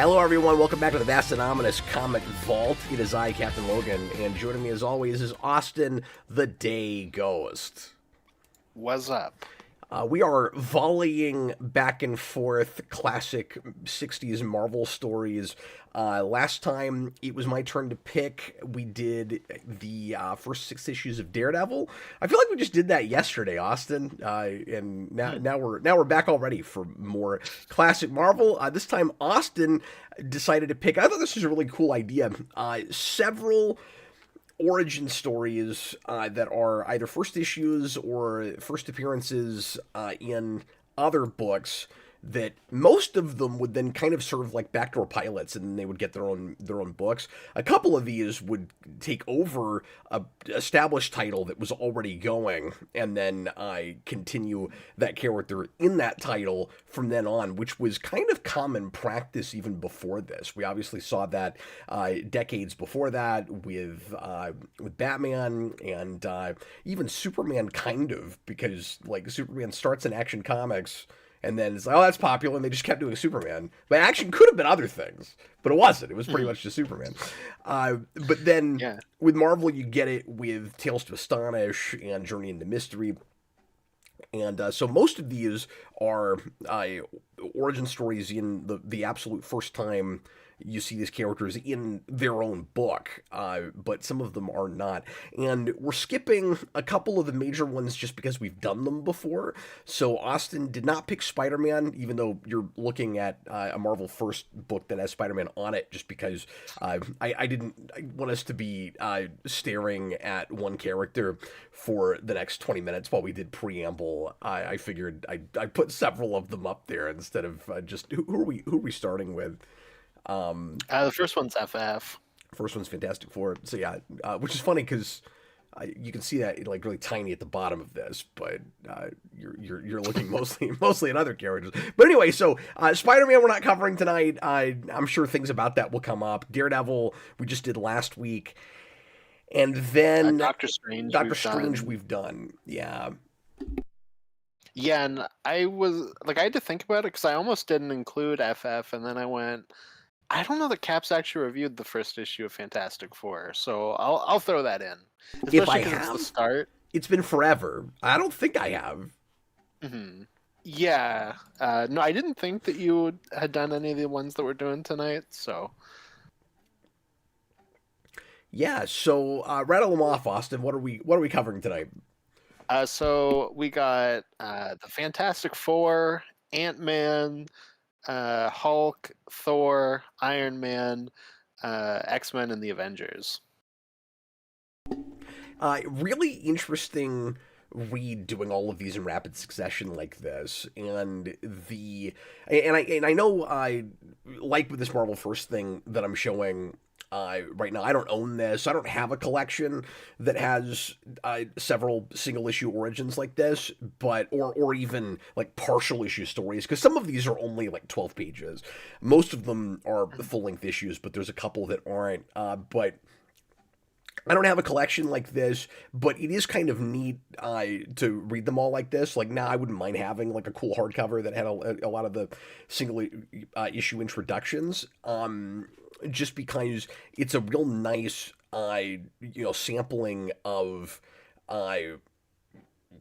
Hello, everyone. Welcome back to the vast and ominous Comic Vault. It is I, Captain Logan, and joining me as always is Austin, the Day Ghost. What's up? We are volleying back and forth classic 60s Marvel stories. Last time it was my turn to pick. We did the first 6 issues of Daredevil. I feel like we just did that yesterday, Austin. And now we're back already for more classic Marvel. This time Austin decided to pick. I thought this was a really cool idea. Several origin stories that are either first issues or first appearances in other books that most of them would then kind of serve like backdoor pilots, and then they would get their own books. A couple of these would take over a established title that was already going, and then continue that character in that title from then on, which was kind of common practice even before this. We obviously saw that decades before that with Batman and even Superman, kind of, because like Superman starts in Action Comics. And then it's like, oh, that's popular, and they just kept doing Superman. But Action could have been other things, but it wasn't. It was pretty much just Superman. But then with Marvel, you get it with Tales to Astonish and Journey into Mystery. And so most of these are origin stories in the absolute first time you see these characters in their own book, but some of them are not. And we're skipping a couple of the major ones just because we've done them before. So Austin did not pick Spider-Man, even though you're looking at a Marvel first book that has Spider-Man on it, just because I want us to be staring at one character for the next 20 minutes while we did preamble. I figured I'd put several of them up there instead of just who are we starting with? The first one's FF. First one's Fantastic Four. So yeah, which is funny because you can see that like really tiny at the bottom of this, but you're looking mostly at other characters. But anyway, so Spider-Man we're not covering tonight. I'm sure things about that will come up. Daredevil we just did last week, and then Doctor Strange. We've done. Yeah. Yeah, and I had to think about it because I almost didn't include FF, and then I went, I don't know that Caps actually reviewed the first issue of Fantastic Four, so I'll throw that in. Especially if I have, it's the start. It's been forever. I don't think I have. Mm-hmm. Yeah. No, I didn't think that you had done any of the ones that we're doing tonight, so. Yeah, so rattle them off, Austin. What are we covering tonight? So we got the Fantastic Four, Ant-Man, Hulk, Thor, Iron Man, X-Men, and the Avengers. Really interesting read doing all of these in rapid succession like this, and I know I like with this Marvel First thing that I'm showing. Right now, I don't own this. I don't have a collection that has several single issue origins like this, but or even like partial issue stories, because some of these are only like 12 pages. Most of them are full length issues, but there's a couple that aren't. But I don't have a collection like this, but it is kind of neat to read them all like this. Like now, I wouldn't mind having like a cool hardcover that had a lot of the single issue introductions. Just because it's a real nice, sampling of kind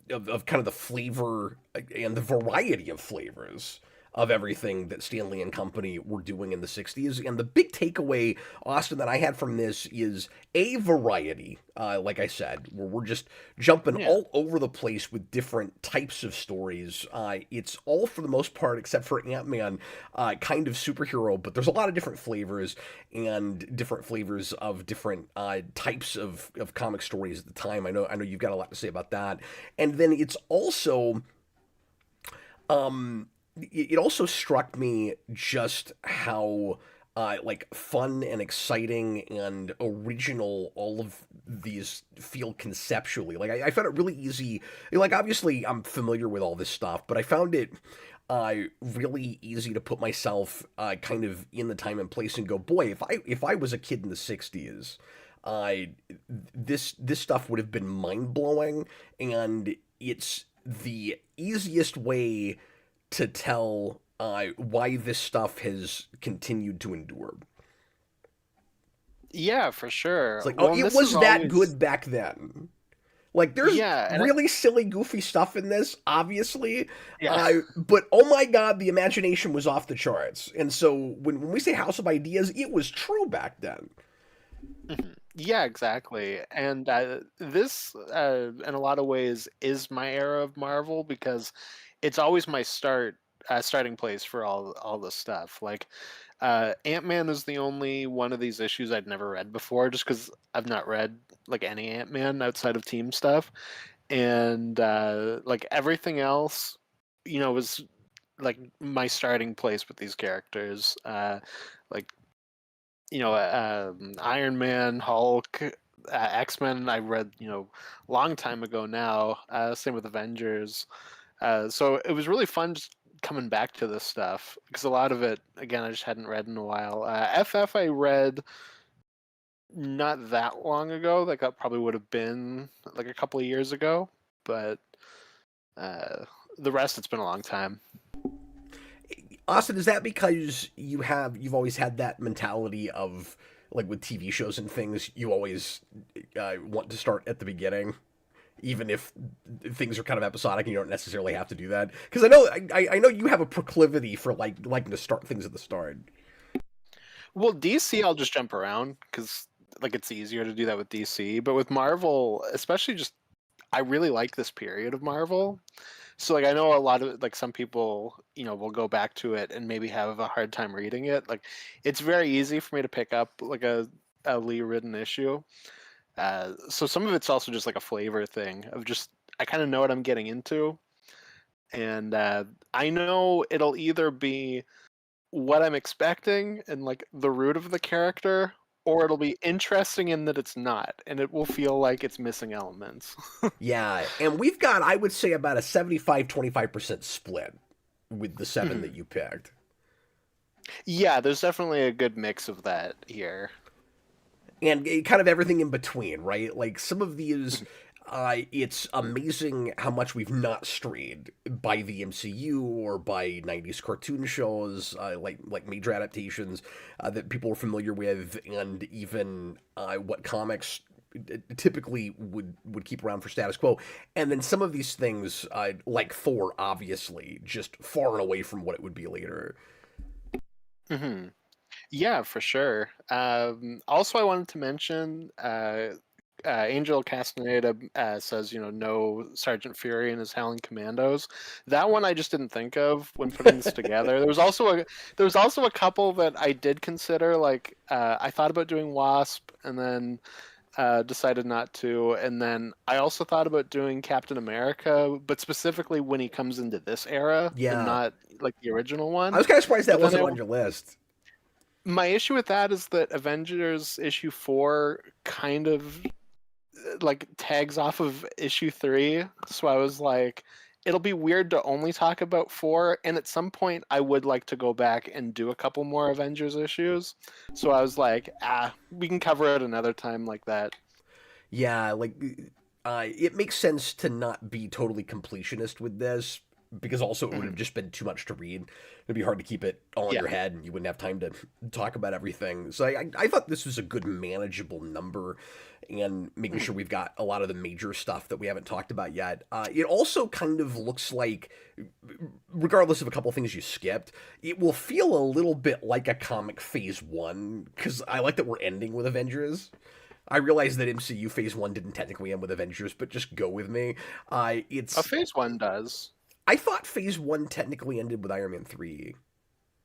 of the flavor and the variety of flavors of everything that Stan Lee and company were doing in the 60s. And the big takeaway, Austin, that I had from this is a variety, like I said, where we're just jumping all over the place with different types of stories. It's all, for the most part, except for Ant-Man, kind of superhero, but there's a lot of different flavors and different flavors of different types of comic stories at the time. I know you've got a lot to say about that. And then it's also... it also struck me just how like fun and exciting and original all of these feel conceptually. Like I found it really easy. Like obviously I'm familiar with all this stuff, but I found it really easy to put myself kind of in the time and place and go, boy, if I was a kid in the 60s, this stuff would have been mind blowing, and it's the easiest way to tell why this stuff has continued to endure. Yeah, for It's sure. like, oh, Well, and it this is was that always, good back then. Like, there's yeah, and really silly, goofy stuff in this, obviously, yeah. but oh my god, the imagination was off the charts. And so when we say House of Ideas, it was true back then. Mhm. Yeah, exactly. And this, in a lot of ways, is my era of Marvel because it's always my starting place for all this stuff. Like, Ant-Man is the only one of these issues I'd never read before, just because I've not read like any Ant-Man outside of Team stuff, and like everything else, was like my starting place with these characters. Like Iron Man, Hulk, X-Men. I read, long time ago now. Same with Avengers. So it was really fun just coming back to this stuff because a lot of it, again, I just hadn't read in a while. FF I read not that long ago. Like that probably would have been like a couple of years ago, but uh, the rest it's been a long time. Austin, is that because you've always had that mentality of, like, with TV shows and things, you always want to start at the beginning, even if things are kind of episodic and you don't necessarily have to do that? Because I know you have a proclivity for liking to start things at the start. Well, DC I'll just jump around because like it's easier to do that with DC, but with Marvel, especially just I really like this period of Marvel. So like I know a lot of like some people, will go back to it and maybe have a hard time reading it. Like it's very easy for me to pick up like a Lee written issue. So some of it's also just like a flavor thing of just I kind of know what I'm getting into, and I know it'll either be what I'm expecting and like the root of the character, or it'll be interesting in that it's not, and it will feel like it's missing elements. Yeah, and we've got, I would say, about a 75-25% split with the seven that Mhm. you picked. Yeah, there's definitely a good mix of that here. And kind of everything in between, right? Like, some of these, Mhm. it's amazing how much we've not strayed by the MCU or by 90s cartoon shows, like major adaptations that people are familiar with, and even what comics typically would keep around for status quo. And then some of these things, like Thor, obviously, just far and away from what it would be later. Mhm. Yeah, for sure. Also, I wanted to mention Angel Castaneda says, no Sergeant Fury and his Howling Commandos. That one I just didn't think of when putting this together. There was also a couple that I did consider. Like I thought about doing Wasp, and then decided not to. And then I also thought about doing Captain America, but specifically when he comes into this era and Yeah. not like the original I one. was kind of surprised that But then wasn't on your list. my issue with that is that Avengers issue 4 kind of like tags off of issue 3. So I was like, it'll be weird to only talk about 4. And at some point, I would like to go back and do a couple more Avengers issues. So I was like, we can cover it another time like that. Yeah, like, it makes sense to not be totally completionist with this, because also it would have Mhm. just been too much to read. It'd be hard to keep it all in Yeah. your head, and you wouldn't have time to talk about everything. So I thought this was a good manageable number, and making Mhm. sure we've got a lot of the major stuff that we haven't talked about yet. It also kind of looks like, regardless of a couple things you skipped, it will feel a little bit like a comic phase one, because I like that we're ending with Avengers. I realize that MCU Phase One didn't technically end with Avengers, but just go with me. A It's phase 1 does. I thought Phase One technically ended with Iron Man 3.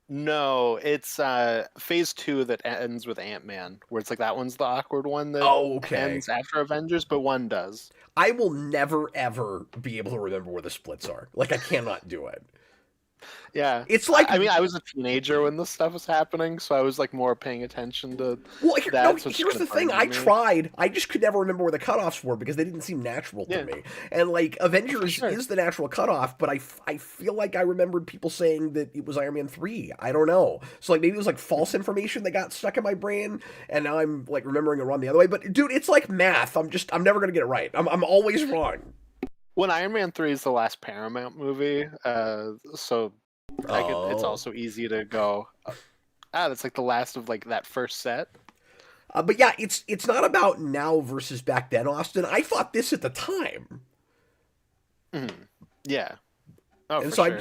No, it's phase 2 that ends with Ant-Man, where it's like that one's the awkward one that Oh, okay. ends after Avengers, but one does. I will never ever be able to remember where the splits are. Like, I cannot do it. Yeah. It's I like, I mean, I was a teenager when this stuff was happening, so I was like more paying attention to well, no. that, so it's just Here's kind the of thing. burned I in me. tried. I just could never remember where the cutoffs were because they didn't seem natural to Yeah, me. And like, for Avengers sure. is the natural cutoff, but I feel like I remembered people saying that it was Iron Man 3. I don't know. So like, maybe it was like false information that got stuck in my brain, and now I'm like remembering it wrong the other way. But dude, it's like math. I'm never gonna get it right. I'm always wrong. When Iron Man 3 is the last Paramount movie, so It's Oh. also easy to go, that's like the last of like that first set. But yeah, it's not about now versus back then, Austin. I thought this at the time. Mhm. Yeah. Oh, And for so sure.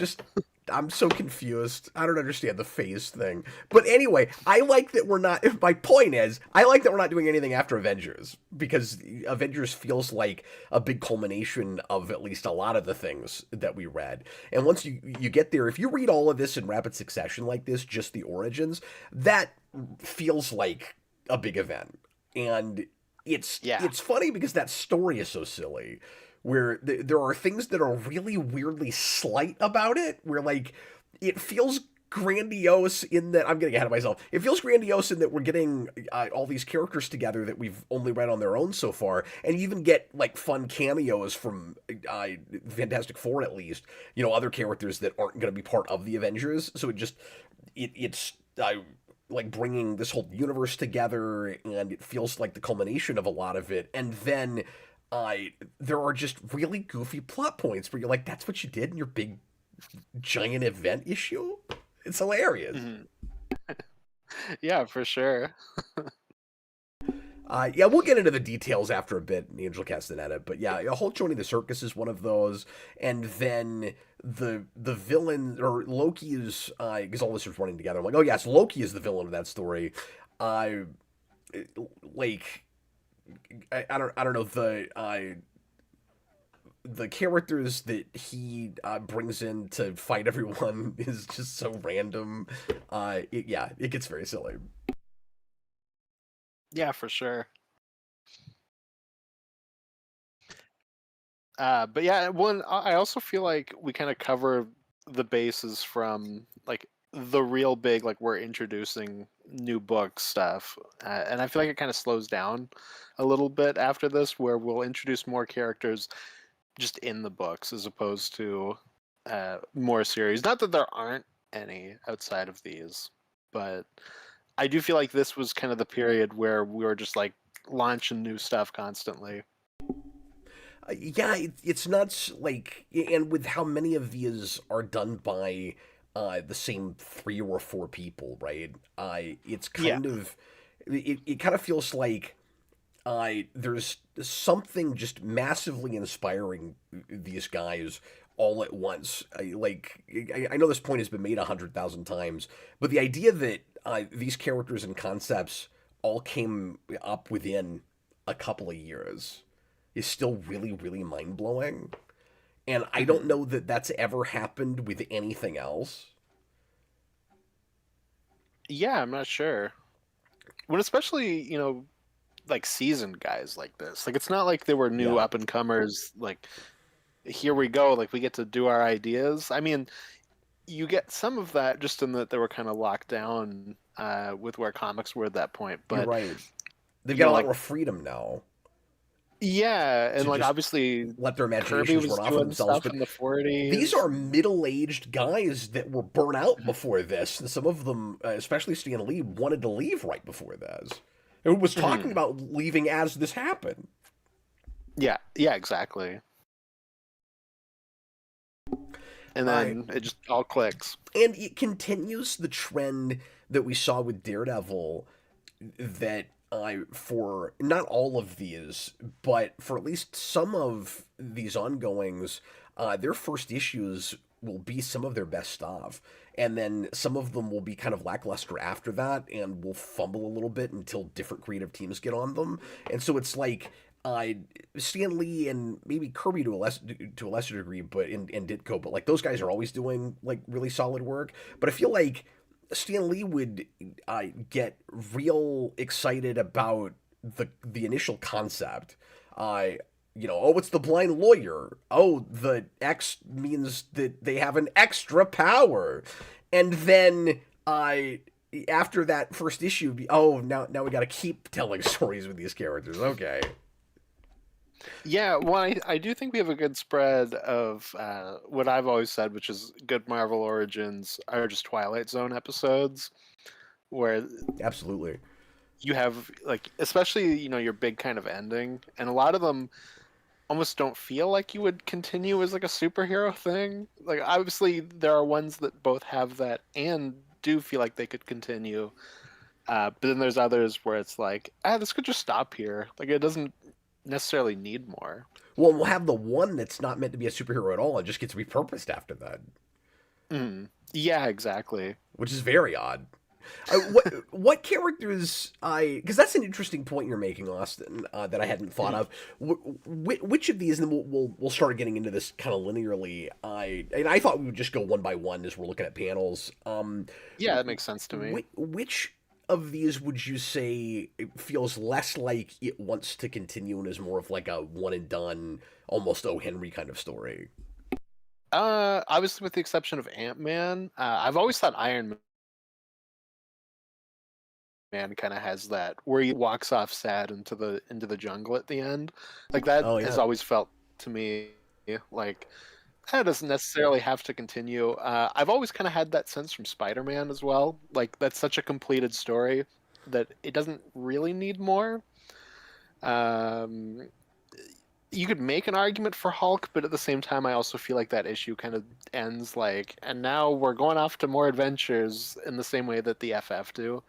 I'm so confused. I don't understand the phase thing. But anyway, I like that we're not. My point is, I like that we're not doing anything after Avengers because Avengers feels like a big culmination of at least a lot of the things that we read. And once you get there, if you read all of this in rapid succession like this, just the origins, that feels like a big event. And Yeah. it's funny because that story is so silly where there are things that are really weirdly slight about it, where like it feels grandiose in that I'm getting ahead of myself. It feels grandiose in that we're getting all these characters together that we've only read on their own so far, and you even get like fun cameos from Fantastic Four at least. You know, other characters that aren't going to be part of the Avengers. So it's like bringing this whole universe together, and it feels like the culmination of a lot of it, and then there are just really goofy plot points where you're like, that's what you did in your big giant event issue? It's hilarious. Mhm. Yeah, for sure. Yeah, we'll get into the details after a bit in Angel Castaneda, but yeah, a whole joining the circus is one of those, and then the villain or Loki is because all this is running together. I'm like, oh yes, Loki is the villain of that story. Uh, like I don't know the characters that he brings in to fight everyone is just so random. Yeah, it gets very silly. Yeah, for sure. But yeah, one I also feel like we kind of cover the bases from like the real big like we're introducing new book stuff, and I feel like it kind of slows down a little bit after this, where we'll introduce more characters just in the books as opposed to more series. Not that there aren't any outside of these, but I do feel like this was kind of the period where we were just like launching new stuff constantly. Yeah, it's nuts. Like, and with how many of these are done by the same three or four people, right? It's Yeah. kind of it kind of feels like there's something just massively inspiring these guys all at once. I know this point has been made 100,000 times, but the idea that these characters and concepts all came up within a couple of years is still really, really mind blowing. And I don't Mhm. know that that's ever happened with anything else. Yeah, I'm not sure. When especially, like seasoned guys like this. Like it's not like they were new Yeah, up and comers like here we go, like we get to do our ideas. I mean, you get some of that just in that they were kind of locked down with where comics were at that point. you're But, right. They've got a lot like more freedom now yeah, and to like just obviously let their Kirby imaginations was run off of doing themselves. stuff But in the these 40s. are middle-aged guys that were burnt out before this. And some of them, especially Stan Lee, wanted to leave right before this. Who was talking Mhm. about leaving as this happened. Yeah, yeah, exactly. And I then it just all clicks. and it continues the trend that we saw with Daredevil that for not all of these, but for at least some of these ongoings, their first issues will be some of their best stuff. And then some of them will be kind of lackluster after that and will fumble a little bit until different creative teams get on them. And so it's like uh, Stan Lee and maybe Kirby to a lesser degree, but in Ditko, but like those guys are always doing like really solid work. But I feel like Stan Lee would get real excited about the initial concept. I oh, it's the blind lawyer. Oh, the X means that they have an extra power, and then after that first issue, oh, now we got to keep telling stories with these characters. Okay, Yeah, well, I do think we have a good spread of what I've always said, which is good Marvel Origins are just Twilight Zone episodes, where absolutely. you have like, especially your big kind of ending, and a lot of them almost don't feel like you would continue as like a superhero thing. Like obviously there are ones that both have that and do feel like they could continue. But then there's others where it's like, this could just stop here. Like it doesn't necessarily need more. Well, we'll have the one that's not meant to be a superhero at all and just gets repurposed after that, Mm. Yeah, exactly. which is very odd. What characters I because that's an interesting point you're making, Austin, that I hadn't thought of. Which of these, and then we'll start getting into this kind of linearly. I thought we would just go one by one as we're looking at panels. Yeah, that makes sense to me. Which of these would you say it feels less like it wants to continue and is more of like a one and done, almost O. Henry kind of story? Obviously, with the exception of Ant-Man, I've always thought Iron Man kind of has that where he walks off sad into the jungle at the end. Like that Oh has yeah. always felt to me like that doesn't necessarily have to continue. I've always kind of had that sense from Spider-Man as well. Like that's such a completed story that it doesn't really need more. Um, you could make an argument for Hulk, but at the same time, I also feel like that issue kind of ends like, and now we're going off to more adventures in the same way that the FF do.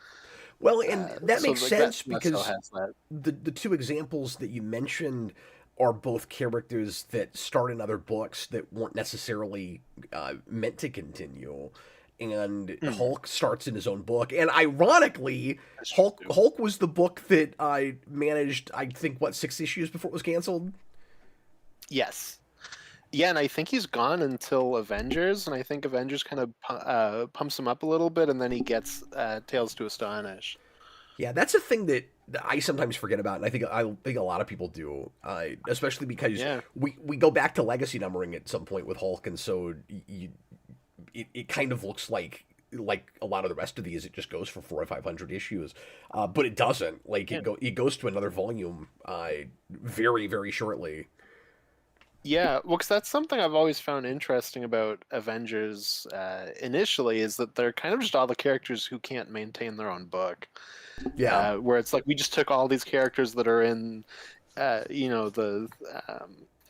Well, and that So makes like that sense still because has that. the two examples that you mentioned are both characters that start in other books that weren't necessarily meant to continue. And Mhm. Hulk starts in his own book, and ironically, That's true. Hulk was the book that I managed. I think what 6 issues before it was canceled. Yes. Yeah, and I think he's gone until Avengers, and I think Avengers kind of pumps him up a little bit, and then he gets Tales to Astonish. Yeah, that's a thing that I sometimes forget about, and I think a lot of people do, especially because Yeah. we go back to legacy numbering at some point with Hulk, and so it kind of looks like a lot of the rest of these. It just goes for 400 or 500 issues, but it doesn't. Like Yeah. it goes to another volume, very very shortly. Yeah, well, because that's something I've always found interesting about Avengers initially is that they're kind of just all the characters who can't maintain their own book. Yeah. Where it's like we just took all these characters that are in, the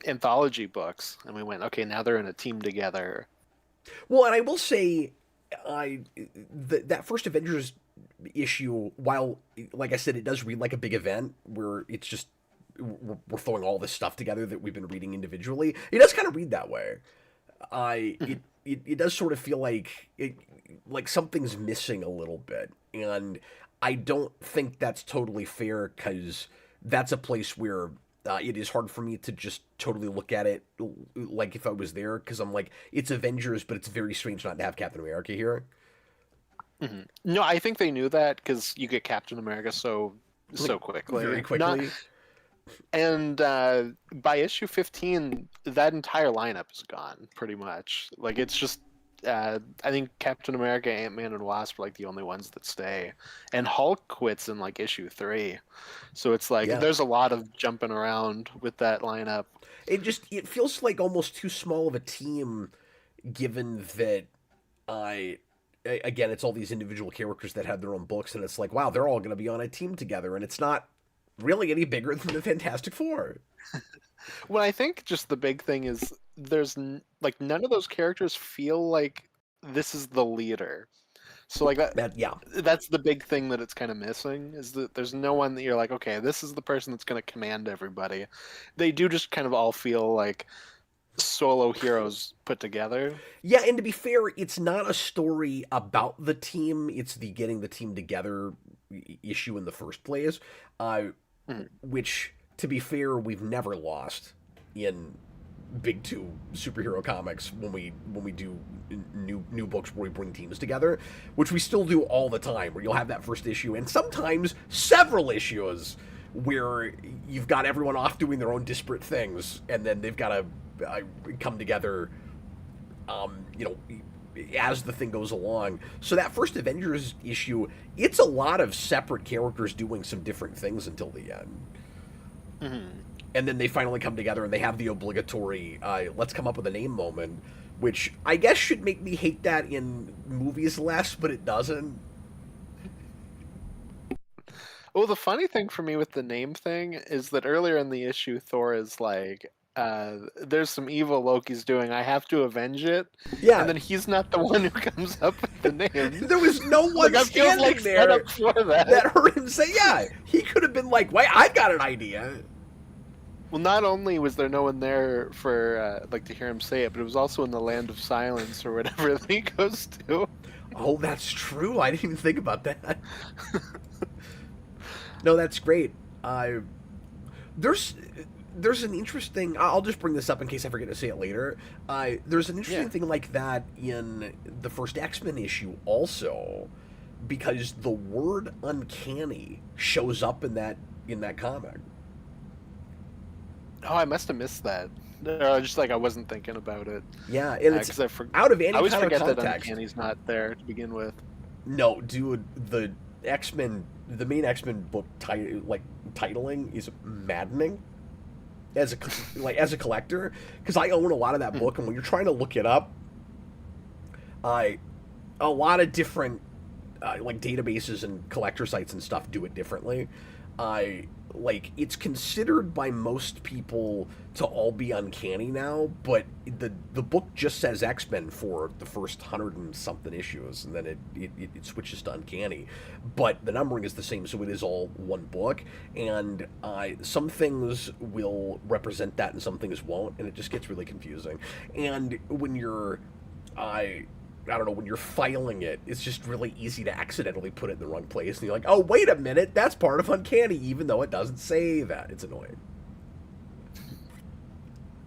anthology books, and we went, okay, now they're in a team together. Well, and I will say, I that first Avengers issue, while like I said, it does read like a big event where it's just we're throwing all this stuff together that we've been reading individually. It does kind of read that way. I Mhm. it does sort of feel like something's missing a little bit, and I don't think that's totally fair because that's a place where it is hard for me to just totally look at it like if I was there because I'm like it's Avengers, but it's very strange not to have Captain America here. Mhm. No, I think they knew that because you get Captain America Like so very quickly. Not quickly. and by issue 15, that entire lineup is gone pretty much. Like it's just I think Captain America, Ant-Man, and Wasp are like the only ones that stay, and Hulk quits in like issue 3. So it's like Yeah, there's a lot of jumping around with that lineup. it feels like almost too small of a team, given that I again it's all these individual characters that have their own books, and it's like wow they're all going to be on a team together, and it's not really any bigger than the Fantastic Four. Well, I think just the big thing is like none of those characters feel like this is the leader. So like That yeah. that's the big thing that it's kind of missing is that there's no one that you're like, okay, this is the person that's going to command everybody. They do just kind of all feel like solo heroes put together. Yeah, and to be fair, it's not a story about the team. It's the getting the team together issue in the first place, uh, Mhm. which, to be fair, we've never lost in big two superhero comics when we do new books where we bring teams together, which we still do all the time. Where you'll have that first issue and sometimes several issues where you've got everyone off doing their own disparate things, and then they've got to come together you know, as the thing goes along. So that first Avengers issue, it's a lot of separate characters doing some different things until the end. Mhm. And then they finally come together and they have the obligatory let's come up with a name moment, which I guess should make me hate that in movies less, but it doesn't. Well, the funny thing for me with the name thing is that earlier in the issue, Thor is like, there's some evil Loki's doing. I have to avenge it, and Yeah, then he's not the one who comes up with the names. there was no Like one I feel like standing set there up for that. that heard him say, yeah. He could have been like, wait, I've got an idea. Well, not only was there no one there for like to hear him say it, but it was also in the land of silence or whatever that he goes to. Oh, that's true. I didn't even think about that. No, that's great. There's there's an interesting. I'll just bring this up in case I forget to say it later. There's an interesting Yeah. thing like that in the first X-Men issue also, because the word uncanny shows up in that comic. Oh, I must have missed that. No, just like I wasn't thinking about it Yeah, and it's because out of any I always kind of forget that context. Uncanny's not there to begin with. No, dude, the main X-Men book titling is maddening as a collector, because I own a lot of that book, and when you're trying to look it up, I a lot of different like databases and collector sites and stuff do it differently. I it's considered by most people to all be uncanny now, but the book just says X-Men for the first 100 and something issues, and then it switches to uncanny. But the numbering is the same, so it is all one book, and some things will represent that and some things won't, and it just gets really confusing. And when you're I don't know, when you're filing it, it's just really easy to accidentally put it in the wrong place. And you're like, oh, wait a minute, that's part of Uncanny, even though it doesn't say that. It's annoying.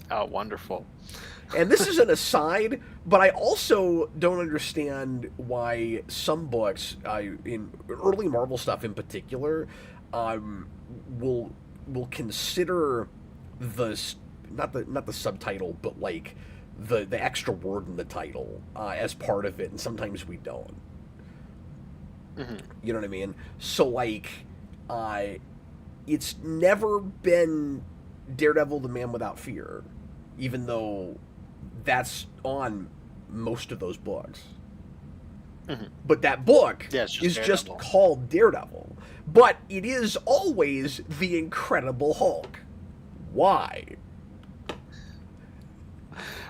Oh, wonderful. And this is an aside, but I also don't understand why some books, in early Marvel stuff in particular, will consider the not the subtitle, but like the extra word in the title as part of it, and sometimes we don't. Mm-hmm. You know what I mean? So like, it's never been Daredevil, the Man Without Fear, even though that's on most of those books. Mm-hmm. But that book Yeah, it's is just Daredevil. called Daredevil. But it is always the Incredible Hulk. Why?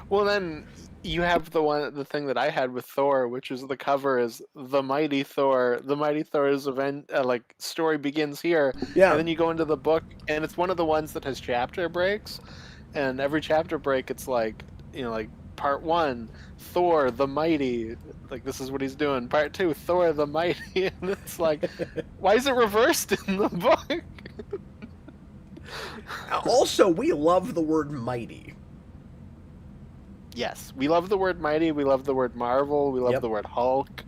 Well, then you have the thing that I had with Thor, which is the cover is the Mighty Thor. The Mighty Thor's event, like story begins here, Yeah. and then you go into the book, and it's one of the ones that has chapter breaks, and every chapter break, it's like like part 1, Thor the Mighty, like this is what he's doing. Part 2, Thor the Mighty, and it's like, why is it reversed in the book? Also, we love the word mighty. Yes, we love the word mighty. We love the word Marvel. We love Yep. the word Hulk.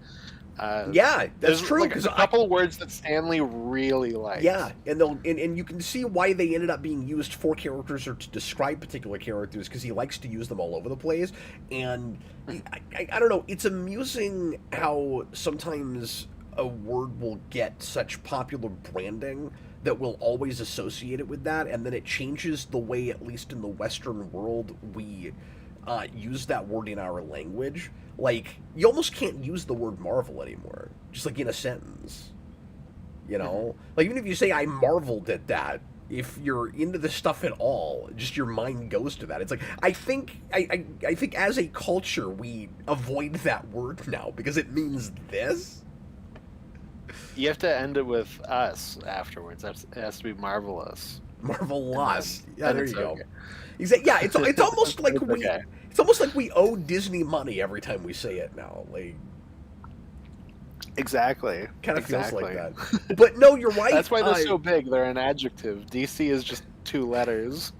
Yeah, that's There's true. like Because a couple words that Stanley really likes. yeah, and you can see why they ended up being used for characters or to describe particular characters, because he likes to use them all over the place. And I don't know. It's amusing how sometimes a word will get such popular branding that we'll always associate it with that, and then it changes the way, at least in the Western world, we use that word in our language. Like, you almost can't use the word Marvel anymore, just like in a sentence. You know, like even if you say I marveled at that, if you're into this stuff at all, just your mind goes to that. It's like I think as a culture we avoid that word now because it means this. You have to end it with us afterwards. It has to be marvelous. Marvelous. Yeah, then there it's you go. okay. Exactly. Yeah, it's almost like It's we okay. it's almost like we owe Disney money every time we say it now. Like, Exactly. kind of feels like Exactly. that. But no, you're right. That's why they're so big. They're an adjective. DC is just 2 letters.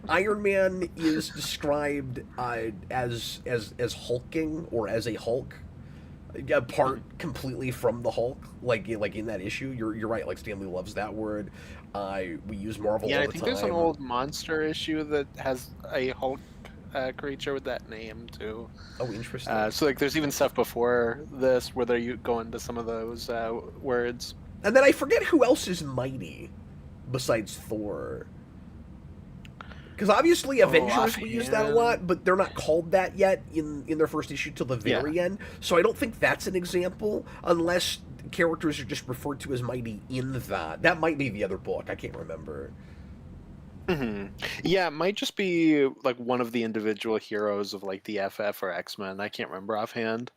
Iron Man is described as hulking, or as a Hulk, apart completely from the Hulk. Like in that issue, you're right. Like Stanley loves that word. We use Marvel Yeah, all I the think time. there's an old monster issue that has a Hulk creature with that name too. Oh, interesting. So like, there's even stuff before this where you go into some of those words. And then I forget who else is mighty besides Thor. Because obviously Avengers, we use that a lot, but they're not called that yet in their first issue till the very end. So I don't think that's an example, unless characters are just referred to as mighty in that. That might be the other book. I can't remember. Yeah, it might just be like one of the individual heroes of like the FF or X-Men. I can't remember offhand.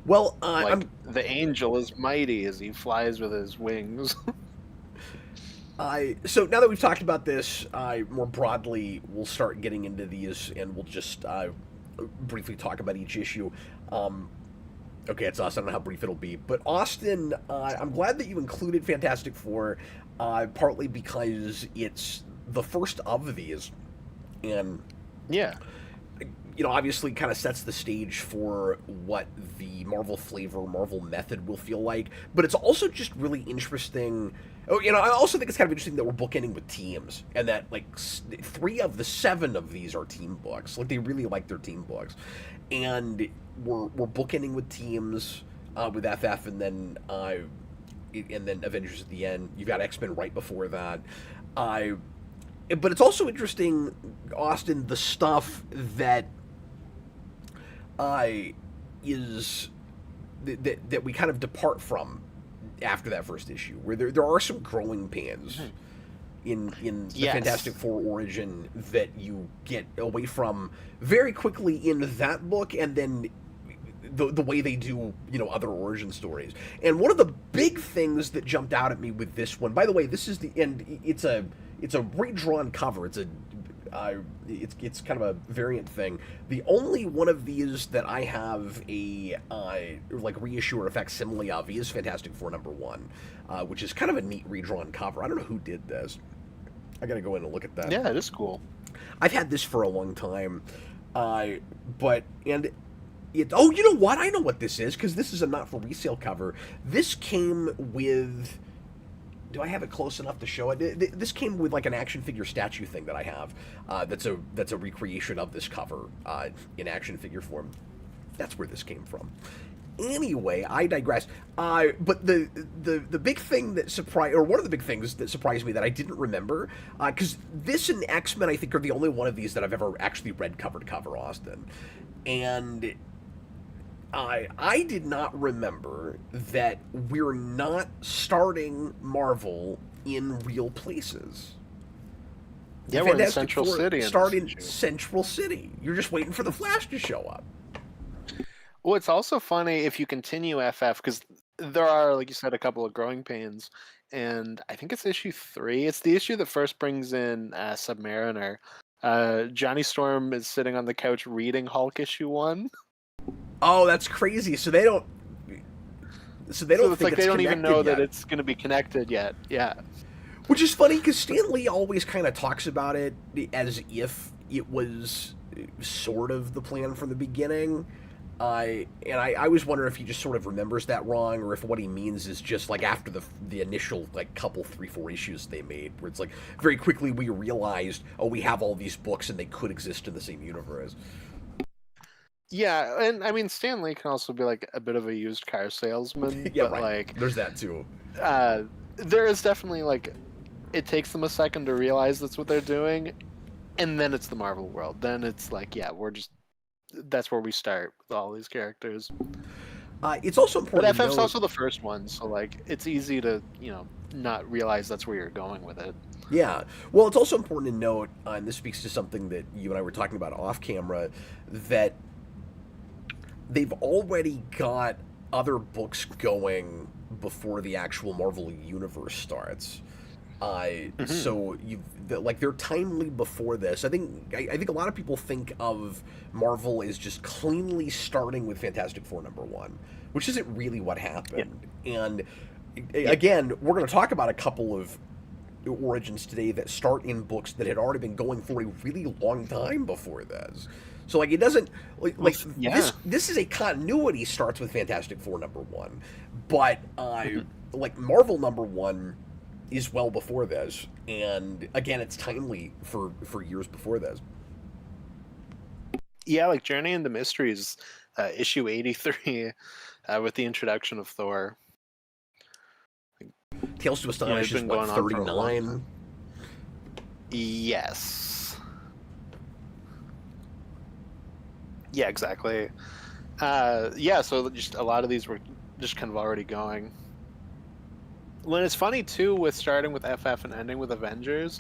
Well, Like the angel is mighty as he flies with his wings. so now that we've talked about this more broadly, we'll start getting into these, and we'll just briefly talk about each issue. Um, okay, it's us. I don't know how brief it'll be, but Austin, I'm glad that you included Fantastic Four, partly because it's the first of these, and Yeah. obviously kind of sets the stage for what the Marvel flavor, Marvel method will feel like. But it's also just really interesting. Oh, I also think it's kind of interesting that we're bookending with teams, and that like 3 of the 7 of these are team books. Like they really like their team books, and we're bookending with teams with FF, and then Avengers at the end. You've got X-Men right before that. But it's also interesting, Austin, the stuff that is that we kind of depart from after that first issue, where there are some growing pains in the Yes. Fantastic Four origin that you get away from very quickly in that book, and then the way they do other origin stories. And one of the big things that jumped out at me with this one, by the way, this is it's a redrawn cover. It's kind of a variant thing. The only one of these that I have a like reissue or a facsimile of is Fantastic Four #1, which is kind of a neat redrawn cover. I don't know who did this. I gotta go in and look at that. Yeah, it is cool. I've had this for a long time, but and it. Oh, you know what? I know what this is, because this is a not for resale cover. This came with. Do I have it close enough to show it? This came with like an action figure statue thing that I have. That's a recreation of this cover in action figure form. That's where this came from. Anyway, I digress. But the big thing that surprised, or one of the big things that surprised me that I didn't remember, because this and X-Men I think are the only one of these that I've ever actually read cover to cover, Austin, and I did not remember that we're not starting Marvel in real places. Yeah, we're in Fantastic Central Four City. start in Central City. You're just waiting for the Flash to show up. Well, it's also funny if you continue FF, because there are, like you said, a couple of growing pains, and I think it's issue 3. It's the issue that first brings in Submariner. Johnny Storm is sitting on the couch reading Hulk issue 1. Oh, that's crazy. So they don't. So they So don't it's think like they don't even know yet. that it's going to be connected yet. Yeah. Which is funny because Stan Lee always kind of talks about it as if it was sort of the plan from the beginning. I always wonder if he just sort of remembers that wrong, or if what he means is just like after the initial like couple 3-4 issues they made, where it's like very quickly we realized, oh, we have all these books and they could exist in the same universe. Yeah, and I mean Stan Lee can also be like a bit of a used car salesman, Yeah, but right. like There's that too. there is definitely like it takes them a second to realize that's what they're doing, and then it's the Marvel world. Then it's like, yeah, that's where we start with all these characters. It's also But important. FF's to note, also the first one, so like it's easy to not realize that's where you're going with it. Yeah. Well, it's also important to note, and this speaks to something that you and I were talking about off camera, that they've already got other books going before the actual Marvel universe starts. So they're timely before this. I think a lot of people think of Marvel as just cleanly starting with Fantastic Four #1, which isn't really what happened. Yeah. And again, we're going to talk about a couple of origins today that start in books that had already been going for a really long time before this. So like it doesn't this is a continuity starts with Fantastic Four #1, but like Marvel #1 is well before this, and again it's timely for years before this. Yeah, like Journey into Mysteries, issue 83, with the introduction of Thor. Tales to Astonish is what, 39? Yes. Yeah, exactly. So just a lot of these were just kind of already going. When it's funny too with starting with FF and ending with Avengers,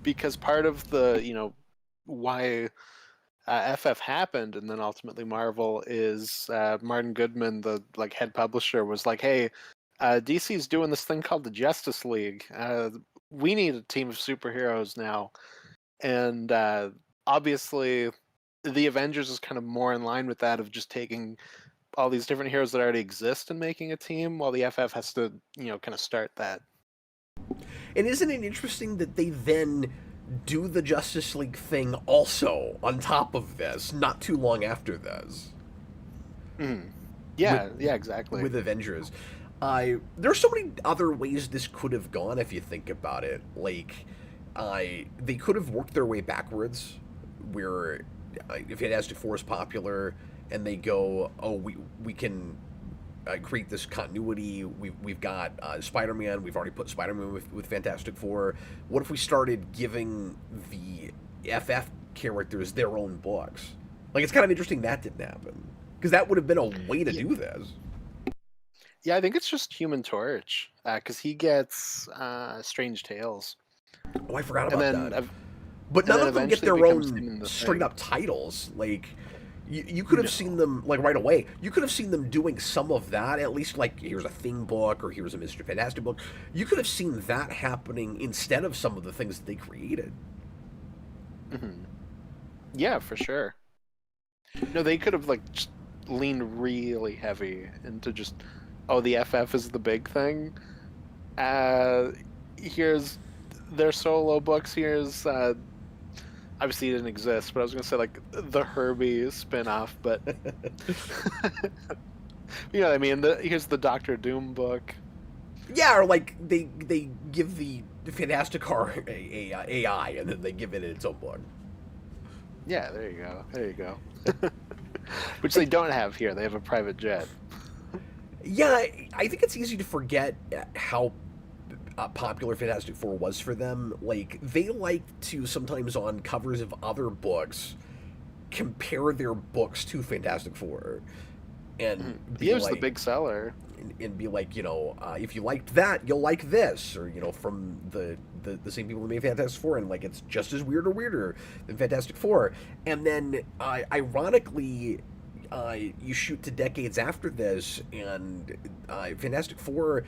because part of the why FF happened and then ultimately Marvel is Martin Goodman, the like head publisher, was like, "Hey, DC's doing this thing called the Justice League. We need a team of superheroes now." And obviously, the Avengers is kind of more in line with that of just taking all these different heroes that already exist and making a team, while the FF has to kind of start that. And isn't it interesting that they then do the Justice League thing also on top of this, not too long after this? Mm. with Yeah, exactly. with Avengers. There's so many other ways this could have gone if you think about it. Like, they could have worked their way backwards, where if Fantastic Four is popular and they go, oh, we can create this continuity. We've got Spider-Man. We've already put Spider-Man with Fantastic Four. What if we started giving the FF characters their own books? Like, it's kind of interesting that didn't happen, because that would have been a way to Yeah, do this. yeah, I think it's just Human Torch because he gets Strange Tales, Oh, I forgot and about then that. But none of them get eventually it their becomes him own in the straight thing. up titles. Like, you could have seen No. them, like, right away. You could have seen them doing some of that, at least, like, here's a Thing book or here's a Mr. Fantastic book. You could have seen that happening instead of some of the things that they created. Hmm. Yeah, for sure. No, they could have like just leaned really heavy into just, oh, the FF is the big thing. Uh, here's their solo books. Here's obviously it didn't exist, but I was gonna say like the Herbie spin-off, but you know what I mean. Here's the Doctor Doom book. Yeah, or like they give the Fantastic Car a AI and then they give it its own book. Yeah, there you go. There you go. Which they don't have here. They have a private jet. Yeah, I think it's easy to forget how popular Fantastic Four was for them. Like, they like to sometimes on covers of other books compare their books to Fantastic Four and He be was the like, big seller. and be like, if you liked that, you'll like this, or from the same people who made Fantastic Four, and like it's just as weird or weirder than Fantastic Four. And then, ironically, you shoot to decades after this, and Fantastic Four,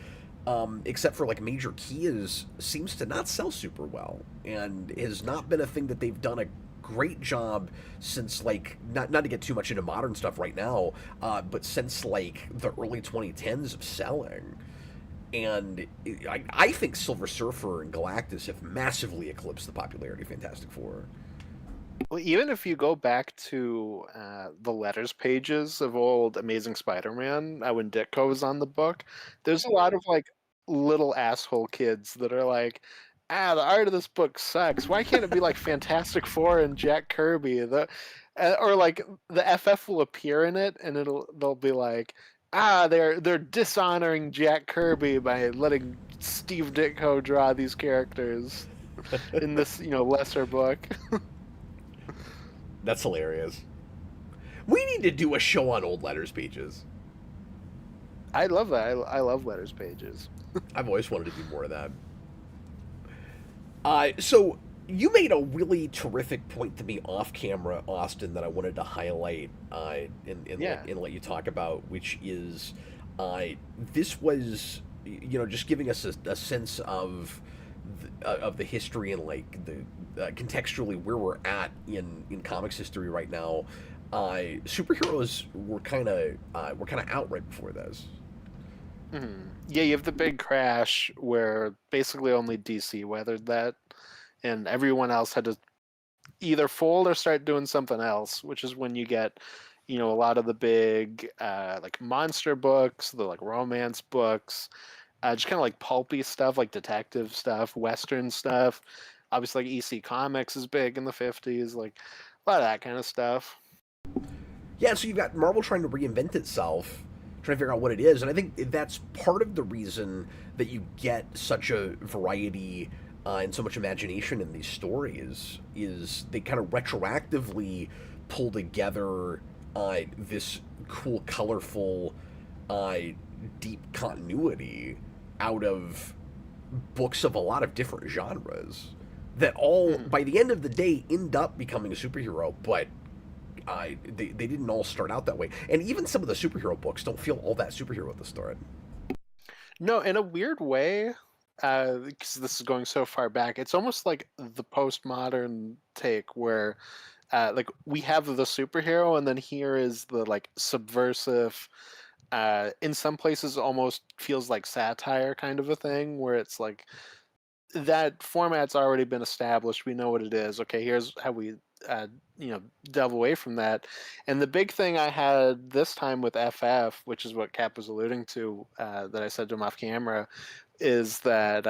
except for like major keys, seems to not sell super well, and has not been a thing that they've done a great job since, like, not to get too much into modern stuff right now, but since like the early 2010s of selling. And I think Silver Surfer and Galactus have massively eclipsed the popularity of Fantastic Four. Well, even if you go back to the letters pages of old Amazing Spider-Man, when Ditko was on the book, there's a lot of like little asshole kids that are like, the art of this book sucks. Why can't it be like Fantastic Four and Jack Kirby? Or like the FF will appear in it, and they'll be like, they're dishonoring Jack Kirby by letting Steve Ditko draw these characters in this lesser book. That's hilarious. We need to do a show on old letters pages. I love that. I love letters pages. I've always wanted to do more of that. So you made a really terrific point to me off camera, Austin, that I wanted to highlight, Yeah. and let you talk about, which is, this was, just giving us a sense of the history and like the contextually where we're at in comics history right now. Superheroes were kind of out right before this. Yeah, you have the big crash where basically only DC weathered that, and everyone else had to either fold or start doing something else, which is when you get, a lot of the big like monster books, the like romance books, just kind of like pulpy stuff, like detective stuff, Western stuff. Obviously, like EC Comics is big in the 50s, like a lot of that kind of stuff. Yeah, so you've got Marvel trying to reinvent itself, trying to figure out what it is, and I think that's part of the reason that you get such a variety and so much imagination in these stories. Is they kind of retroactively pull together this cool, colorful, uh, deep continuity out of books of a lot of different genres that all, Mhm. by the end of the day, end up becoming a superhero, but they didn't all start out that way. And even some of the superhero books don't feel all that superhero at the start. No, in a weird way, because this is going so far back, it's almost like the postmodern take where, like, we have the superhero, and then here is the like subversive. In some places, almost feels like satire kind of a thing, where it's like that format's already been established. We know what it is. Okay, here's how we, uh, delve away from that. And the big thing I had this time with FF, which is what Cap was alluding to, that I said to him off camera, is that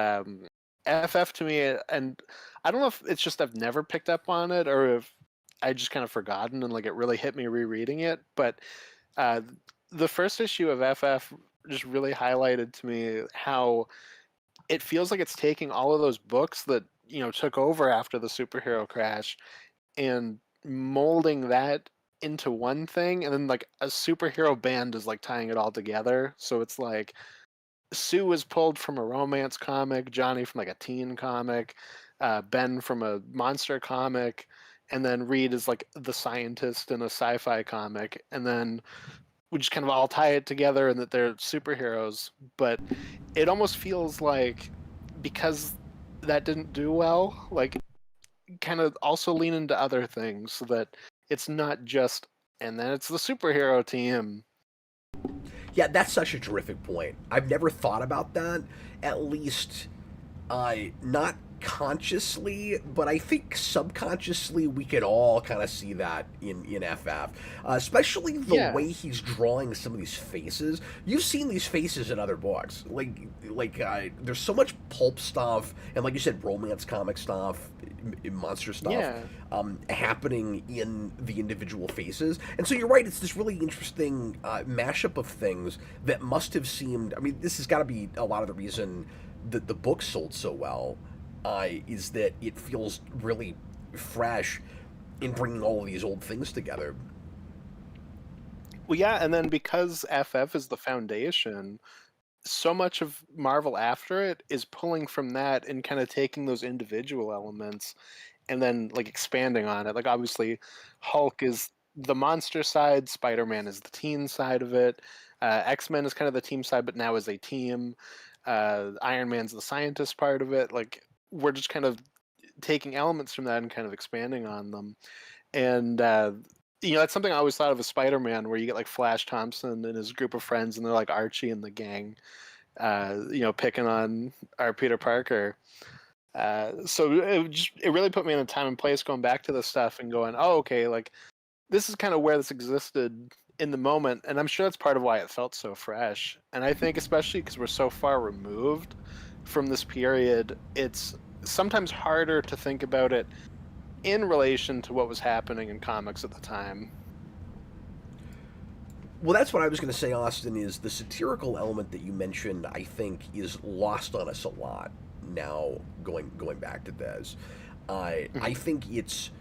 FF to me, and I don't know if it's just I've never picked up on it or if I just kind of forgotten and like it really hit me rereading it, but uh, the first issue of FF just really highlighted to me how it feels like it's taking all of those books that took over after the superhero crash and molding that into one thing, and then like a superhero band is like tying it all together. So it's like Sue was pulled from a romance comic, Johnny from like a teen comic, Ben from a monster comic, and then Reed is like the scientist in a sci-fi comic, and then we just kind of all tie it together and that they're superheroes. But it almost feels like because that didn't do well, like kind of also lean into other things so that it's not just and then it's the superhero team. Yeah, that's such a terrific point. I've never thought about that. At least, not consciously, but I think subconsciously we could all kind of see that in FF, especially the Yeah. way he's drawing some of these faces. You've seen these faces in other books, there's so much pulp stuff, and like you said, romance comic stuff, monster stuff, Yeah. happening in the individual faces. And so you're right, it's this really interesting mashup of things that must have seemed. I mean, this has got to be a lot of the reason that the book sold so well, is that it feels really fresh in bringing all of these old things together. Well, yeah, and then because FF is the foundation, so much of Marvel after it is pulling from that and kind of taking those individual elements and then like expanding on it. Like obviously, Hulk is the monster side, Spider-Man is the teen side of it, X-Men is kind of the team side, but now as a team. Iron Man's the scientist part of it. Like we're just kind of taking elements from that and kind of expanding on them. And that's something I always thought of as Spider-Man, where you get like Flash Thompson and his group of friends, and they're like Archie and the gang, picking on our Peter Parker. So it really put me in a time and place going back to this stuff and going, oh, okay, like this is kind of where this existed in the moment, and I'm sure that's part of why it felt so fresh. And I think especially because we're so far removed from this period, it's sometimes harder to think about it in relation to what was happening in comics at the time. Well, that's what I was going to say, Austin, is the satirical element that you mentioned, I think, is lost on us a lot now, going back to this. I Mhm. think it's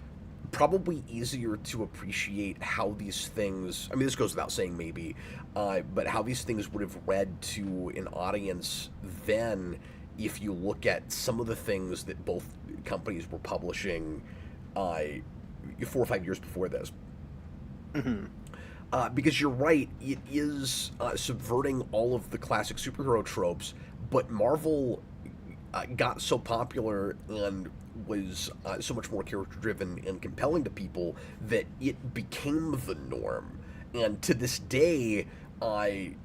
probably easier to appreciate how these things, I mean, this goes without saying maybe, but how these things would have read to an audience then, if you look at some of the things that both companies were publishing, uh, 4 or 5 years before this. Mhm. Because you're right, it is subverting all of the classic superhero tropes, but Marvel got so popular and was so much more character driven and compelling to people that it became the norm. And to this day, I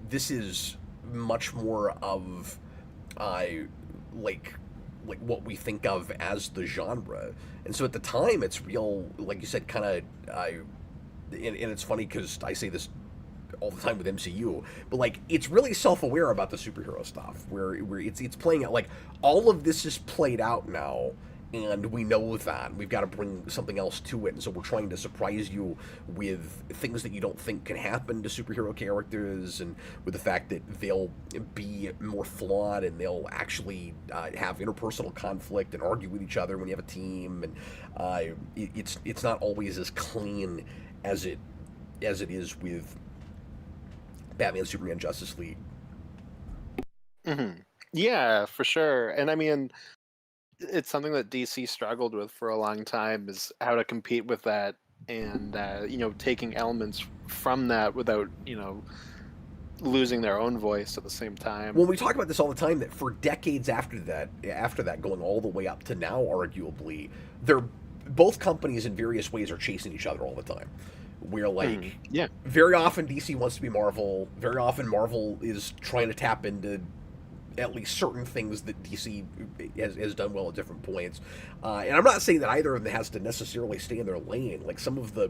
this is much more of I like what we think of as the genre. And so at the time, it's real, like you said, kind of. And it's funny because I say this all the time with MCU, but like it's really self-aware about the superhero stuff, where it's playing out like all of this is played out now, and we know that we've got to bring something else to it, and so we're trying to surprise you with things that you don't think can happen to superhero characters, and with the fact that they'll be more flawed and they'll actually have interpersonal conflict and argue with each other when you have a team, and it's not always as clean as it is with Batman, Superman, Justice League. Hmm. Yeah, for sure. And I mean, it's something that DC struggled with for a long time is how to compete with that and taking elements from that without losing their own voice at the same time. Well, we talk about this all the time that for decades after that, going all the way up to now, arguably, they're both companies in various ways are chasing each other all the time. Where Hmm. like Yeah. very often DC wants to be Marvel, very often Marvel is trying to tap into at least certain things that DC has done well at different points. And I'm not saying that either of them has to necessarily stay in their lane. Like some of the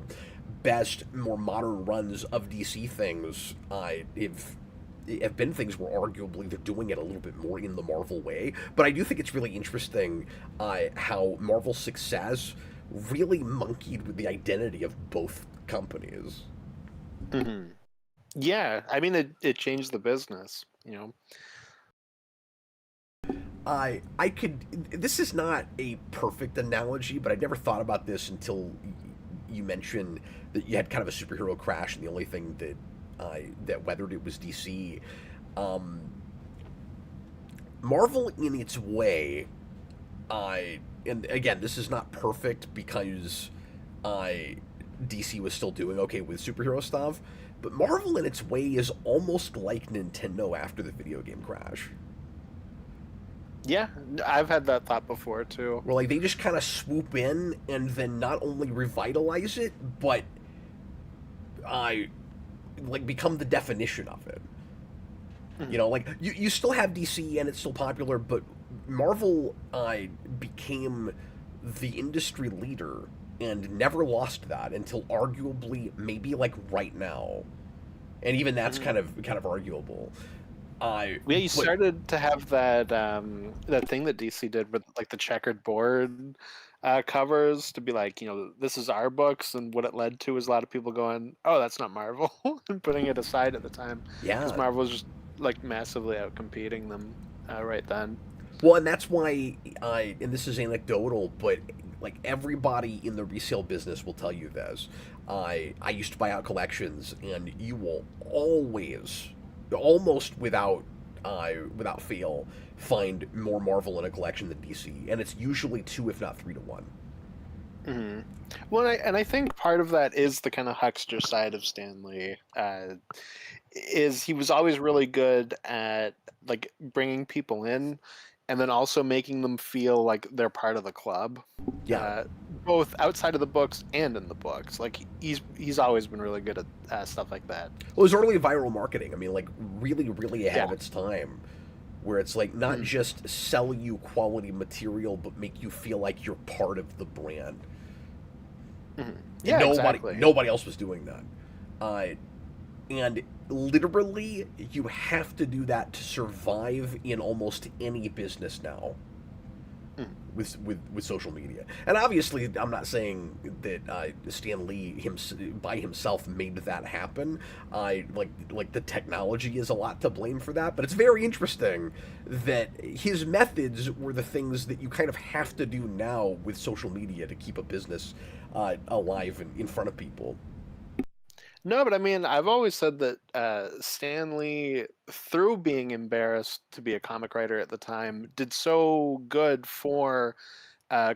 best, more modern runs of DC things, have been things where arguably they're doing it a little bit more in the Marvel way. But I do think it's really interesting how Marvel's success really monkeyed with the identity of both companies. Hmm. Yeah. I mean, it changed the business. I could. This is not a perfect analogy, but I'd never thought about this until you mentioned that you had kind of a superhero crash, and the only thing that weathered it was DC. Um, Marvel, in its way, and again, this is not perfect because DC was still doing okay with superhero stuff, but Marvel, in its way, is almost like Nintendo after the video game crash. Yeah, I've had that thought before too. Where like they just kind of swoop in and then not only revitalize it, but I like become the definition of it. Mhm. Like you still have DC and it's still popular, but Marvel became the industry leader and never lost that until arguably maybe like right now, and even that's Mhm. kind of arguable. I Yeah, you but started to have that thing that DC did with like the checkered board covers to be like, this is our books, and what it led to was a lot of people going, "Oh, that's not Marvel," and putting it aside at the time because yeah, Marvel was just like massively out competing them right then. well, and that's why and this is anecdotal, but like everybody in the resale business will tell you this. I used to buy out collections, and you will always, almost without fail, find more Marvel in a collection than DC, and it's usually two, if not 3 to 1. Hmm. Well, and I think part of that is the kind of huckster side of Stanley. Is he was always really good at like bringing people in and then also making them feel like they're part of the club, Yeah. both outside of the books and in the books. Like he's always been really good at stuff like that. Well, it was early viral marketing. I mean, like really, really ahead Yeah. of its time, where it's like not Mhm. just sell you quality material, but make you feel like you're part of the brand. Mhm. And Yeah, nobody exactly. nobody else was doing that. Uh, and literally, you have to do that to survive in almost any business now Mhm. with social media. And obviously, I'm not saying that Stan Lee by himself made that happen. Like the technology is a lot to blame for that, but it's very interesting that his methods were the things that you kind of have to do now with social media to keep a business alive and in front of people. No, but I mean, I've always said that Stan Lee, through being embarrassed to be a comic writer at the time, did so good for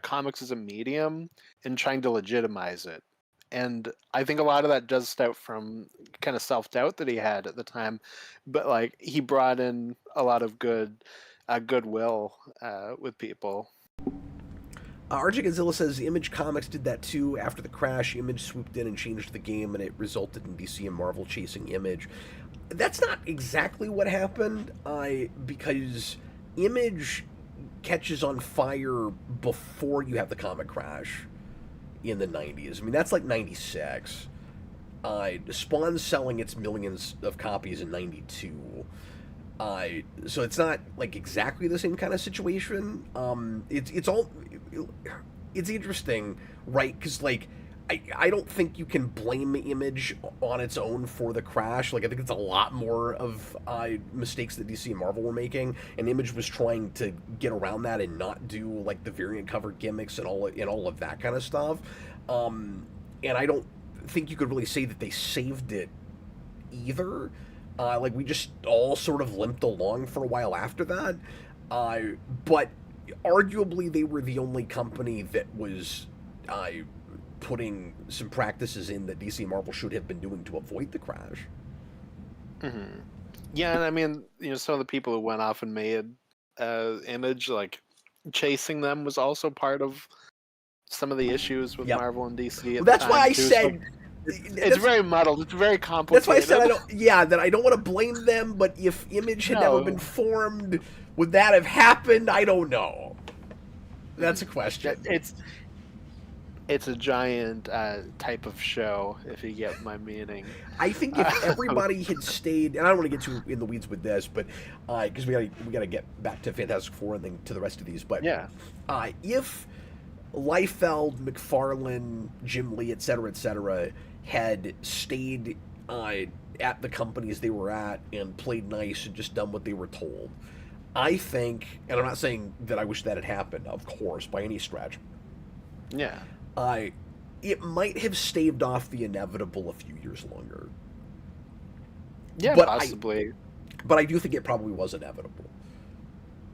comics as a medium and trying to legitimize it. And I think a lot of that does stem from kind of self doubt that he had at the time, but like he brought in a lot of goodwill with people. RJ Godzilla says Image Comics did that too. After the crash, Image swooped in and changed the game, and it resulted in DC and Marvel chasing Image. That's not exactly what happened, because Image catches on fire before you have the comic crash in the 90s. I mean, that's like 96. Spawn's selling its millions of copies in 92. So it's not like exactly the same kind of situation. It's interesting, right? Because like I don't think you can blame Image on its own for the crash. Like I think it's a lot more of mistakes that DC and Marvel were making, and Image was trying to get around that and not do like the variant cover gimmicks and all of that kind of stuff. And I don't think you could really say that they saved it either. Like we just all sort of limped along for a while after that. Uh, but arguably, they were the only company that was putting some practices in that DC and Marvel should have been doing to avoid the crash. Hmm. Yeah, and I mean, some of the people who went off and made Image, like chasing them, was also part of some of the issues with Yep. Marvel and DC Well, at the that's why time I too. So said. it's That's very muddled. It's very that's why I said I complicated. don't. Yeah, that I don't want to blame them. But if Image had never been No, formed, would that have happened? I don't know. That's a Yeah, question. it's a giant type of show, if you get my meaning. I think if everybody had stayed, and I don't want to get too in the weeds with this, but because we gotta get back to Fantastic Four and then to the rest of these, but Yeah. if Liefeld, McFarlane, Jim Lee, et cetera, had stayed at the companies they were at and played nice and just done what they were told, I think, and I'm not saying that I wish that had happened, of course, by any stretch, Yeah. I it might have staved off the inevitable a few years longer. Yeah, But possibly. I do think it probably was inevitable.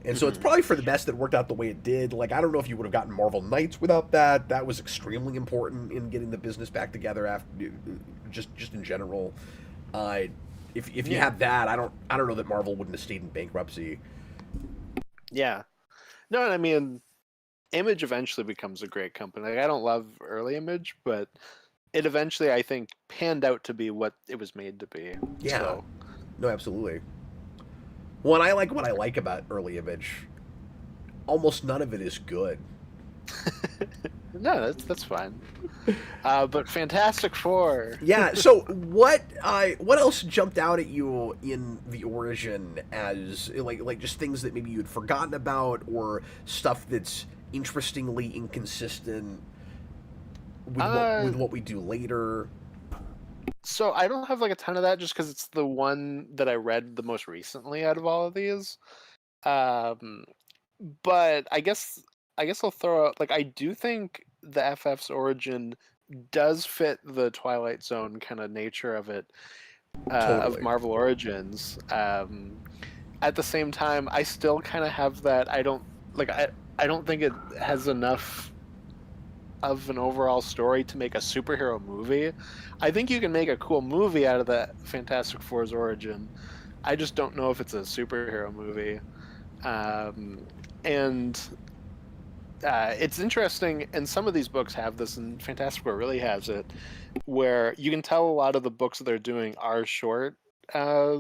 And so it's Hmm. probably for the best that it worked out the way it did. Like, I don't know if you would have gotten Marvel Knights without that. That was extremely important in getting the business back together after just in general. Uh, if you Yeah. had that, I don't know that Marvel wouldn't have stayed in bankruptcy. Yeah. No, and I mean, Image eventually becomes a great company. Like, I don't love early Image, but it eventually, I think, panned out to be what it was made to be. Yeah, So, no, absolutely. Well, and I like what I like about early Image. Almost none of it is good. no, that's fine. But Fantastic Four. Yeah. So what else jumped out at you in the origin as like just things that maybe you'd forgotten about or stuff that's interestingly inconsistent with Uh, what we do later? so I don't have like a ton of that just because it's the one that I read the most recently out of all of these. Um, but I guess I'll throw out, like, I do think the FF's origin does fit the Twilight Zone kind of nature of it, of Totally. Marvel Origins. At the same time, I still kind of have that. I don't think it has enough of an overall story to make a superhero movie. I think you can make a cool movie out of the Fantastic Four's origin. I just don't know if it's a superhero movie. Um, and it's interesting, and some of these books have this, and Fantastic Four really has it, where you can tell a lot of the books that they're doing are short, uh,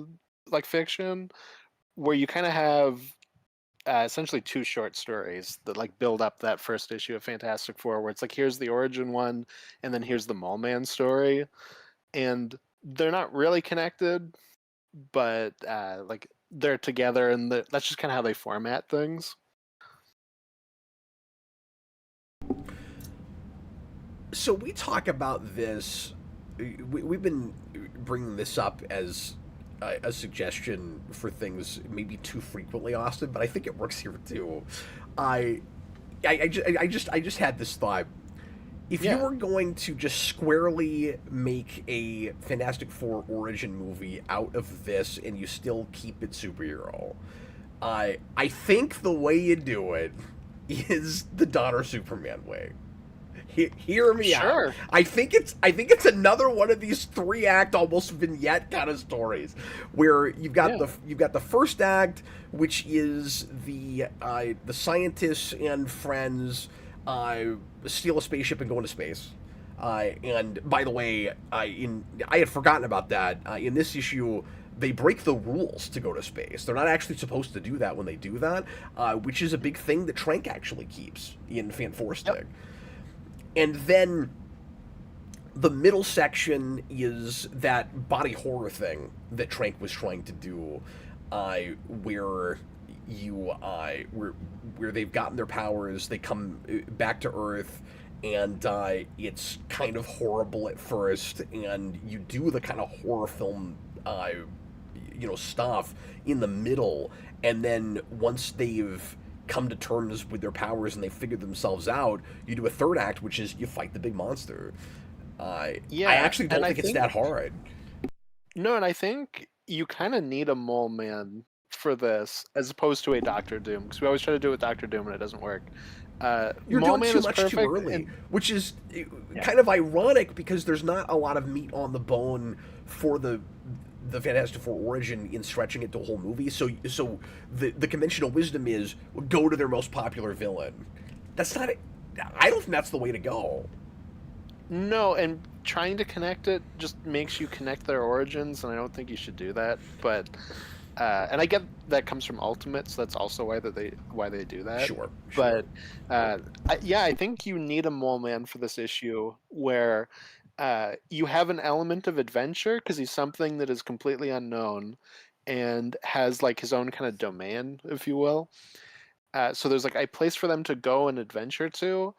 like fiction, where you kind of have essentially two short stories that like build up that first issue of Fantastic Four, where it's like, here's the origin one, and then here's the Mole Man story, and they're not really connected, but like they're together, and that's just kind of how they format things. So we talk about this. We've been bringing this up as a suggestion for things maybe too frequently, Austin, but I think it works here too. I I just had this thought. If you Yeah, were going to just squarely make a Fantastic Four origin movie out of this and you still keep it superhero, I think the way you do it is the Donner Superman way. Hear me out. sure. I think it's another one of these 3 act almost vignette kind of stories where Yeah. you've got the first act, which is the scientists and friends steal a spaceship and go into space. And by the way, I had forgotten about that. In this issue, they break the rules to go to space. They're not actually supposed to do that when they do that, which is a big thing that Trank actually keeps in Fan Four Yep. Stick. And then the middle section is that body horror thing that Trank was trying to do, where where they've gotten their powers, they come back to Earth, and it's kind of horrible at first, and you do the kind of horror film, stuff in the middle, and then once they've come to terms with their powers and they figured themselves out, you do a third act, which is you fight the big monster. I Yeah, actually don't and I think it's think that hard. no, and I think you kind of need a mole man for this as opposed to a Doctor Doom, because we always try to do it with Doctor Doom and it doesn't work. You're Mole doing Man too is much too perfect, early, and which is yeah. kind of ironic because there's not a lot of meat on the bone for the Fantastic Four origin in stretching it to a whole movie. So the conventional wisdom is go to their most popular villain. That's not. I don't think that's the way to go. No, and trying to connect it just makes you connect their origins, and I don't think you should do that. But and I get that comes from Ultimate, so that's also why they do that. Sure, sure. But yeah, I think you need a mole man for this issue where you have an element of adventure because he's something that is completely unknown and has like his own kind of domain, if you will. So there's like a place for them to go and adventure to,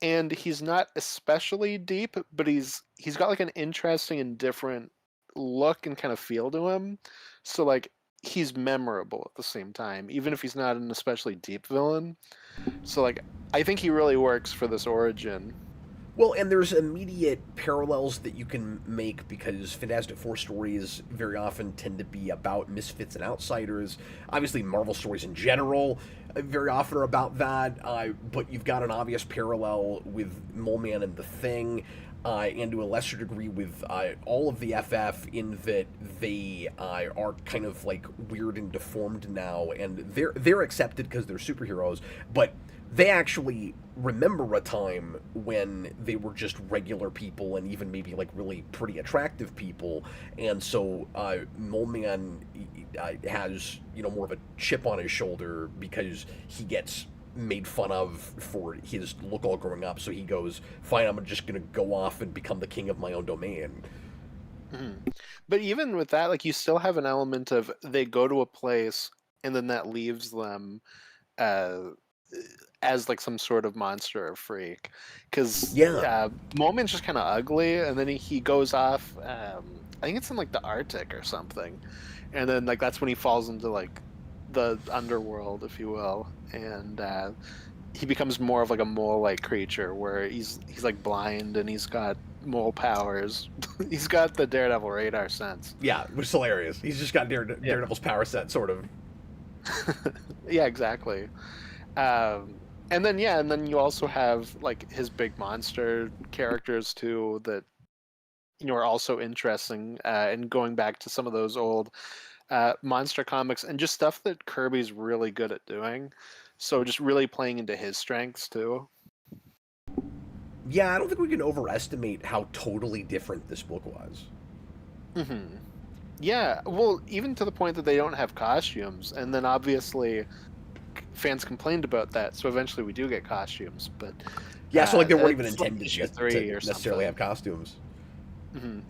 and he's not especially deep, but he's got like an interesting and different look and kind of feel to him. So like he's memorable at the same time, even if he's not an especially deep villain. So like I think he really works for this origin. Well, and there's immediate parallels that you can make because Fantastic Four stories very often tend to be about misfits and outsiders. Obviously, Marvel stories in general very often are about that, but you've got an obvious parallel with Mole Man and The Thing. And to a lesser degree with all of the FF, in that they are kind of like weird and deformed now, and they're accepted because they're superheroes, but they actually remember a time when they were just regular people and even maybe like really pretty attractive people, and so Mole Man has more of a chip on his shoulder because he gets made fun of for his look all growing up, so he goes, fine, I'm just gonna go off and become the king of my own domain. Mhm. But even with that, like you still have an element of they go to a place and then that leaves them uh, as like some sort of monster or freak, because Yeah. Moment's just kind of ugly, and then he goes off. I think it's in like the Arctic or something, and then like that's when he falls into like the underworld, if you will, and he becomes more of like a mole-like creature where he's like blind and he's got mole powers. He's got the Daredevil radar sense. Yeah, which is hilarious. He's just got Yeah, Daredevil's power set, sort of. yeah, exactly. And then yeah, and then you also have like his big monster characters too that are also interesting. And going back to some of those old monster comics and just stuff that Kirby's really good at doing. So just really playing into his strengths too. Yeah, I don't think we can overestimate how totally different this book was. Hmm. Yeah, well, even to the point that they don't have costumes, and then obviously fans complained about that, so eventually we do get costumes, but Yeah, so like they weren't even it's like intended issue yet to 3 or necessarily something. have costumes.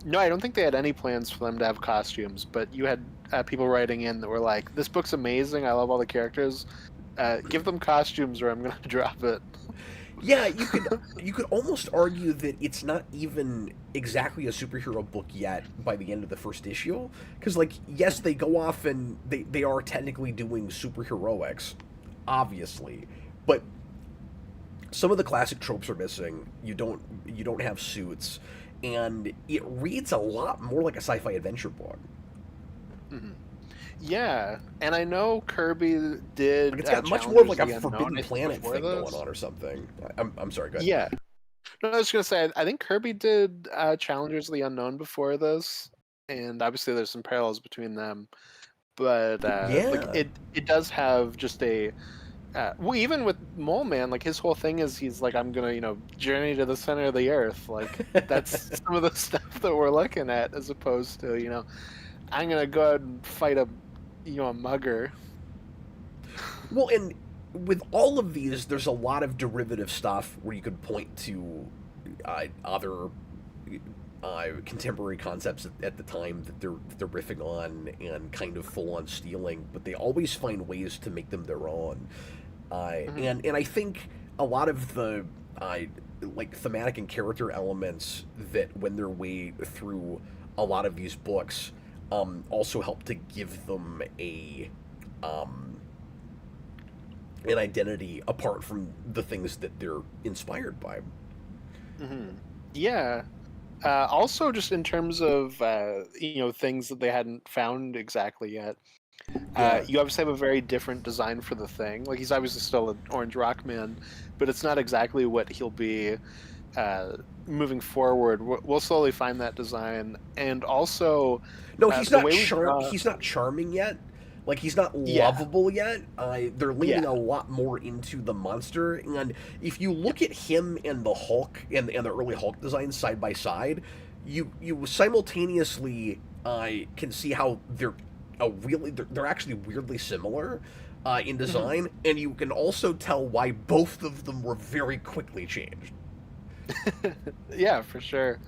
No, I don't think they had any plans for them to have costumes, but you had people writing in that were like, "This book's amazing. I love all the characters. Give them costumes, or I'm gonna drop it." Yeah, you could almost argue that it's not even exactly a superhero book yet by the end of the first issue, because like yes, they go off and they are technically doing superheroics, obviously, but some of the classic tropes are missing. You don't have suits, and it reads a lot more like a sci-fi adventure book. Mhm. Yeah, and I know Kirby Like did it's got much more of Challengers like a of the Unknown, Forbidden I think, Planet before thing going this. on or something. I'm sorry, go ahead. Yeah. No, I was gonna say, I think Kirby did Challengers of the Unknown before this, and obviously there's some parallels between them. But like Yeah. it does have just a well, even with Mole Man, like his whole thing is he's like, I'm gonna journey to the center of the earth. Like that's some of the stuff that we're looking at, as opposed to I'm gonna go out and fight a mugger. Well, and with all of these, there's a lot of derivative stuff where you could point to other contemporary concepts at the time that they're riffing on and kind of full on stealing, but they always find ways to make them their own. Mhm. And I think a lot of the like thematic and character elements that wend their way through a lot of these books also help to give them um, an identity apart from the things that they're inspired by. Hmm. Yeah, Also, just in terms of things that they hadn't found exactly yet, Yeah. you obviously have a very different design for the Thing. Like he's obviously still an Orange Rock Man, but it's not exactly what he'll be uh, moving forward. We'll slowly find that design, and also No, the way we draw. he's not charming yet. Like he's not Yeah, lovable yet. They're leaning yeah, a lot more into the monster, and if you look at him and the Hulk and the early Hulk designs side by side, you simultaneously can see how they're actually weirdly similar in mhm. design, and you can also tell why both of them were very quickly changed. Yeah, for sure.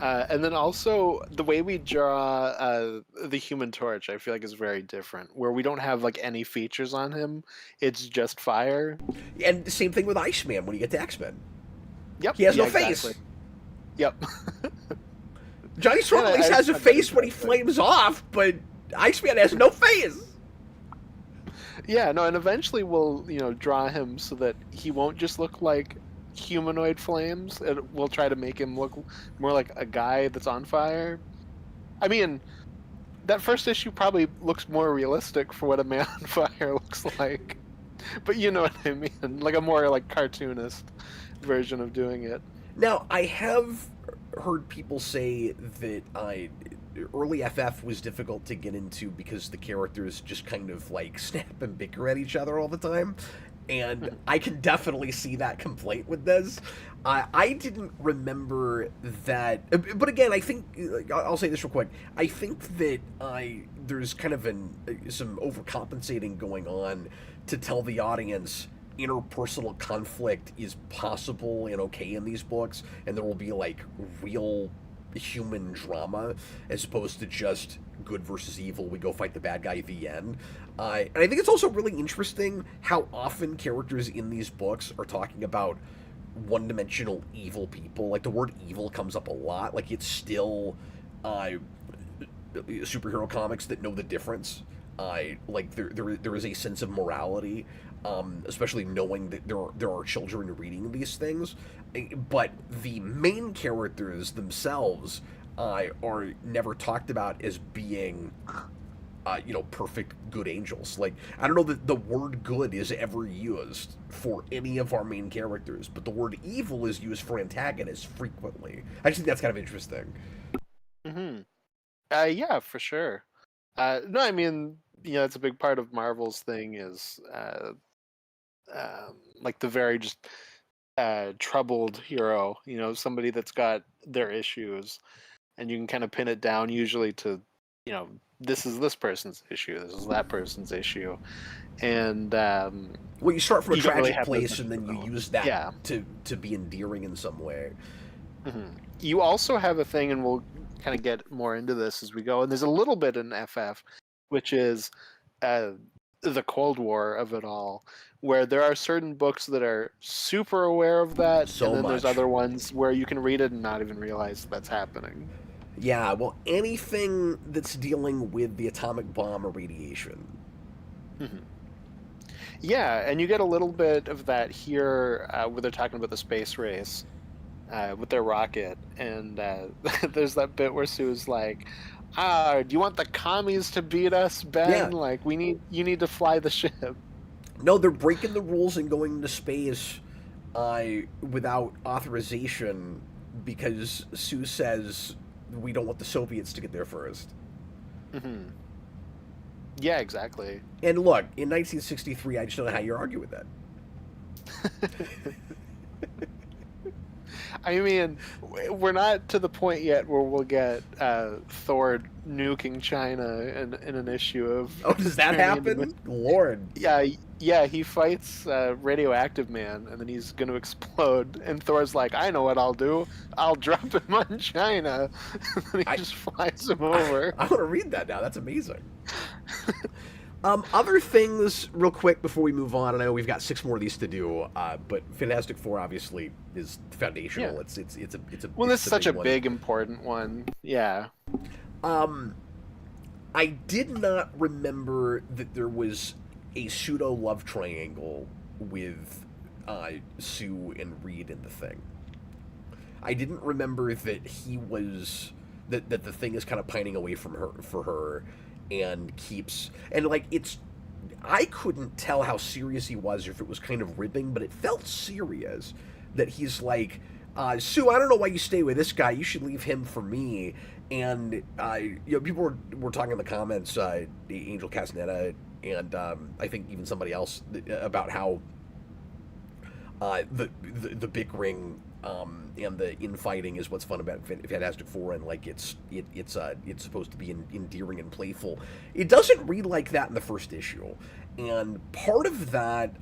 And then also the way we draw the Human Torch, I feel like is very different. Where we don't have like any features on him; it's just fire. And the same thing with Iceman when you get to X-Men. Yep. He has Yeah. no Exactly. face. Yep. Johnny Storm And at I least just has a find that face when he interesting. flames off, but Iceman has no face. Yeah. No. And eventually we'll draw him so that he won't just look like humanoid flames. We'll try to make him look more like a guy that's on fire. I mean, that first issue probably looks more realistic for what a man on fire looks like. But you know what I mean, like a more like cartoonist version of doing it. Now, I have heard people say that early FF was difficult to get into because the characters just kind of like snap and bicker at each other all the time. And I can definitely see that complaint with this. I didn't remember that, but again, I think I'll say this real quick. I think that there's kind of some overcompensating going on to tell the audience interpersonal conflict is possible and okay in these books, and there will be like real human drama as opposed to just good versus evil. We go fight the bad guy at the end. And I think it's also really interesting how often characters in these books are talking about one-dimensional evil people. Like the word evil comes up a lot. Like it's still superhero comics that know the difference. Like there is a sense of morality, especially knowing that there are children reading these things. But the main characters themselves are never talked about as being perfect good angels. Like I don't know that the word good is ever used for any of our main characters, but the word evil is used for antagonists frequently. I just think that's kind of interesting. Hmm. Yeah, for sure. No, I mean, it's a big part of Marvel's thing is like the very just troubled hero. Somebody that's got their issues, and you can kind of pin it down usually to, this is this person's issue, this is that person's issue, and Well, you start from a you don't really tragic have as place, much and of then a you villain. use that Yeah. to be endearing in some way. You also have a thing, and we'll kind of get more into this as we go. And there's a little bit in FF, which is uh, the Cold War of it all, where there are certain books that are super aware of that, and So then there's much. other ones where you can read it and not even realize that's happening. Yeah, well, anything that's dealing with the atomic bomb or radiation. Mhm. Yeah, and you get a little bit of that here where they're talking about the space race with their rocket, and there's that bit where Sue's like, do you want the commies to beat us, Ben? Yeah, Like, you need to fly the ship." no, they're breaking the rules and going into space without authorization because Sue says we don't want the Soviets to get there first. Hmm. Yeah, exactly. And look, in 1963, I just don't know how you argue with that. I mean, we're not to the point yet where we'll get Thor nuking China in an issue of Oh, does that turning into. happen? Lord. Yeah, he fights Radioactive Man, and then he's going to explode. And Thor's like, "I know what I'll do. I'll drop him on China." And then he I, just flies him I, over. I want to read that now. That's amazing. Other things, real quick, before we move on. I know we've got 6 more of these to do, but Fantastic Four obviously is Yeah. foundational. It's Well, this is a such big a one. big, important one. Yeah. Um, I did not remember that there was a pseudo love triangle with Sue and Reed in the thing. I didn't remember that he was that the Thing is kind of pining away from her for her, and keeps and like it's. I couldn't tell how serious he was, or if it was kind of ribbing, but it felt serious. That he's like, Sue, I don't know why you stay with this guy. You should leave him for me. And people were talking in the comments, Angel Castaneda, and I think even somebody else about how the bickering and the infighting is what's fun about Fantastic Four, and like it's supposed to be endearing and playful. It doesn't read like that in the first issue, and part of that,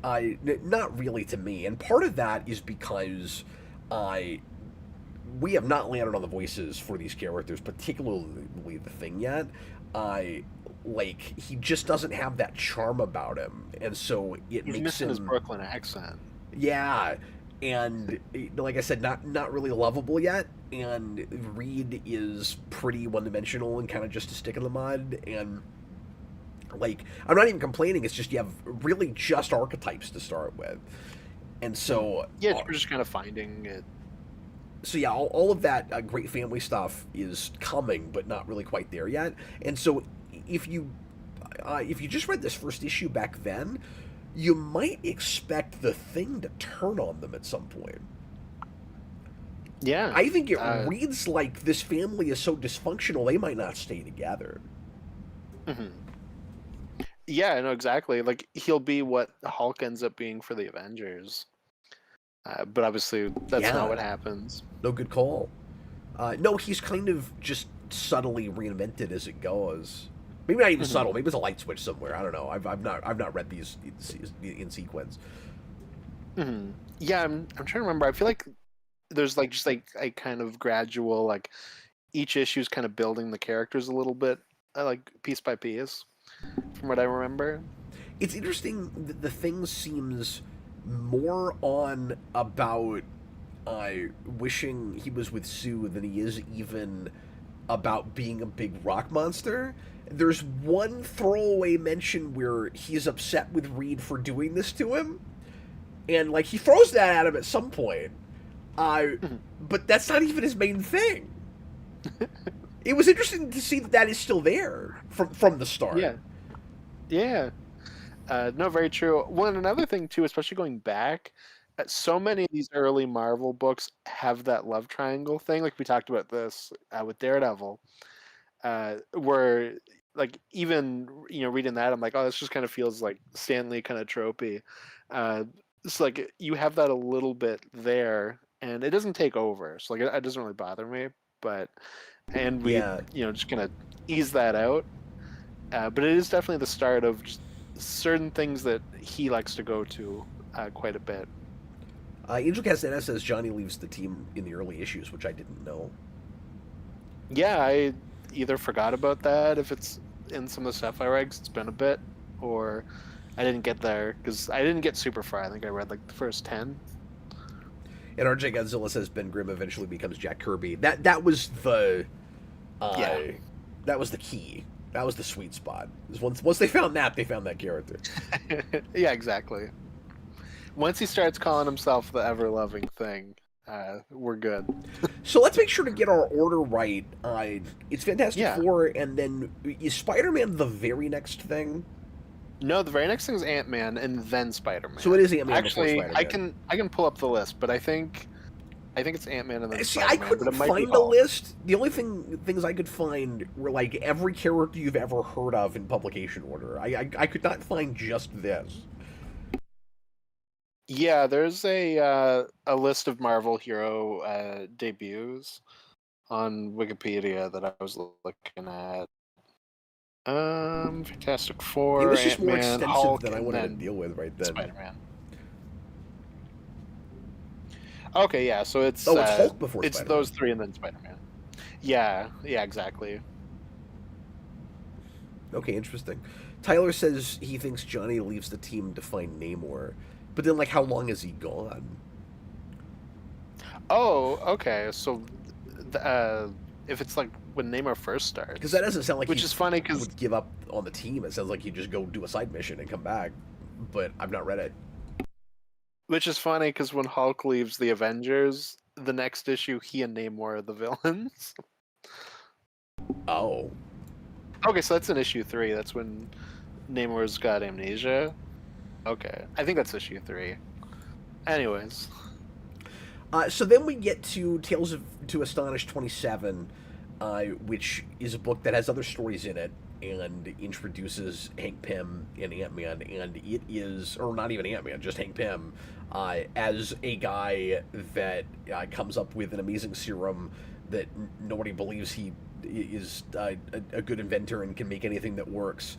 not really to me, and part of that is because we have not landed on the voices for these characters, particularly the Thing yet. Like he just doesn't have that charm about him, and so He's makes missing him his Brooklyn accent. yeah, and like I said, not really lovable yet. And Reed is pretty one dimensional and kind of just a stick in the mud. And like I'm not even complaining. It's just you have really just archetypes to start with, and so Yeah, we're just kind of finding it. so yeah, all of that great family stuff is coming, but not really quite there yet. And so if you just read this first issue back then, you might expect the Thing to turn on them at some point. Yeah, I think it reads like this family is so dysfunctional they might not stay together. Mm-hmm. Yeah, I know exactly. Like he'll be what Hulk ends up being for the Avengers, but obviously that's not what happens. No, good call. No, he's kind of just subtly reinvented as it goes. Maybe not even subtle. Maybe it's a light switch somewhere. I don't know. I've not read these in sequence. Mm-hmm. Yeah, I'm trying to remember. I feel like there's like just like a kind of gradual, like each issue is kind of building the characters a little bit, like piece by piece, from what I remember. It's interesting that the Thing seems more on about wishing he was with Sue than he is even about being a big rock monster. There's one throwaway mention where he's upset with Reed for doing this to him, and like he throws that at him at some point. But that's not even his main thing. It was interesting to see that is still there from the start. Yeah, yeah. No, very true. Well, and another thing too, especially going back, so many of these early Marvel books have that love triangle thing. Like we talked about this with Daredevil, where like even reading that, I'm like, oh, this just kind of feels like Stan Lee kind of tropey. It's like you have that a little bit there, and it doesn't take over, so like it doesn't really bother me. But and we just kind of ease that out. But it is definitely the start of just certain things that he likes to go to quite a bit. Angel Castaneda says Johnny leaves the team in the early issues, which I didn't know. Yeah, I either forgot about that if it's in some of the stuff I read, 'cause it's been a bit, or I didn't get there because I didn't get super far. I think I read like the first 10. And RJ Godzilla says Ben Grimm eventually becomes Jack Kirby. That was the that was the key. That was the sweet spot. Once they found that character. Yeah, exactly. Once he starts calling himself the ever-loving Thing, we're good. So let's make sure to get our order right. It's Fantastic Four, and then is Spider-Man the very next thing? No, the very next thing is Ant-Man, and then Spider-Man. So it is Ant-Man Actually, before Spider-Man. I can pull up the list, but I think it's Ant-Man and then See, Spider-Man. I couldn't find a list. The only things I could find were like every character you've ever heard of in publication order. I could not find just this. Yeah, there's a list of Marvel hero debuts on Wikipedia that I was looking at. Fantastic Four, It was just more Ant-Man, extensive Hulk, than I and wanted to then deal with right then. Spider-Man. Okay, yeah, so it's it's Hulk before it's Spider-Man. those three and then Spider-Man. Yeah, exactly. Okay, interesting. Tyler says he thinks Johnny leaves the team to find Namor, but then like how long is he gone? Oh, okay. So, if it's like when Namor first starts, Because that doesn't sound like which is funny because would give up on the team. It sounds like he'd just go do a side mission and come back. But I've not read it. which is funny because when Hulk leaves the Avengers, the next issue, he and Namor are the villains. Oh. Okay, so that's in issue 3. That's when Namor's got amnesia. Okay, I think that's issue 3. Anyways. So then we get to Tales of to Astonish 27, which is a book that has other stories in it and introduces Hank Pym and Ant-Man, and it is, or not even Ant-Man, just Hank Pym, as a guy that comes up with an amazing serum that nobody believes he is a good inventor and can make anything that works.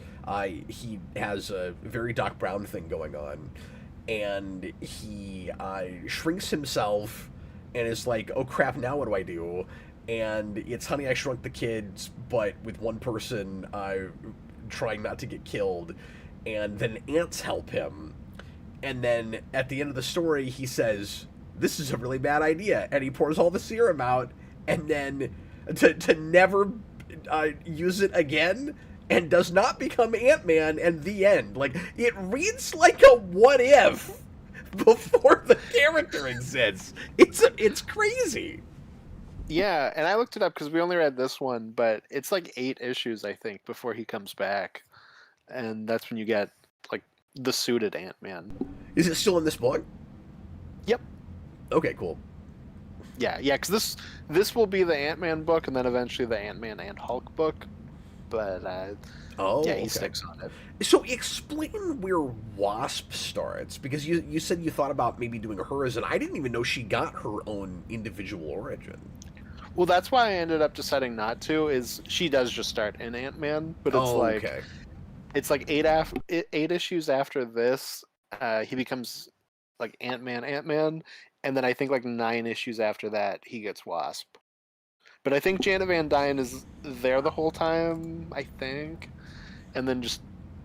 He has a very Doc Brown thing going on, and he shrinks himself and is like, oh crap, now what do I do? And it's Honey, I Shrunk the Kids, but with one person trying not to get killed, and then ants help him. And then at the end of the story, he says, this is a really bad idea, and he pours all the serum out, and then to never use it again, and does not become Ant-Man, and the end. Like, it reads like a what if before the character exists. It's crazy. Yeah, and I looked it up because we only read this one, but it's like 8 issues, I think, before he comes back. And that's when you get, like, the suited Ant-Man. Is it still in this book? Yep. Okay, cool. Yeah, because this will be the Ant-Man book, and then eventually the Ant-Man and Hulk book. But, yeah, he sticks on it. So explain where Wasp starts, because you said you thought about maybe doing hers, and I didn't even know she got her own individual origin. Well, that's why I ended up deciding not to. Is she does just start in Ant-Man, but it's it's like 8 issues after this, he becomes like Ant-Man, and then I think like 9 issues after that he gets Wasp. But I think Janet Van Dyne is there the whole time, I think, and then just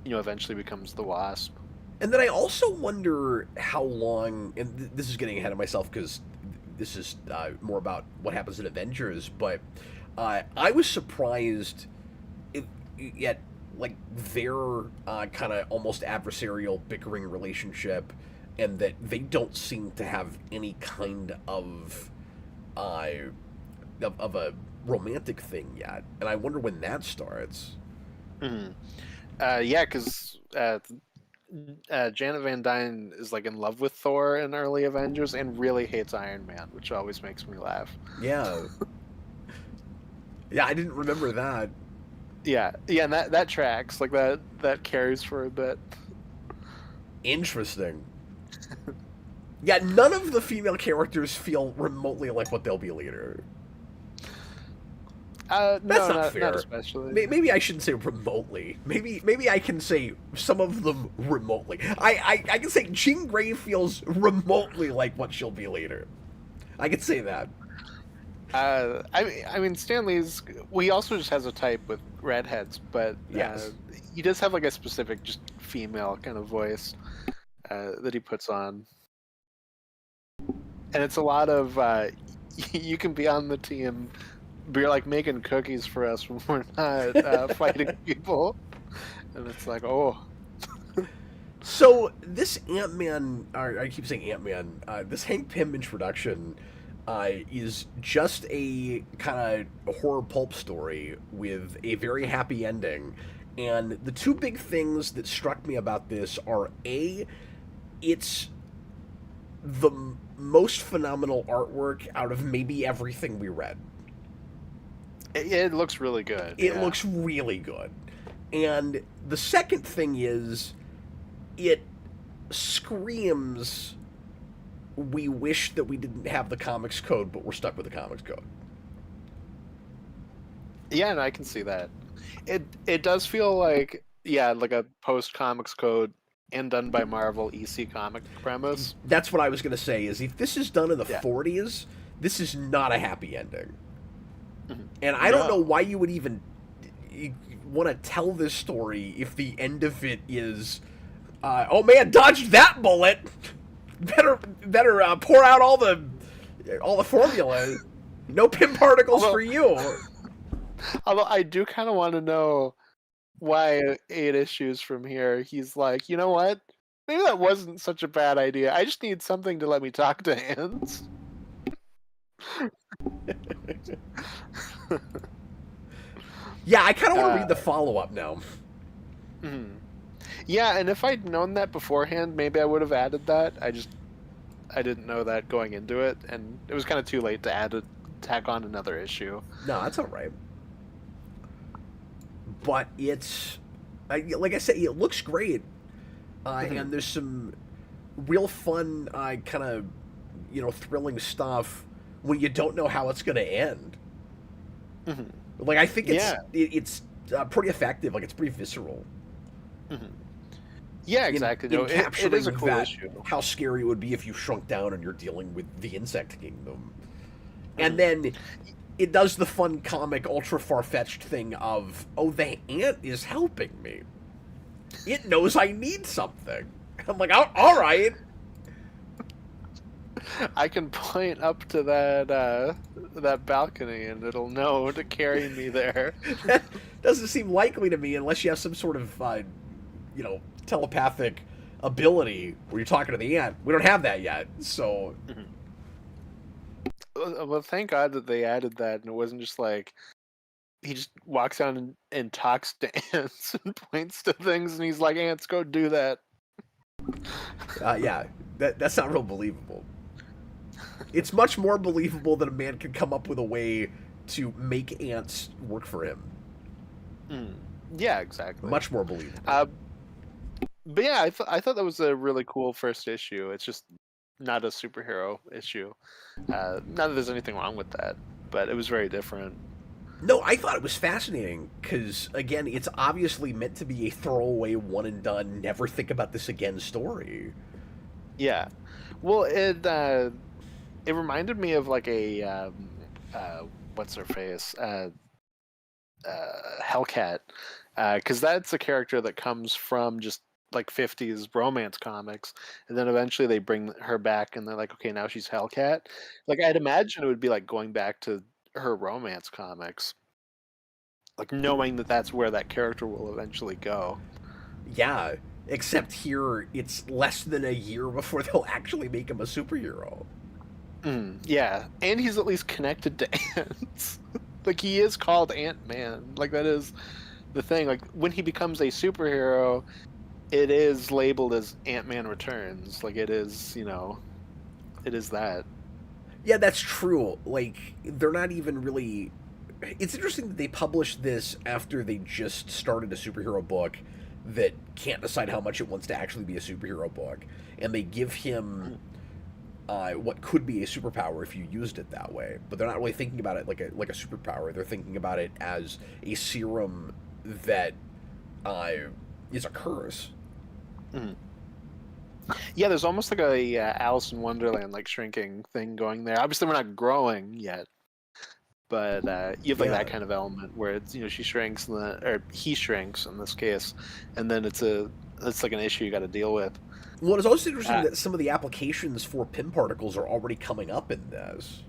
eventually becomes the Wasp. And then I also wonder how long, and this is getting ahead of myself because this is more about what happens in Avengers, but I was surprised at like their kind of almost adversarial bickering relationship, and that they don't seem to have any kind of a romantic thing yet, and I wonder when that starts. Mm-hmm. Yeah, because Janet Van Dyne is like in love with Thor in early Avengers and really hates Iron Man, which always makes me laugh. Yeah. Yeah, I didn't remember that. Yeah, and that tracks. Like that carries for a bit. Interesting. Yeah, none of the female characters feel remotely like what they'll be later. That's not fair. Not especially. Maybe I shouldn't say remotely. Maybe I can say some of them remotely. I can say Jean Grey feels remotely like what she'll be later. I can say that. I mean, Stanley's. Well, he also just has a type with redheads, but yes, he does have like a specific, just female kind of voice that he puts on, and it's a lot of you can be on the team. But you're like making cookies for us when we're not fighting people, and it's like, oh. So this Ant-Man, or I keep saying Ant-Man, this Hank Pym introduction is just a kind of horror pulp story with a very happy ending, and the two big things that struck me about this are it's the most phenomenal artwork out of maybe everything we read. It looks really good. It looks really good. And the second thing is, it screams, we wish that we didn't have the comics code, but we're stuck with the comics code. Yeah, and I can see that. It does feel like, like a post-comics code and done by Marvel EC comic premise. That's what I was going to say, is if this is done in the 40s, this is not a happy ending. And I don't know why you would even want to tell this story if the end of it is, oh man, dodged that bullet. Better pour out all the formula. No Pym particles for you. Although I do kind of want to know why 8 issues from here he's like, you know what? Maybe that wasn't such a bad idea. I just need something to let me talk to ants. Yeah, I kind of want to Uh, read the follow-up now. mhm. Yeah, and if I'd known that beforehand, maybe I would have added that. I didn't know that going into it, and it was kind of too late to tack on another issue. No, that's all right. But like I said, it looks great, and Mhm. there's some real fun, kind of, thrilling stuff when you don't know how it's going to end. Mhm. Like I think Yeah. it's pretty effective. Like it's pretty visceral Mhm. Yeah, in exactly. No, it is a capturing cool that issue. how scary it would be if you shrunk down and you're dealing with the insect kingdom. And Mhm. then it does the fun comic ultra far-fetched thing of, oh, the ant is helping me. It knows I need something. I'm like, all right. I can point up to that balcony and it'll know to carry me there. That doesn't seem likely to me unless you have some sort of, telepathic ability where you're talking to the ant. We don't have that yet, so Mhm. Well, thank God that they added that, and it wasn't just like he just walks down and talks to ants and points to things, and he's like, "Ants, go do that." yeah, that's not real believable. It's much more believable that a man could come up with a way to make ants work for him. Mm. Yeah, exactly. Much more believable. Uh, but yeah, I thought that was a really cool first issue. It's just not a superhero issue. Not that there's anything wrong with that, but it was very different. No, I thought it was fascinating because, again, it's obviously meant to be a throwaway, one and done, never think about this again story. Yeah. Well, it reminded me of like a what's her face Hellcat, because that's a character that comes from just like 50s romance comics, and then eventually they bring her back and they're like, okay, now she's Hellcat. Like I'd imagine it would be like going back to her romance comics, like knowing that that's where that character will eventually go. Yeah, except here it's less than a year before they'll actually make him a superhero. Yeah, and he's at least connected to ants. Like he is called Ant-Man. Like that is the thing. Like when he becomes a superhero, it is labeled as Ant-Man Returns. Like it is, it is that. Yeah, that's true. Like, they're not even really. It's interesting that they published this after they just started a superhero book that can't decide how much it wants to actually be a superhero book. And they give him what could be a superpower if you used it that way. But they're not really thinking about it like a superpower. They're thinking about it as a serum that uh, is a curse. Mhm. Yeah, there's almost like a Alice in Wonderland like shrinking thing going there. Obviously, we're not growing yet, but you have like Yeah. that kind of element where it's she shrinks and or he shrinks in this case, and then it's like an issue you got to deal with. Well, it's also interesting Uh, that some of the applications for pin particles are already coming up in this.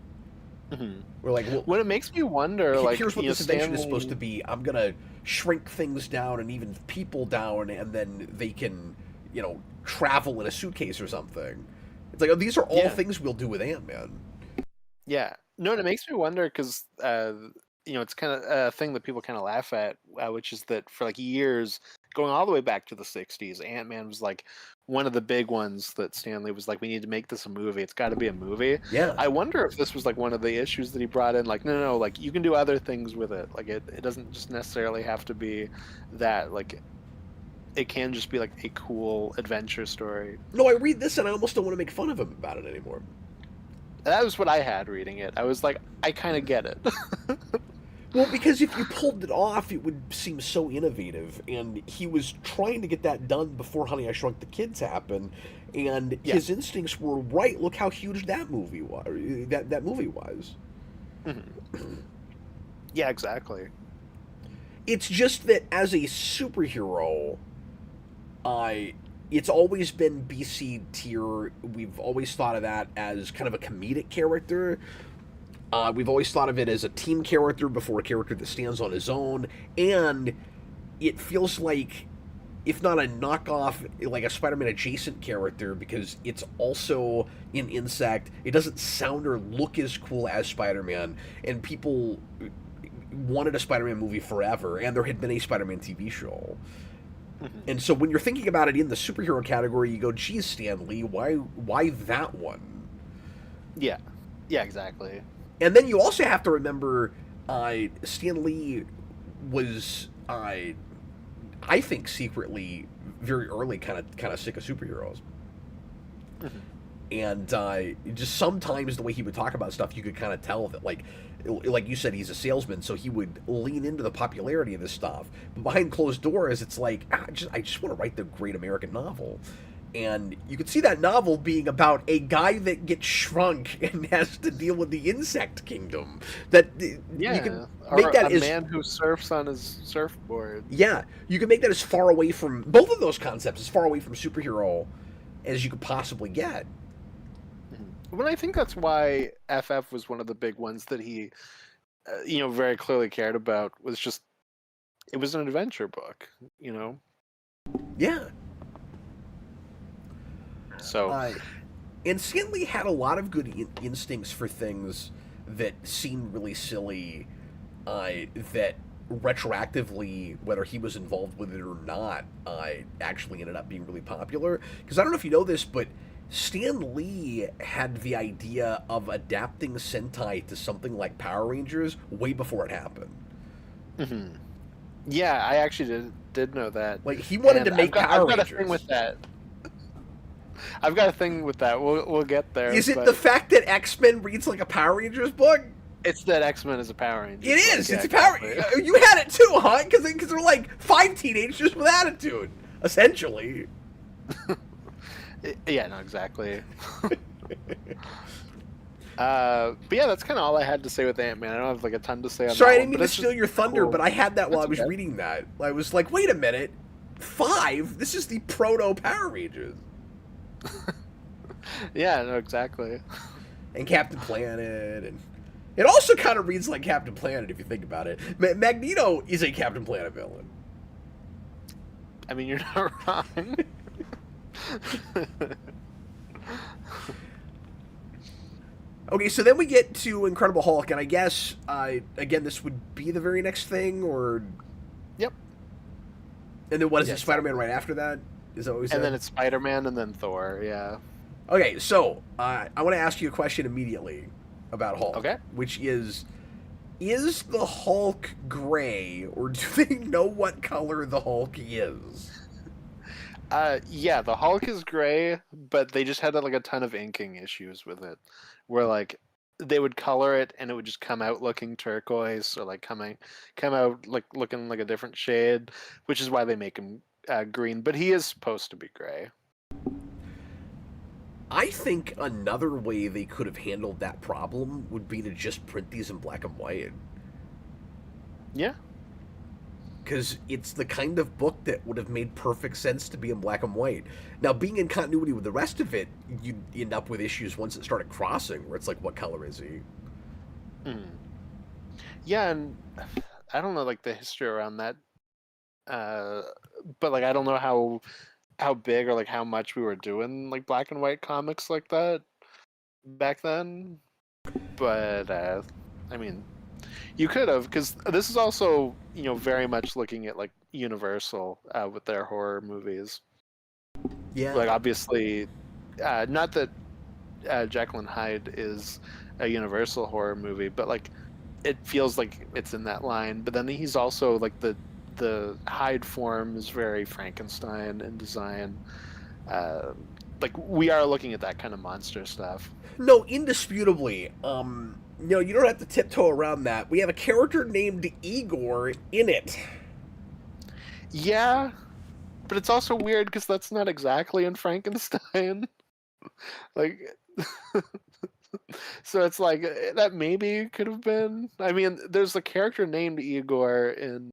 mhm. We're like, well, When it makes me wonder, like here's what this invention is supposed to Stanley. be. I'm gonna shrink things down and even people down, and then they can, travel in a suitcase or something. It's like, oh, these are all Yeah, things we'll do with Ant Man. yeah. No, and it makes me wonder because it's kind of a thing that people kind of laugh at, which is that for like years, going all the way back to the '60s, Ant Man was like one of the big ones that Stanley was like, we need to make this a movie. It's got to be a movie. Yeah, I wonder if this was like one of the issues that he brought in. Like, no, no, like you can do other things with it. Like it doesn't just necessarily have to be that. Like it can just be like a cool adventure story. no, I read this and I almost don't want to make fun of him about it anymore. That was what I had reading it. I was like, I kind of get it. Well, because if you pulled it off, it would seem so innovative, and he was trying to get that done before Honey I Shrunk the Kids happened, and Yeah. his instincts were right. Look how huge that movie was. That movie was. Mhm. Yeah, exactly. It's just that as a superhero, I it's always been BC tier. We've always thought of that as kind of a comedic character. We've always thought of it as a team character before a character that stands on his own, and it feels like if not a knockoff, like a Spider-Man adjacent character, because it's also an insect. It doesn't sound or look as cool as Spider-Man, and people wanted a Spider-Man movie forever, and there had been a Spider-Man TV show. And so when you're thinking about it in the superhero category, you go, geez, Stan Lee, why that one? Yeah. Yeah, exactly. And then you also have to remember Stan Lee was, I think, secretly very early kind of sick of superheroes. And just sometimes the way he would talk about stuff, you could kind of tell that, like you said, he's a salesman, so he would lean into the popularity of this stuff. But behind closed doors, it's like, I just want to write the great American novel. And you could see that novel being about a guy that gets shrunk and has to deal with the insect kingdom. That Yeah, you can or make that a as man who surfs on his surfboard. yeah, you can make that as far away from both of those concepts, as far away from superhero as you could possibly get. Well, I think that's why FF was one of the big ones that he, very clearly cared about. Was just, it was an adventure book, Yeah. So, And Stan Lee had a lot of good instincts for things that seemed really silly, that retroactively, whether he was involved with it or not, actually ended up being really popular. Because I don't know if you know this, but Stan Lee had the idea of adapting Sentai to something like Power Rangers way before it happened. Yeah, I actually did know that. Like, he wanted to make Power Rangers. I've got a thing with that. I've got a thing with that. We'll get there. Is it the fact that X-Men reads like a Power Rangers book? It's that X-Men is a Power Ranger. It is. It's a Power. You had it too, huh? Because they're like 5 teenagers with attitude, essentially. Yeah, no, exactly. But yeah, that's kind of all I had to say with Ant-Man. I don't have like a ton to say on that. Sorry, I one, didn't mean to steal your thunder, cool. but I had that while I was okay. reading that. I was like, wait a minute, 5? This is the proto Power Rangers. Yeah, no, exactly. And Captain Planet, and it also kind of reads like Captain Planet if you think about it. Magneto is a Captain Planet villain. I mean, you're not wrong. Okay, so then we get to Incredible Hulk, and I guess, again, this would be the very next thing, or... Yep. And then what is it, Spider-Man right after that? Is that what we said? And then it's Spider-Man, and then Thor, yeah. Okay, so, I want to ask you a question immediately about Hulk. Okay. Which is the Hulk gray, or do they know what color the Hulk is? Yeah, the Hulk is gray, but they just had like a ton of inking issues with it, where like they would color it and it would just come out looking turquoise, or like come out like looking like a different shade, which is why they make him green. But he is supposed to be gray. I think another way they could have handled that problem would be to just print these in black and white. Yeah. Because it's the kind of book that would have made perfect sense to be in black and white. Now, being in continuity with the rest of it, you'd end up with issues once it started crossing, where it's like, what color is he? Yeah, and I don't know like the history around that, but like I don't know how big or like how much we were doing like black and white comics like that back then. But I mean, you could have, because this is also very much looking at like Universal with their horror movies. Yeah. Like obviously, not that Jekyll and Hyde is a Universal horror movie, but like it feels like it's in that line. But then he's also like the Hyde form is very Frankenstein in design. Like we are looking at that kind of monster stuff. No, indisputably. No, you don't have to tiptoe around that. We have a character named Igor in it. Yeah, but it's also weird because that's not exactly in Frankenstein. Like, so it's like that maybe could have been. I mean, there's a character named Igor in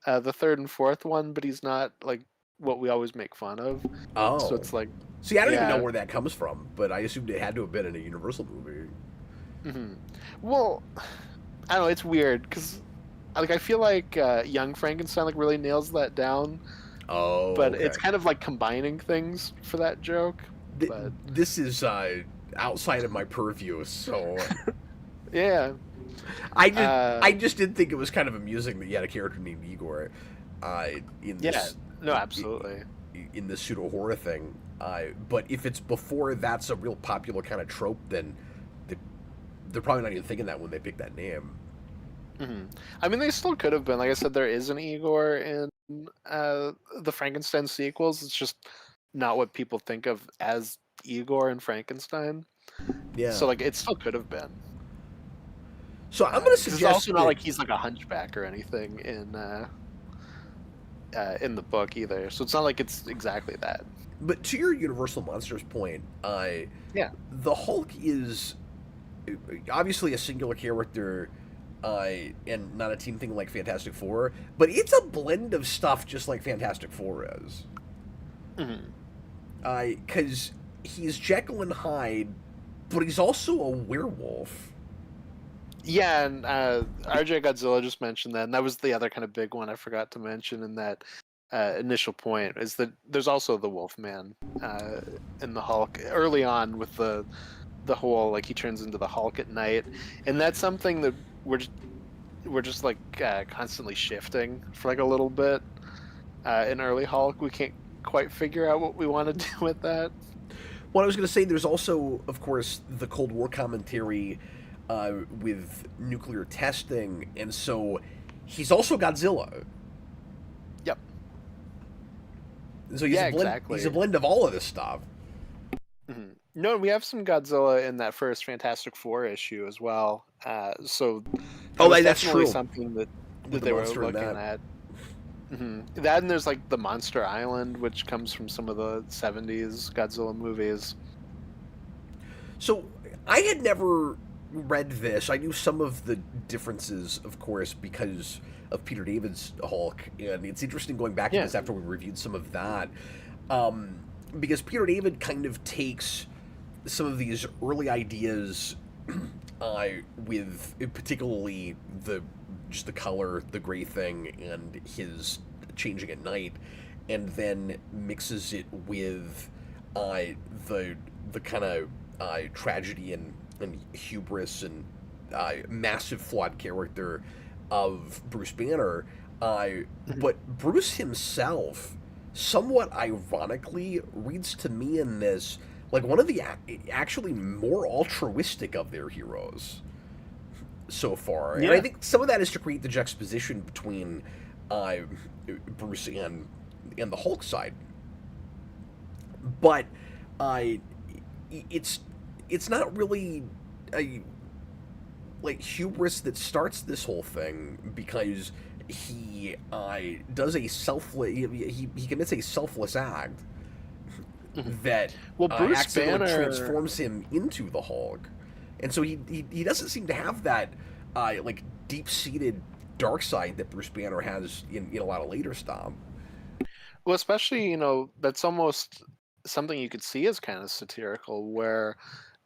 the third and fourth one, but he's not like what we always make fun of. Oh. So it's like... See, I don't even know where that comes from, but I assumed it had to have been in a Universal movie. Well, I don't know, it's weird, because like, I feel like Young Frankenstein like really nails that down. Oh, but okay. it's kind of like combining things for that joke. But This is outside of my purview, so yeah, I just uh, I just did think it was kind of amusing that you had a character named Igor uh, in yeah, this no, absolutely. in this pseudo horror thing. But if it's before that's a real popular kind of trope, then they, they're probably not even thinking that when they pick that name. Hmm. I mean, they still could have been. Like I said, there is an Igor in the Frankenstein sequels. It's just not what people think of as Igor and Frankenstein. Yeah. So like, it still could have been. So I'm gonna Because it's also suggest not that. like he's like a hunchback or anything in the book either. So it's not like it's exactly that. But to your Universal Monsters point, Yeah. the Hulk is obviously a singular character, and not a team thing like Fantastic Four. But it's a blend of stuff, just like Fantastic Four is. Hmm. Because he's Jekyll and Hyde, but he's also a werewolf. Yeah, and RJ Godzilla just mentioned that, and that was the other kind of big one I forgot to mention in that initial point is that there's also the Wolfman in the Hulk early on with the whole like he turns into the Hulk at night, and that's something that we're just like constantly shifting for like a little bit in early Hulk. We can't quite figure out what we want to do with that. Well, I was going to say there's also, of course, the Cold War commentary with nuclear testing, and so he's also Godzilla. Yep. So he's Yeah, a blend. He's a exactly. blend of all of this stuff. Hmm. No, we have some Godzilla in that first Fantastic Four issue as well. So that Oh, was that's definitely true. something With that the they were monster in looking that. at. That and there's like the Monster Island, which comes from some of the '70s Godzilla movies. So I had never read this. I knew some of the differences, of course, because of Peter David's Hulk, and it's interesting going back to Yeah. this after we reviewed some of that, um, because Peter David kind of takes some of these early ideas, with particularly the just the color, the gray thing, and his changing at night, and then mixes it with uh, the the kind of tragedy and hubris and massive flawed character of Bruce Banner. Mhm. But Bruce himself, somewhat ironically, reads to me in this like one of the actually more altruistic of their heroes so far. And I Yeah. think some of that is to create the juxtaposition between uh, Bruce and the Hulk side. But uh, it's it's not really a like hubris that starts this whole thing because he does a selfless he commits a selfless act Mhm. that Well, Bruce accidentally Banner. transforms him into the Hulk, and so he doesn't seem to have that like deep seated dark side that Bruce Banner has in a lot of later stuff. Well, especially that's almost something you could see as kind of satirical, where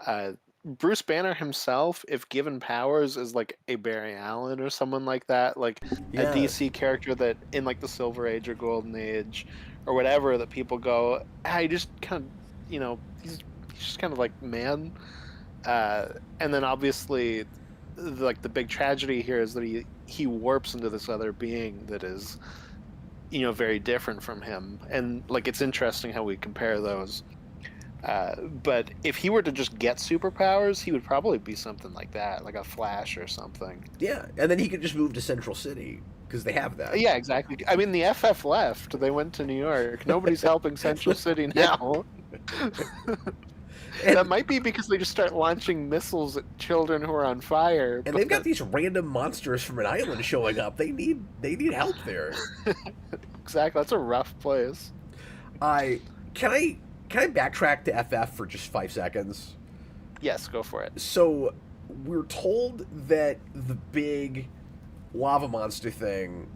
uh, Bruce Banner himself, if given powers, is like a Barry Allen or someone like that, like a Yeah, DC character that in like the Silver Age or Golden Age or whatever, that people go, he just kind of, he's just kind of like man. Uh, and then obviously, like the big tragedy here is that he warps into this other being that is very different from him, and like it's interesting how we compare those. But if he were to just get superpowers, he would probably be something like that, like a Flash or something. yeah, and then he could just move to Central City because they have that. Yeah, exactly. I mean, the FF left; they went to New York. Nobody's helping Central City Yeah, now. That and might be because they just start launching missiles at children who are on fire. and they've got But these random monsters from an island showing up. They need help there. exactly, that's a rough place. I can I can I backtrack to FF for just 5 seconds? Yes, go for it. So we're told that the big lava monster thing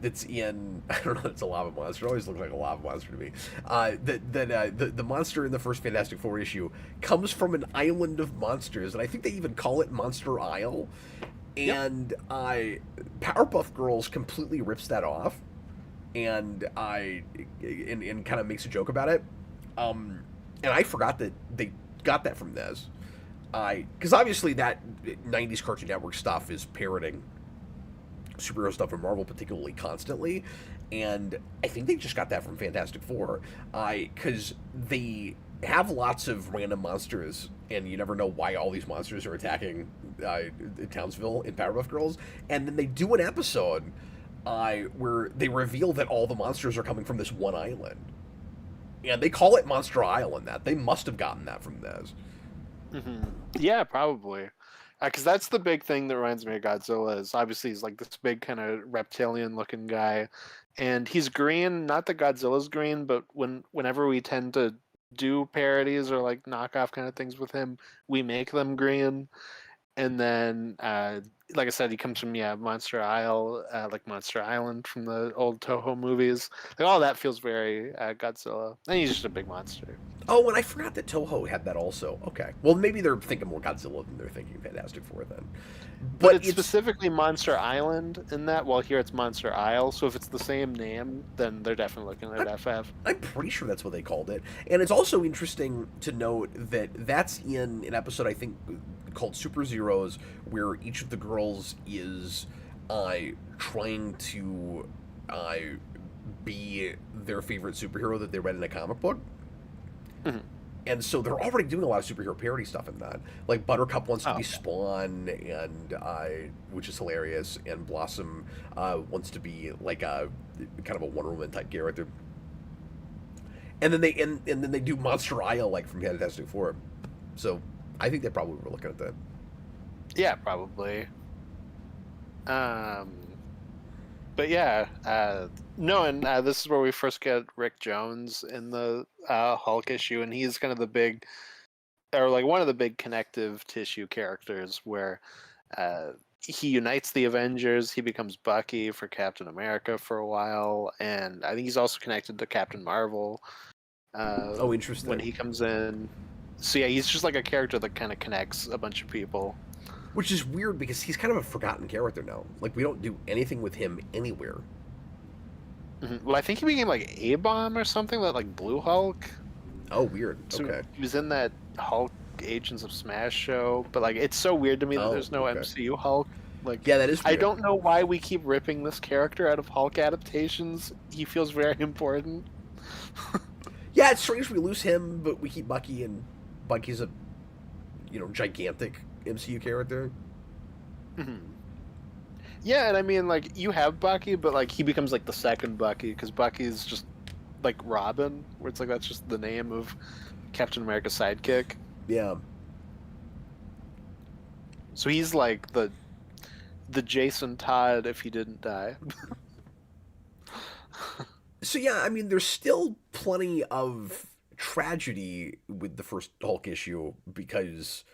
that's in I don't know, it's a lava monster. It always looks like a lava monster to me. The monster in the first Fantastic Four issue comes from an island of monsters, and I think they even call it Monster Isle. Yep. And Powerpuff Girls completely rips that off and kind of makes a joke about it. Um, and I forgot that they got that from Nez. Because obviously that '90s Cartoon Network stuff is parroting superhero stuff from Marvel particularly constantly, and I think they just got that from Fantastic Four. Because they have lots of random monsters, and you never know why all these monsters are attacking Townsville in Powerpuff Girls, and then they do an episode where they reveal that all the monsters are coming from this one island, and they call it Monster Island. That they must have gotten that from Nez. Hmm. Yeah, probably. Because that's the big thing that reminds me of Godzilla is obviously he's like this big kind of reptilian looking guy, and he's green. Not that Godzilla's green, but whenever we tend to do parodies or like knockoff kind of things with him, we make them green. And then, like I said, he comes from Monster Isle, like Monster Island from the old Toho movies. Like all that feels very Godzilla, and he's just a big monster. Oh, and I forgot that Toho had that also. Okay, well maybe they're thinking more Godzilla than they're thinking Fantastic Four then. But But it's specifically Monster Island in that. While here it's Monster Isle, so if it's the same name, then they're definitely looking at FF. I'm pretty sure that's what they called it. And it's also interesting to note that that's in an episode I think called Super Zeros, where each of the girls is trying to uh, be their favorite superhero that they read in a comic book. Mhm. And so they're already doing a lot of superhero parody stuff in that. Like Buttercup wants to Oh, be okay. Spawn, and which is hilarious, and Blossom wants to be like a kind of a Wonder Woman type character. And then and then they do Monster Isle like from Fantastic Four. So I think they probably were looking at that. Yeah, probably. Um, but yeah, no, and this is where we first get Rick Jones in the Hulk issue, and he's kind of the big, or like one of the big connective tissue characters where he unites the Avengers. He becomes Bucky for Captain America for a while, and I think he's also connected to Captain Marvel uh, Oh, when interesting. he comes in. So yeah, he's just like a character that kind of connects a bunch of people. Which is weird because he's kind of a forgotten character now. Like we don't do anything with him anywhere. Mhm. Well, I think he became like A Bomb or something, that like Blue Hulk. Oh, weird. So Okay. he was in that Hulk Agents of Smash show, but like it's so weird to me that Oh, there's no okay. MCU Hulk. Like Yeah, that is I weird. don't know why we keep ripping this character out of Hulk adaptations. He feels very important. Yeah, it's strange we lose him, but we keep Bucky, and Bucky's a gigantic MCU character. Mhm. Yeah, and I mean like you have Bucky, but like he becomes like the second Bucky because Bucky's just like Robin, where it's like that's just the name of Captain America's sidekick. Yeah. So he's like the Jason Todd if he didn't die. So yeah, I mean, there's still plenty of tragedy with the first Hulk issue because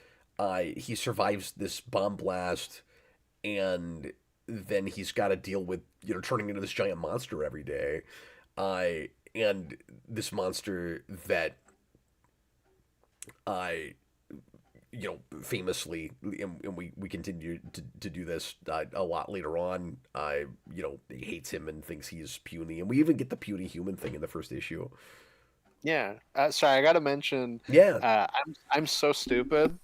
he survives this bomb blast, and then he's got to deal with turning into this giant monster every day, and this monster that I famously, and we continue to do this a lot later on. He hates him and thinks he's puny, and we even get the puny human thing in the first issue. Yeah. Sorry, I gotta mention. Yeah. I'm so stupid,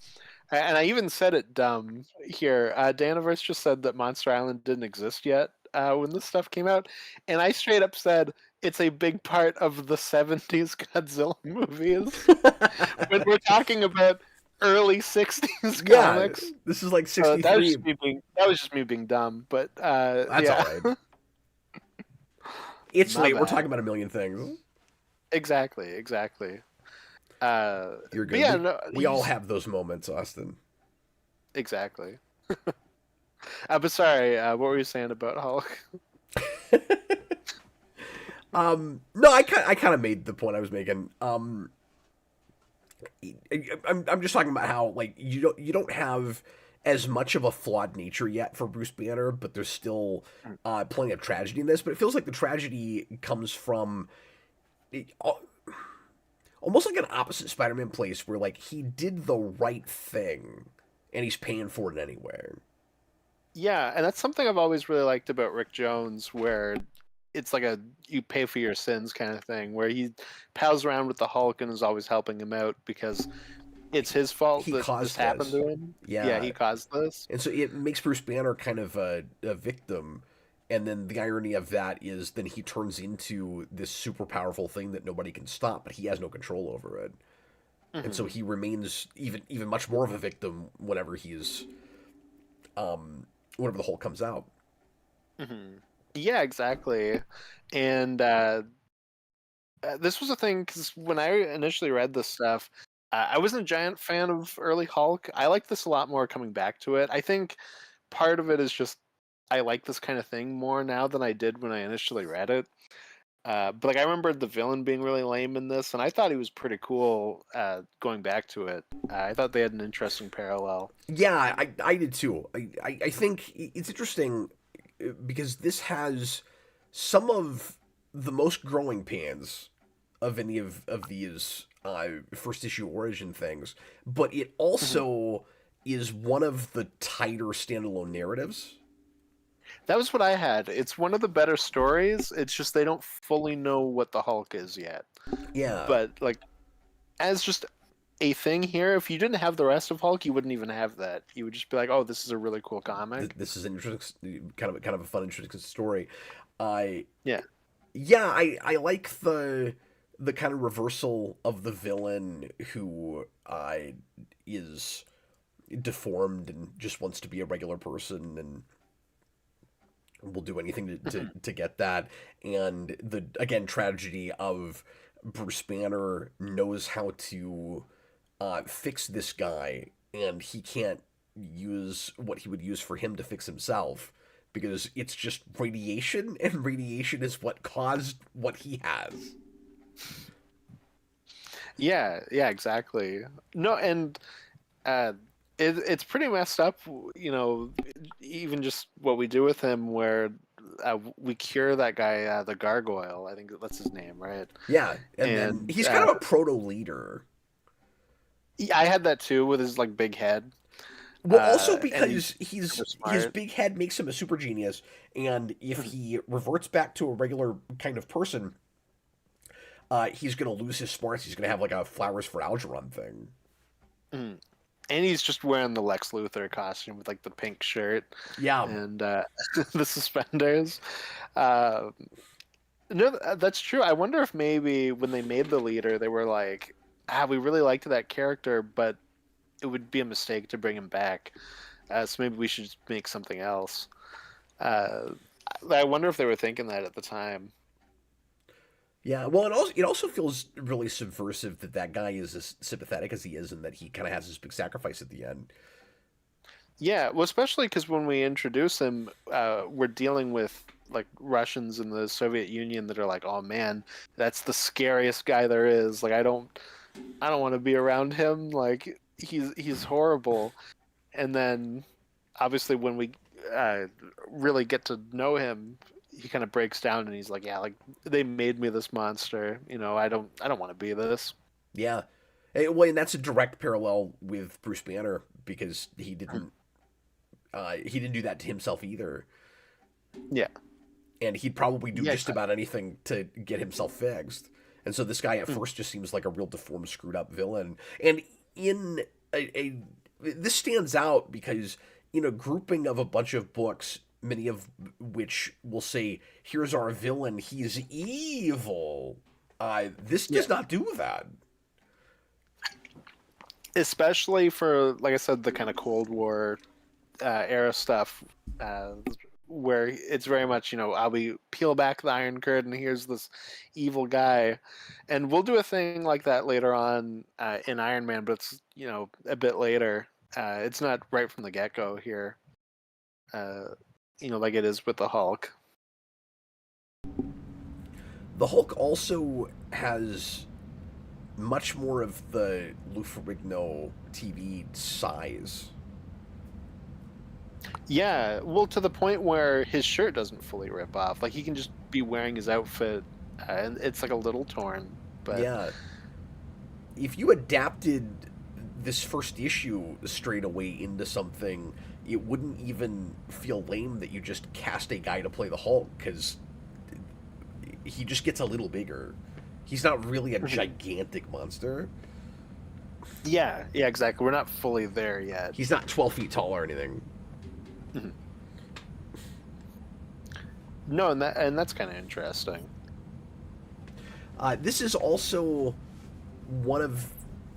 and I even said it dumb here. Daniverse just said that Monster Island didn't exist yet when this stuff came out, and I straight up said it's a big part of the '70s Godzilla movies. When we're talking about early '60s Yeah, comics, this is like that was 63. just me being that was just me being dumb. But That's all yeah, right. It's my late. We're talking bad. about a million things. Exactly, exactly. You're But good. yeah, We no, we all he's have those moments, Austin. exactly. But sorry, what were you saying about Hulk? No, I kind of made the point I was making. I'm just talking about how like you don't have as much of a flawed nature yet for Bruce Banner, but there's still plenty of tragedy in this. But it feels like the tragedy comes from it, almost like an opposite Spider-Man place, where like he did the right thing and he's paying for it anyway. Yeah, and that's something I've always really liked about Rick Jones, where it's like a you pay for your sins kind of thing, where he pals around with the Hulk and is always helping him out because it's his fault He that this caused happened this. to him. Yeah, Yeah. he caused this. And so it makes Bruce Banner kind of a victim. And then the irony of that is then he turns into this super powerful thing that nobody can stop, but he has no control over it. And so Hmm. he remains even much more of a victim whenever he's whenever the Hulk comes out. Hmm. Yeah, exactly. And this was a thing because when I initially read this stuff, I wasn't a giant fan of early Hulk. I like this a lot more coming back to it. I think part of it is just I like this kind of thing more now than I did when I initially read it. But like I remember the villain being really lame in this, and I thought he was pretty cool. Going back to it, I thought they had an interesting parallel. Yeah, I did too. I think it's interesting because this has some of the most growing pains of any of these first issue origin things, but it Mhm. also is one of the tighter standalone narratives. That was what I had. It's one of the better stories. It's just they don't fully know what the Hulk is yet. Yeah, But like as just a thing here, if you didn't have the rest of Hulk, you wouldn't even have that. You would just be like, "Oh, this is a really cool comic." this is an interesting, kind of a fun, interesting story. I Yeah. Yeah, I like the kind of reversal of the villain who is deformed and just wants to be a regular person and will do anything Mhm. to get that. And the again tragedy of Bruce Banner knows how to fix this guy, and he can't use what he would use for him to fix himself because it's just radiation, and radiation is what caused what he has. Yeah, yeah, exactly. No, and uh, it's pretty messed up. Even just what we do with him, where we cure that guy, the gargoyle. I think that's his name, right? Yeah, and then And he's kind of a proto leader. I had that too with his like big head, Well, also and he's because super his smart. big head makes him a super genius, and if he reverts back to a regular kind of person, he's gonna lose his smarts. He's gonna have like a flowers for Algernon thing. Mhm. And he's just wearing the Lex Luthor costume with like the pink shirt Yeah, and the suspenders. Uh, no, that's true. I wonder if maybe when they made the leader, they were like, we really liked that character, but it would be a mistake to bring him back. So maybe we should just make something else. Uh, I wonder if they were thinking that at the time. yeah. Well, it also feels really subversive that that guy is as sympathetic as he is, and that he kind of has this big sacrifice at the end. Yeah, well, especially because when we introduce him, we're dealing with like Russians in the Soviet Union that are like, "Oh man, that's the scariest guy there is." Like, I don't want to be around him. Like, he's horrible. And then, obviously, when we uh, really get to know him, he kind of breaks down and he's like, "Yeah, like they made me this monster. I don't want to be this." Yeah, well, and that's a direct parallel with Bruce Banner because he didn't do that to himself either, Yeah, and he'd probably do yeah, just exactly. about anything to get himself fixed. And so this guy at first just seems like a real deformed, screwed up villain. And in a this stands out because in a grouping of a bunch of books, many of which will say, "Here's our villain. He's evil." This Yeah. does not do that. Especially for, like I said, the kind of Cold War era stuff, uh, where it's very much, we peel back the Iron Curtain. Here's this evil guy, and we'll do a thing like that later on in Iron Man, but it's a bit later. It's not right from the get go here, uh, like it is with the Hulk. The Hulk also has much more of the Lou Ferrigno TV size. Yeah, well, to the point where his shirt doesn't fully rip off. Like he can just be wearing his outfit, and it's like a little torn, but. Yeah, if you adapted this first issue straight away into something, it wouldn't even feel lame that you just cast a guy to play the Hulk because he just gets a little bigger. He's not really a Mhm. gigantic monster. Yeah, yeah, exactly. We're not fully there yet. He's not 12 feet tall or anything. Mhm. No, and that's kind of interesting. This is also one of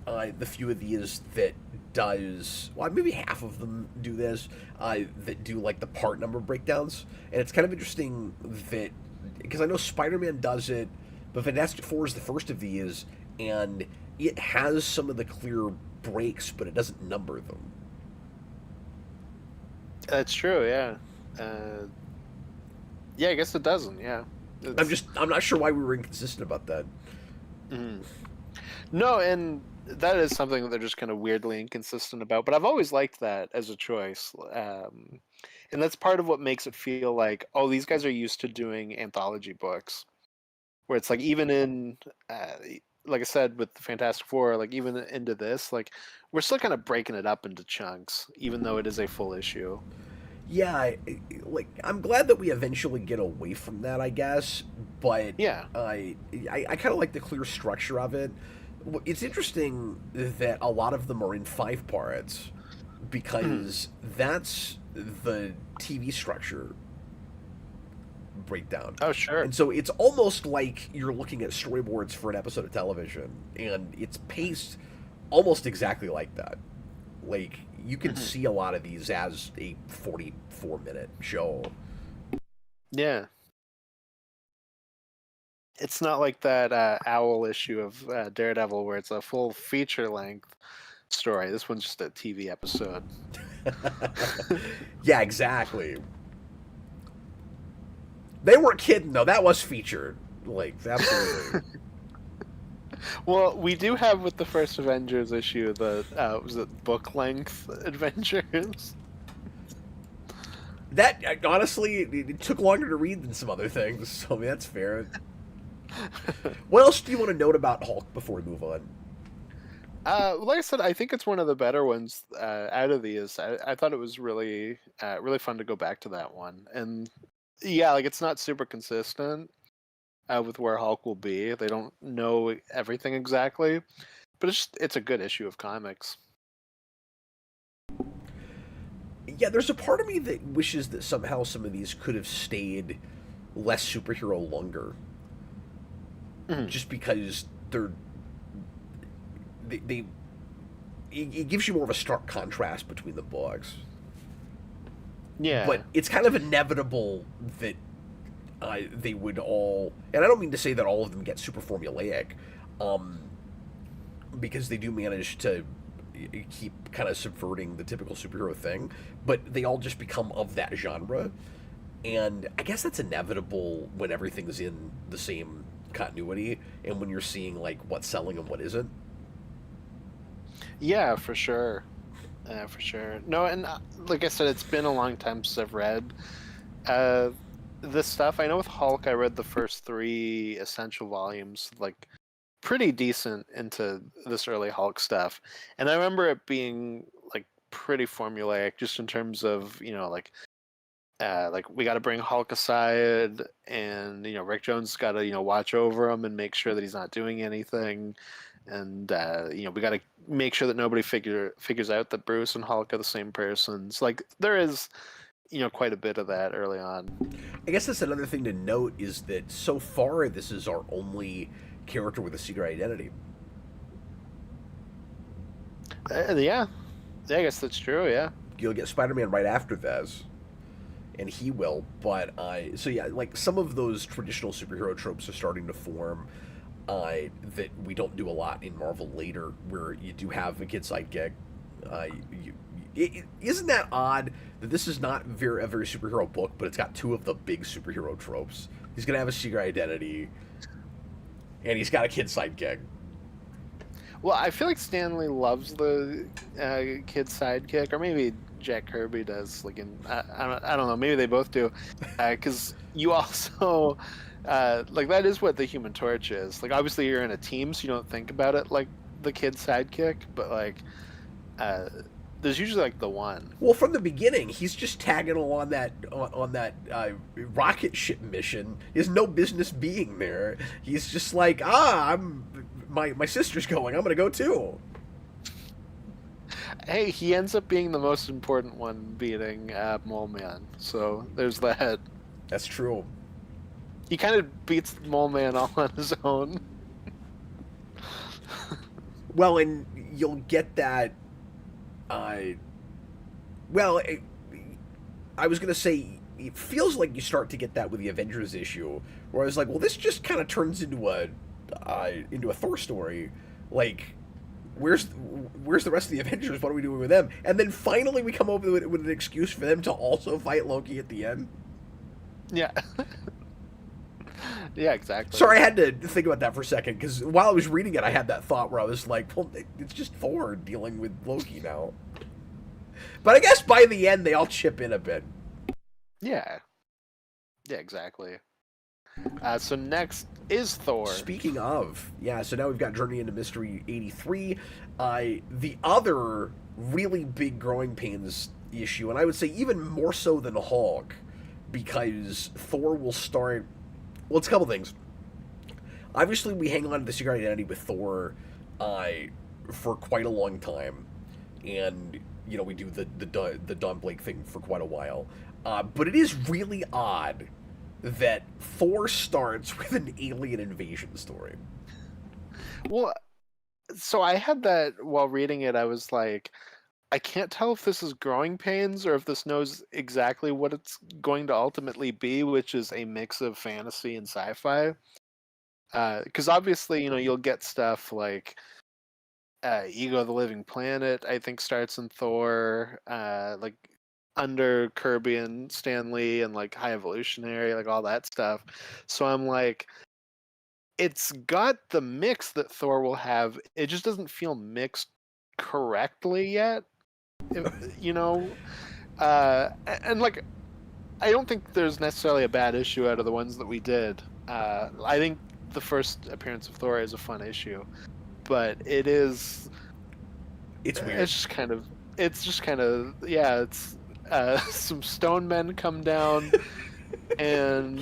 the few of these that does, well, maybe half of them do this, that do like the part number breakdowns. And it's kind of interesting that, because I know Spider-Man does it, but Fantastic Four is the first of these, and it has some of the clear breaks, but it doesn't number them. That's true. Yeah. Yeah, I guess it doesn't. Yeah. It's I'm not sure why we were inconsistent about that. mhm. No, and that is something that they're just kind of weirdly inconsistent about. But I've always liked that as a choice, and that's part of what makes it feel like, oh, these guys are used to doing anthology books, where it's like even in, uh, like I said with the Fantastic Four, like even into this, like we're still kind of breaking it up into chunks, even though it is a full issue. Yeah, like I'm glad that we eventually get away from that, I guess. But Yeah. I kind of like the clear structure of it. It's interesting that a lot of them are in 5 parts Mhm. because that's the TV structure breakdown. Oh, sure. And so it's almost like you're looking at storyboards for an episode of television, and it's paced almost exactly like that. Like you can Mhm. see a lot of these as a 44-minute show. Yeah. It's not like that Owl issue of Daredevil where it's a full feature length story. This one's just a TV episode. Yeah, exactly. They weren't kidding though. That was featured. Like absolutely. Well, we do have with the first Avengers issue the was it book length Adventures? That honestly, it took longer to read than some other things. So I mean, that's fair. What else do you want to note about Hulk before we move on? Like I said, I think it's one of the better ones out of these. I thought it was really really fun to go back to that one, and yeah, like it's not super consistent with where Hulk will be. They don't know everything exactly, but it's a good issue of comics. Yeah, there's a part of me that wishes that somehow some of these could have stayed less superhero longer, Mhm. just because they it gives you more of a stark contrast between the books. But Yeah. it's kind of inevitable that they would all, and I don't mean to say that all of them get super formulaic, um, because they do manage to keep kind of subverting the typical superhero thing, but they all just become of that genre. And I guess that's inevitable when everything's in the same continuity and when you're seeing like what's selling and what isn't. Yeah, for sure. For sure. No, and like I said, it's been a long time since I've read uh, this stuff. I know with Hulk, I read the first three essential volumes, like pretty decent into this early Hulk stuff, and I remember it being like pretty formulaic, just in terms of like we got to bring Hulk aside, and Rick Jones got to watch over him and make sure that he's not doing anything, and we got to make sure that nobody figures out that Bruce and Hulk are the same persons. Like there is quite a bit of that early on. I guess that's another thing to note is that so far this is our only character with a secret identity. Yeah, yeah, I guess that's true. Yeah. You'll get Spider-Man right after this, and he will. But so yeah, like some of those traditional superhero tropes are starting to form. That we don't do a lot in Marvel later, where you do have a kid sidekick. Isn't that odd that this is not a very superhero book, but it's got two of the big superhero tropes? He's gonna have a secret identity, and he's got a kid sidekick. Well, I feel like Stanley loves the kid sidekick, or maybe Jack Kirby does. Like I don't know. Maybe they both do, because you also like that is what the Human Torch is. Like obviously you're in a team, so you don't think about it like the kid sidekick, but like uh, There's usually like the one. Well, from the beginning, he's just tagging along on that rocket ship mission. He has no business being there. He's just like, my sister's going. I'm gonna go too. Hey, he ends up being the most important one, beating Mole Man. So there's that. That's true. He kind of beats Mole Man all on his own. Well, and you'll get that. Well, I was gonna say it feels like you start to get that with the Avengers issue, where I was like, well, this just kind of turns into a Thor story. Like, where's the rest of the Avengers? What are we doing with them? And then finally we come up with an excuse for them to also fight Loki at the end. Yeah. Yeah, exactly. Sorry, I had to think about that for a second, because while I was reading it, I had that thought where I was like, well, it's just Thor dealing with Loki now. But I guess by the end, they all chip in a bit. Yeah. Yeah, exactly. So next is Thor. Speaking of, yeah, so now we've got Journey into Mystery 83. The other really big growing pains issue, and I would say even more so than Hulk, because Thor will start... Well, it's a couple things. Obviously, we hang on to the secret identity with Thor for quite a long time. And, you know, we do the Don Blake thing for quite a while. But it is really odd that Thor starts with an alien invasion story. Well, so I had that while reading it. I was like, I can't tell if this is growing pains or if this knows exactly what it's going to ultimately be, which is a mix of fantasy and sci-fi. Because obviously, you know, you'll get stuff like Ego the Living Planet, I think starts in Thor, like under Kirby and Stan Lee and like High Evolutionary, like all that stuff. So I'm like, it's got the mix that Thor will have. It just doesn't feel mixed correctly yet. You know, and like, I don't think there's necessarily a bad issue out of the ones that we did. I think the first appearance of Thor is a fun issue, but it's weird. It's just kind of yeah. It's some stone men come down, and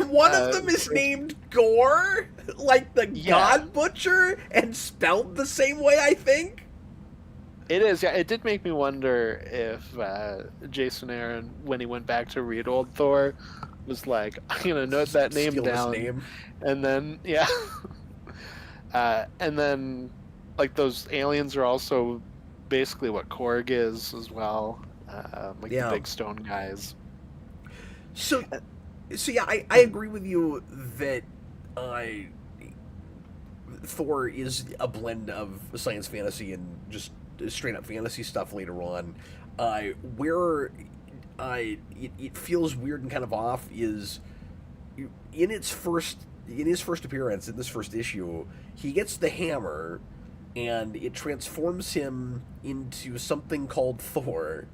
one of them is named Gore, like the God Butcher, and spelled the same way, I think. It is, yeah. It did make me wonder if Jason Aaron, when he went back to read old Thor, was like, I'm gonna note that name down, and then and then like those aliens are also basically what Korg is as well, like the big stone guys. So yeah, I agree with you that Thor is a blend of science fantasy and just straight up fantasy stuff later on. Where it feels weird and kind of off is in his first appearance in this first issue, he gets the hammer and it transforms him into something called Thor,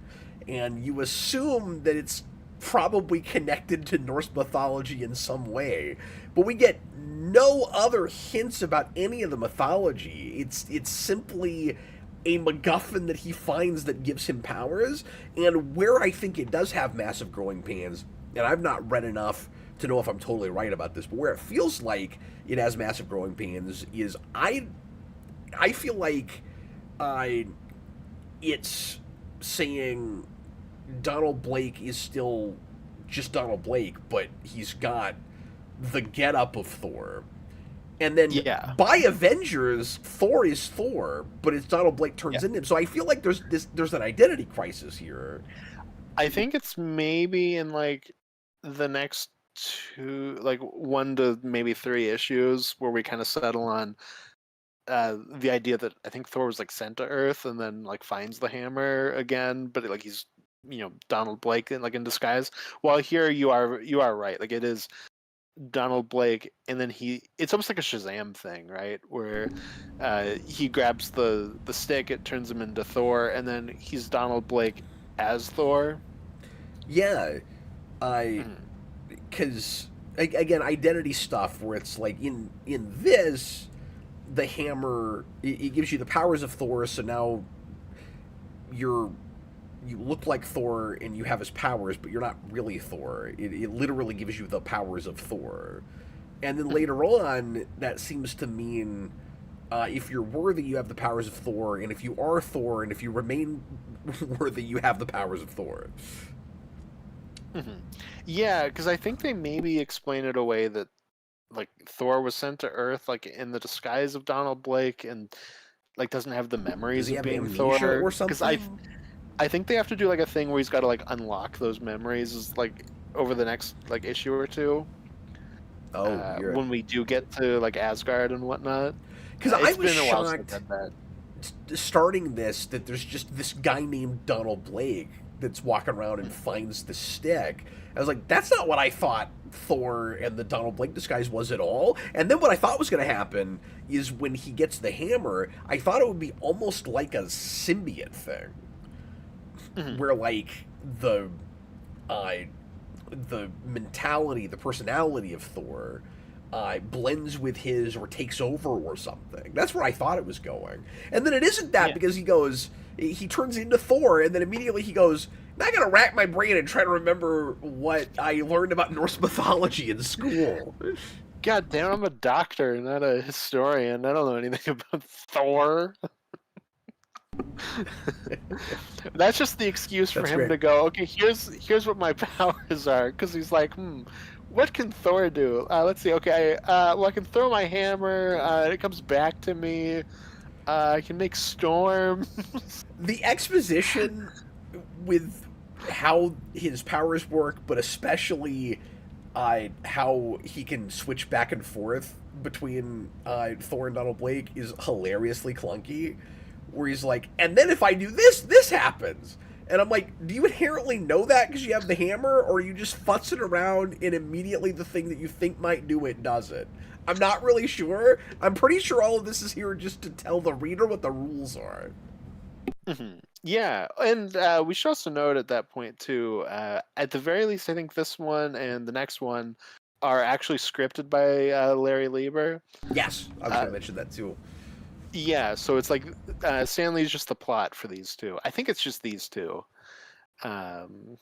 and you assume that it's probably connected to Norse mythology in some way, but we get no other hints about any of the mythology. It's simply a MacGuffin that he finds that gives him powers, and where I think it does have massive growing pains, and I've not read enough to know if I'm totally right about this, but where it feels like it has massive growing pains is I feel like it's saying Donald Blake is still just Donald Blake, but he's got the getup of Thor. And then by Avengers, Thor is Thor, but it's Donald Blake turns into him. So I feel like there's an identity crisis here. I think it's maybe in like the next 1 to maybe 3 issues where we kind of settle on the idea that I think Thor was like sent to Earth and then like finds the hammer again, but like he's, you know, Donald Blake in disguise. While here you are right, like it is Donald Blake, and then it's almost like a Shazam thing, right? Where he grabs the stick, it turns him into Thor, and then he's Donald Blake as Thor. Yeah, because again, identity stuff where it's like in this, the hammer it gives you the powers of Thor, so now you're you look like Thor and you have his powers, but you're not really Thor. It literally gives you the powers of Thor. And then Mhm. later on, that seems to mean if you're worthy, you have the powers of Thor, and if you are Thor, and if you remain worthy, you have the powers of Thor. Mhm. Yeah, because I think they maybe explain it away that like Thor was sent to Earth like in the disguise of Donald Blake and like doesn't have the Does memories he of have being amnesia Thor. or Because something? I think they have to do like a thing where he's got to like unlock those memories like over the next like issue or two. Oh, weird. When we do get to like Asgard and whatnot. Because I It's was been a while since I've shocked read that. starting this that there's just this guy named Donald Blake that's walking around and Mhm. finds the stick. I was like, that's not what I thought Thor and the Donald Blake disguise was at all. And then what I thought was going to happen is when he gets the hammer, I thought it would be almost like a symbiote thing, Mhm. where like uh, the mentality, the personality of Thor blends with his or takes over or something. That's where I thought it was going. And then it isn't that Yeah. because he turns into Thor, and then immediately he goes, "Now I gotta rack my brain and try to remember what I learned about Norse mythology in school." God damn, I'm a doctor, not a historian. I don't know anything about Thor. That's just the excuse for That's him great. to go, okay, here's what my powers are. Because he's like, what can Thor do? Let's see. Okay, well, I can throw my hammer. It comes back to me. I can make storms. The exposition with how his powers work, but especially how he can switch back and forth between Thor and Donald Blake is hilariously clunky. Where he's like, and then if I do this, this happens. And I'm like, do you inherently know that because you have the hammer, or are you just futzing around and immediately the thing that you think might do it does it? I'm not really sure. I'm pretty sure all of this is here just to tell the reader what the rules are. Yeah, and we should also note at that point too. At the very least, I think this one and the next one are actually scripted by Larry Lieber. Yes, I was Uh, going to mention that too. yeah, so it's like Stanley's just the plot for these two. I think it's just these two. Um,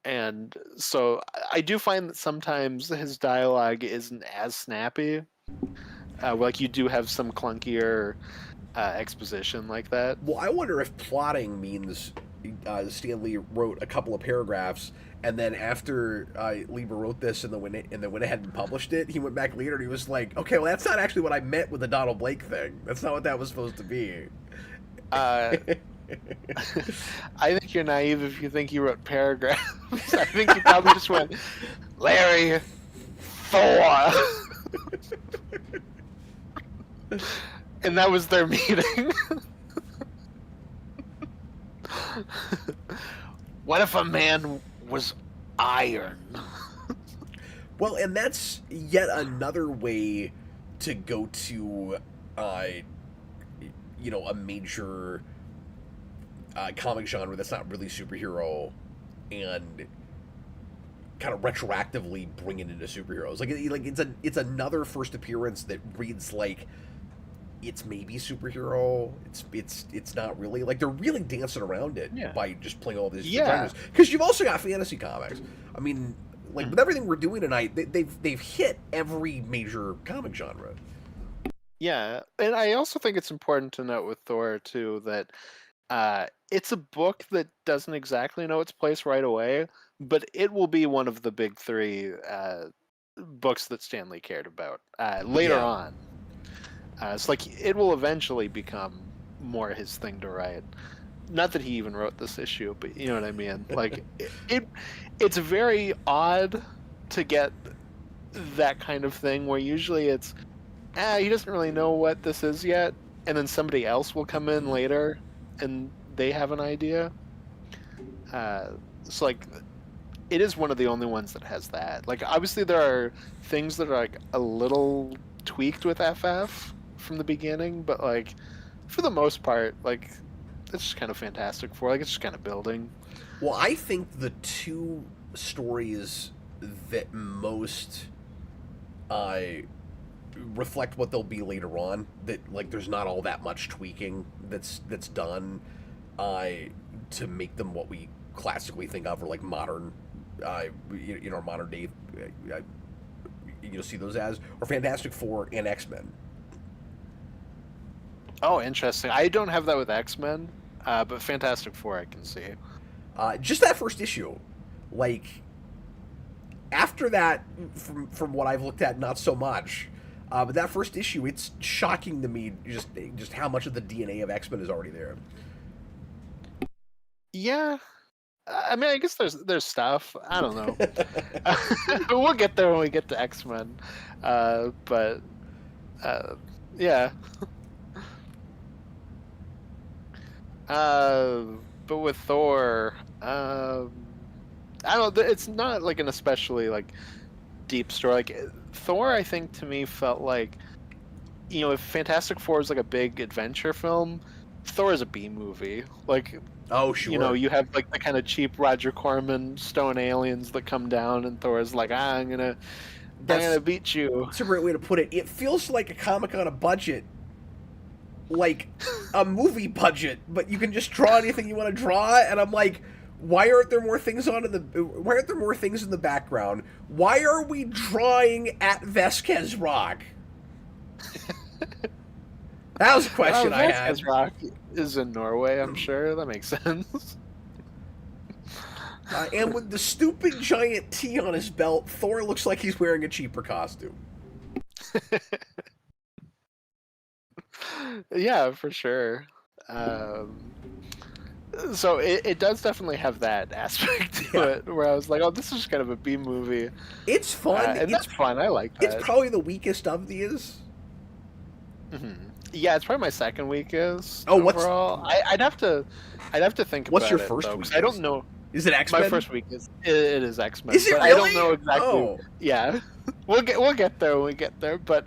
and so I do find that sometimes his dialogue isn't as snappy. Like you do have some clunkier exposition like that. Well, I wonder if plotting means Stan Lee wrote a couple of paragraphs, and then after Lieber wrote this and then went ahead and published it, he went back later and he was like, "Okay, well, that's not actually what I meant with the Donald Blake thing. That's not what that was supposed to be." Uh, I think you're naive if you think he wrote paragraphs. I think he probably just went, Larry, Thor. And that was their meeting. What if a man was iron? Well, and that's yet another way to go to, uh, a major comic genre that's not really superhero, and kind of retroactively bring it into superheroes. It's another first appearance that reads like it's maybe superhero. It's not really, like, they're really dancing around it Yeah. by just playing all these Yeah. genres. Because you've also got fantasy comics. I mean, like, with everything we're doing tonight, they've hit every major comic genre. Yeah. And I also think it's important to note with Thor, too, that it's a book that doesn't exactly know its place right away, but it will be one of the big three books that Stanley cared about later Yeah. on. It's like it will eventually become more his thing to write. Not that he even wrote this issue, but you know what I mean. Like it's very odd to get that kind of thing where usually it's he doesn't really know what this is yet, and then somebody else will come in later and they have an idea. It's like it is one of the only ones that has that. Like obviously there are things that are like a little tweaked with FF from the beginning, but like for the most part, like it's just kind of Fantastic Four. Like it's just kind of building. Well, I think the two stories that most uh, reflect what they'll be later on, that, like, there's not all that much tweaking that's done, uh, to make them what we classically think of, or like modern, in our modern day, see those as, or Fantastic Four and X-Men. Oh, interesting. I don't have that with X-Men, but Fantastic Four I can see. Just that first issue, like after that, from what I've looked at, not so much. But that first issue, it's shocking to me just how much of the DNA of X-Men is already there. Yeah, I mean, I guess there's stuff. I don't know. We'll get there when we get to X-Men. But yeah. But with Thor, I don't know. It's not like an especially like deep story. Like Thor, I think to me felt like, if Fantastic Four is like a big adventure film, Thor is a B movie. Like, oh sure, you have like the kind of cheap Roger Corman stone aliens that come down, and Thor's like, I'm gonna beat you. That's a great way to put it. It feels like a comic on a budget, like a movie budget, but you can just draw anything you want to draw. And I'm like, why aren't there more things in the background? Why are we drawing at Vasquez Rock? That was a question I had. Vasquez Rock is in Norway, I'm sure. That makes sense. And with the stupid giant T on his belt, Thor looks like he's wearing a cheaper costume. Yeah, for sure. So it does definitely have that aspect to it, where I was like, oh, this is kind of a B movie. It's fun. And that's fun. I like that. It's probably the weakest of these. Mm-hmm. Yeah, it's probably my second weakest. Oh, overall. I'd have to think what's about your it, first though, weakest? I don't know. Is it X-Men? My first week it is X-Men. Is it but really? I don't know exactly. Oh. Yeah, we'll get there when we get there, but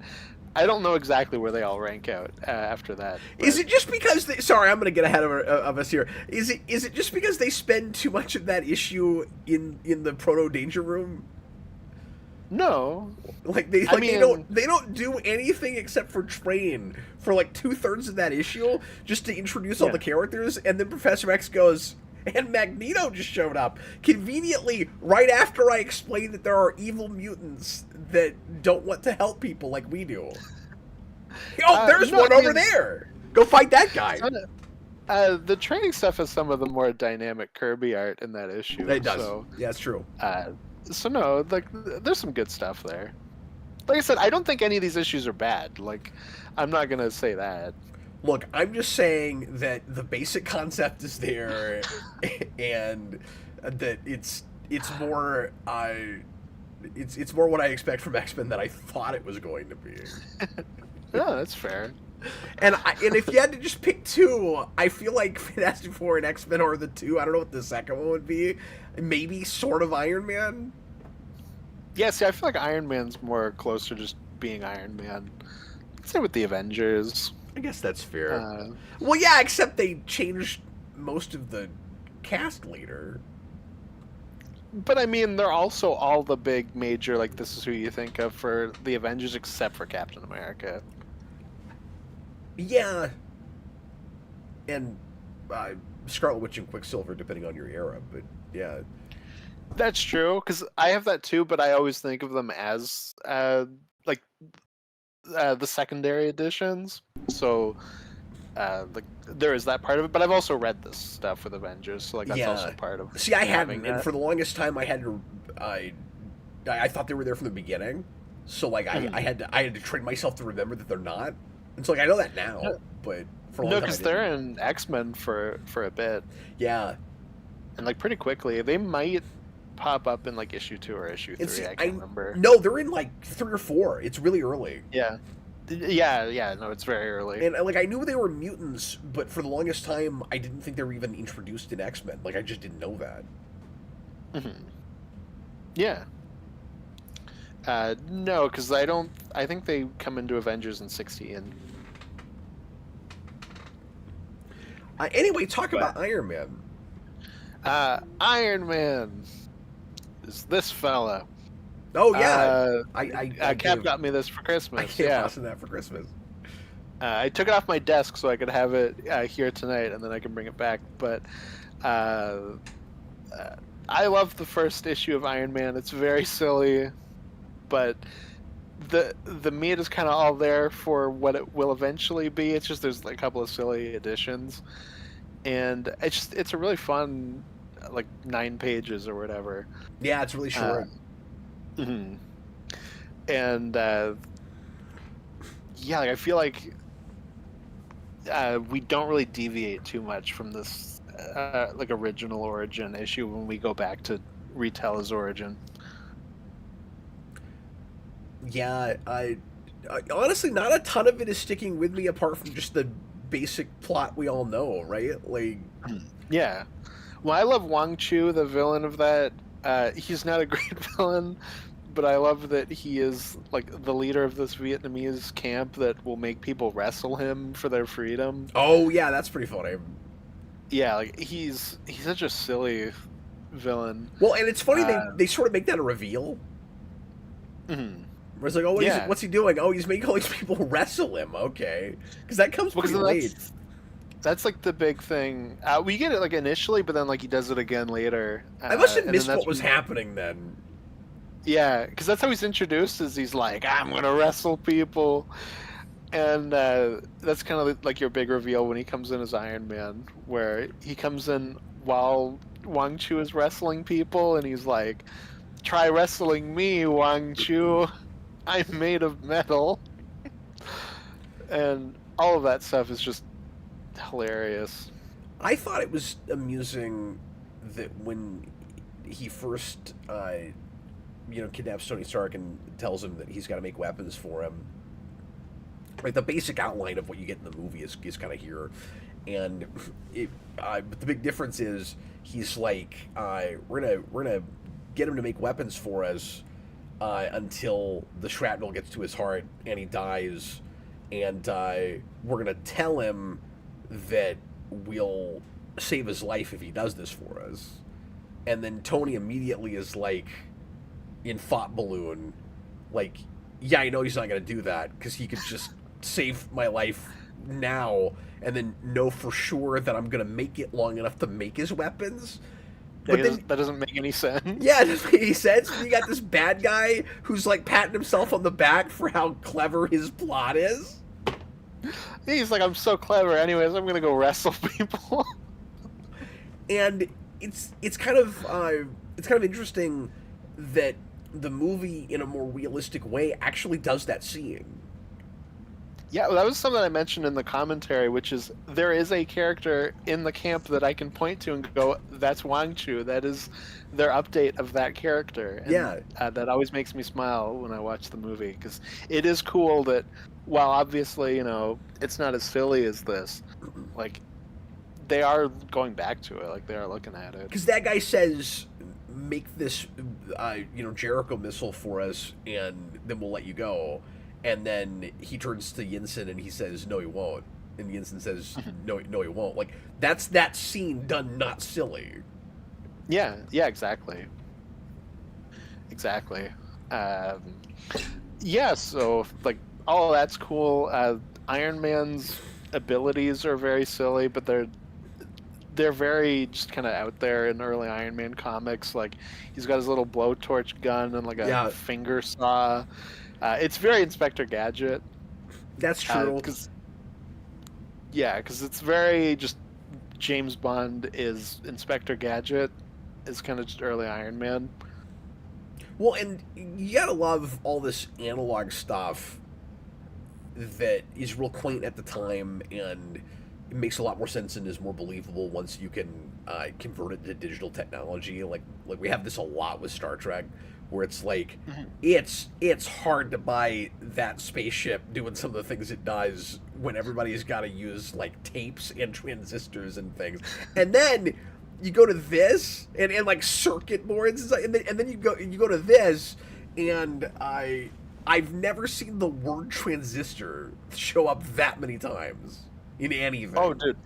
I don't know exactly where they all rank out after that. But... Is it just because sorry, I'm going to get ahead of us here. Is it just because they spend too much of that issue in the Proto Danger Room? No, they don't do anything except for train for like 2/3 of that issue just to introduce all the characters, and then Professor X goes, and Magneto just showed up conveniently right after I explained that there are evil mutants that don't want to help people like we do. Oh, there's one over there. Go fight that guy. The training stuff is some of the more dynamic Kirby art in that issue. It does. So, yeah, it's true. So no, like there's some good stuff there. Like I said, I don't think any of these issues are bad. Like, I'm not gonna say that. Look, I'm just saying that the basic concept is there, and that it's more it's more what I expect from X-Men than I thought it was going to be. No, that's fair. And if you had to just pick two, I feel like Fantastic Four and X-Men are the two. I don't know what the second one would be. Maybe sort of Iron Man. Yeah, see, I feel like Iron Man's more close to just being Iron Man. Same with the Avengers. I guess that's fair. Well, yeah, except they changed most of the cast later. But I mean, they're also all the big major, like, this is who you think of for the Avengers, except for Captain America. Yeah. And Scarlet Witch and Quicksilver, depending on your era, but yeah. That's true, because I have that too, but I always think of them as, like, the secondary editions. So, like, there is that part of it, but I've also read this stuff with Avengers, so, like, that's also part of See, I having hadn't, and for the longest time I had to, I thought they were there from the beginning, so, like, I had to train myself to remember that they're not. And so, like, I know that now, but for a long time because they're in X-Men for a bit. Yeah. And, like, pretty quickly, they might pop up in, like, issue 2 or issue 3, I can't remember. No, they're in, like, 3 or 4. It's really early. Yeah. Yeah, no, it's very early. And, like, I knew they were mutants, but for the longest time, I didn't think they were even introduced in X-Men. Like, I just didn't know that. Mm-hmm. Yeah. No, because I think they come into Avengers in 16. Anyway, talk about Iron Man. Iron Man is this fella. Oh yeah, Cap got me this for Christmas. I gave Austin that for Christmas. I took it off my desk so I could have it here tonight, and then I can bring it back. But uh, I love the first issue of Iron Man. It's very silly, but the meat is kind of all there for what it will eventually be. It's just there's a couple of silly additions, and it's a really fun, like 9 pages or whatever. Yeah, it's really short. Mhm. And yeah, like I feel like we don't really deviate too much from this like original origin issue when we go back to retell his origin. Yeah, I honestly, not a ton of it is sticking with me apart from just the basic plot we all know, right? Like, Yeah. Well, I love Wang Chu, the villain of that. He's not a great villain, but I love that he is like the leader of this Vietnamese camp that will make people wrestle him for their freedom. oh yeah, that's pretty funny. Yeah, like he's such a silly villain. Well, and it's funny Uh, they sort of make that a reveal. mhm. Where it's like, oh, Yeah. what's he doing? Oh, he's making all these people wrestle him. Okay, because that comes Because pretty late. that's like the big thing. We get it like initially, but then like he does it again later. I must have and then missed that's what was when- happening then. Yeah, because that's how he's introduced. Is he's like, I'm gonna wrestle people, and that's kind of like your big reveal when he comes in as Iron Man, where he comes in while Wang Chu is wrestling people, and he's like, "Try wrestling me, Wang Chu. I'm made of metal," and all of that stuff is just hilarious. I thought it was amusing that when he first, kidnaps Tony Stark and tells him that he's got to make weapons for him. Right, the basic outline of what you get in the movie is kind of here, and but the big difference is he's like, we're gonna get him to make weapons for us until the shrapnel gets to his heart and he dies, and we're gonna tell him that we'll save his life if he does this for us. And then Tony immediately is like, in thought balloon, like, yeah, I know he's not gonna do that because he could just save my life now and then know for sure that I'm gonna make it long enough to make his weapons. But then, That doesn't make any sense. yeah, it doesn't make any sense. You got this bad guy who's like patting himself on the back for how clever his plot is. He's like, I'm so clever. Anyways, I'm gonna go wrestle people. And it's kind of interesting that the movie, in a more realistic way, actually does that scene. Yeah, well, that was something I mentioned in the commentary, which is there is a character in the camp that I can point to and go, that's Wang Chu. That is their update of that character. And, Yeah. that always makes me smile when I watch the movie, because it is cool that, while obviously, it's not as silly as this, like, they are going back to it. Like, they are looking at it. Because that guy says, make this, Jericho missile for us, and then we'll let you go. And then he turns to Yinsen and he says, no, he won't. And Yinsen says, no, he won't. Like, that's that scene done not silly. Yeah, exactly. Exactly. Yeah, so, like, all of that's cool. Iron Man's abilities are very silly, but they're very just kind of out there in early Iron Man comics. Like, he's got his little blowtorch gun and, like, a finger saw. It's very Inspector Gadget. That's true. Because it's very just James Bond is Inspector Gadget is kind of just early Iron Man. Well, and you gotta love all this analog stuff that is real quaint at the time, and it makes a lot more sense and is more believable once you can convert it to digital technology. Like we have this a lot with Star Trek, where it's like, it's hard to buy that spaceship doing some of the things it does when everybody's got to use like tapes and transistors and things. And then you go to this and like circuit boards, and then you go to this, and I've never seen the word transistor show up that many times in anything. Oh, dude.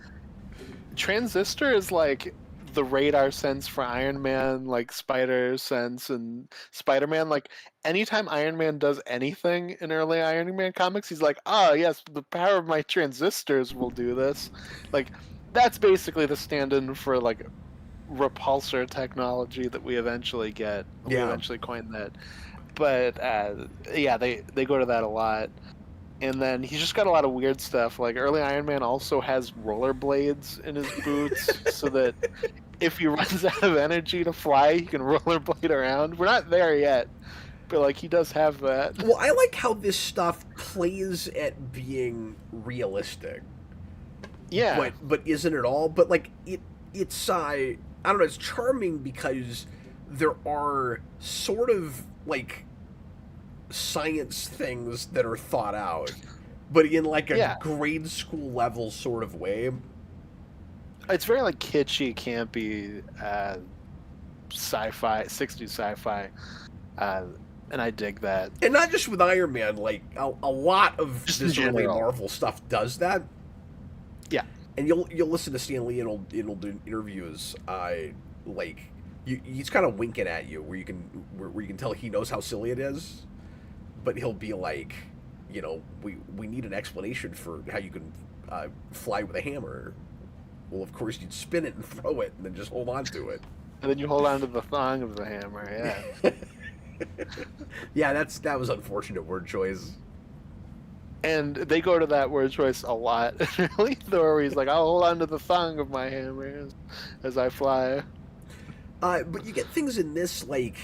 Transistor is like the radar sense for Iron Man, like spider sense and Spider-Man. Like anytime Iron Man does anything in early Iron Man comics, he's like, "Ah, yes, the power of my transistors will do this." Like that's basically the stand-in for like repulsor technology that we eventually get. We Yeah. eventually coin that. But yeah, they go to that a lot. And then he's just got a lot of weird stuff. Like early Iron Man also has rollerblades in his boots, so that if he runs out of energy to fly, he can rollerblade around. We're not there yet, but like he does have that. Well, I like how this stuff plays at being realistic, Yeah, but isn't at all. But like it's I don't know. It's charming because there are sort of like science things that are thought out, but in like a yeah. grade school level sort of way. It's very like kitschy, campy, sci-fi, 60s sci-fi, uh, and I dig that. And not just with Iron Man, like a lot of Just in this early general. Marvel stuff does that. Yeah, And you'll listen to Stan Lee and he'll do interviews. Like he's kind of winking at you, where you can tell he knows how silly it is, but he'll be like, we need an explanation for how you can fly with a hammer. Well, of course you'd spin it and throw it, and then just hold on to it. and then you hold on to the thong of the hammer. Yeah. Yeah, that was unfortunate word choice. And they go to that word choice a lot. Really, Thor, he's like, "I'll hold on to the thong of my hammer as I fly." But you get things in this like,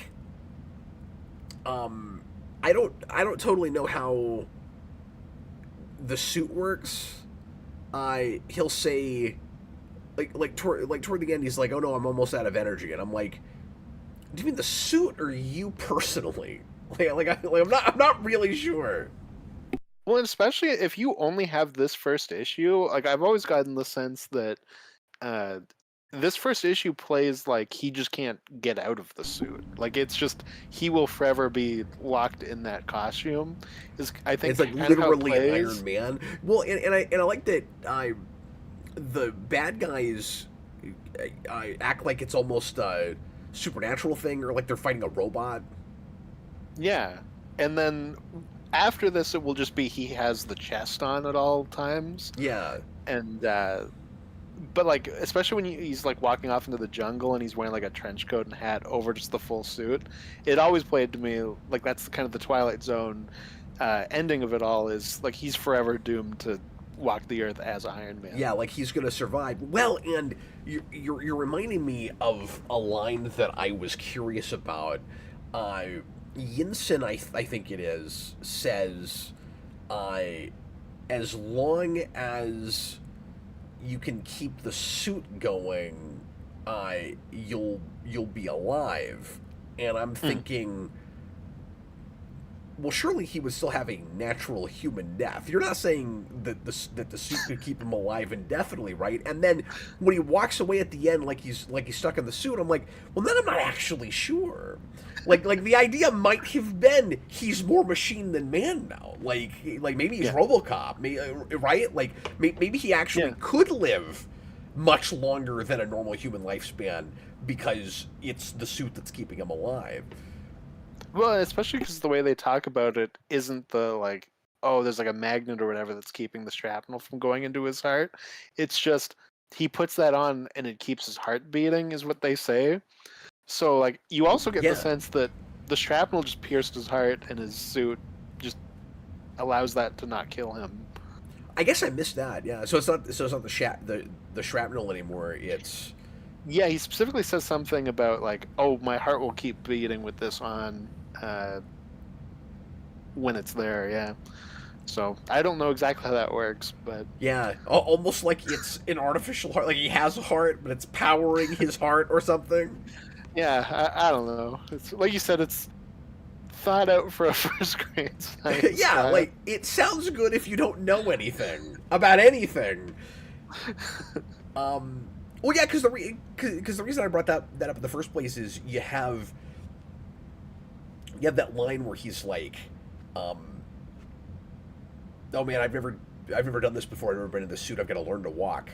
I don't totally know how the suit works. He'll say, toward the end, he's like, "Oh no, I'm almost out of energy," and I'm like, "Do you mean the suit or you personally?" I'm not really sure. Well, and especially if you only have this first issue, like I've always gotten the sense that uh, this first issue plays like he just can't get out of the suit. Like it's just he will forever be locked in that costume. Is I think It's like kind of how it literally an plays. Iron Man. Well, and I like that the bad guys act like it's almost a supernatural thing, or like they're fighting a robot. Yeah, and then after this, it will just be he has the chest on at all times, Yeah, and but like especially when he's like walking off into the jungle and he's wearing like a trench coat and hat over just the full suit, it always played to me like that's kind of the Twilight Zone ending of it all, is like he's forever doomed to walk the earth as Iron Man. yeah, like he's gonna survive. Well, and you're reminding me of a line that I was curious about. Yinsen, I think it is, says, as long as you can keep the suit going, you'll be alive. And I'm thinking, well, surely he would still have a natural human death. You're not saying that the suit could keep him alive indefinitely, right? And then when he walks away at the end, like he's stuck in the suit, I'm like, well, then I'm not actually sure. Like the idea might have been he's more machine than man now. Like maybe he's Yeah. RoboCop, right? Like maybe he actually Yeah. could live much longer than a normal human lifespan because it's the suit that's keeping him alive. Well, especially because the way they talk about it isn't the like, oh, there's like a magnet or whatever that's keeping the shrapnel from going into his heart. It's just he puts that on and it keeps his heart beating, is what they say. So like you also get the Yeah. sense that the shrapnel just pierced his heart and his suit just allows that to not kill him. I guess I missed that. Yeah. So it's not the shrapnel anymore. It's Yeah, he specifically says something about like, oh, my heart will keep beating with this on when it's there. Yeah. So I don't know exactly how that works, but yeah, almost like it's an artificial heart. Like he has a heart, but it's powering his heart or something. yeah, I don't know. It's like you said, it's thought out for a first grade science. Yeah, like it sounds good if you don't know anything about anything. Well, yeah, because the reason I brought that up in the first place is you have that line where he's like, oh man, I've never done this before. I've never been in this suit. I've got to learn to walk.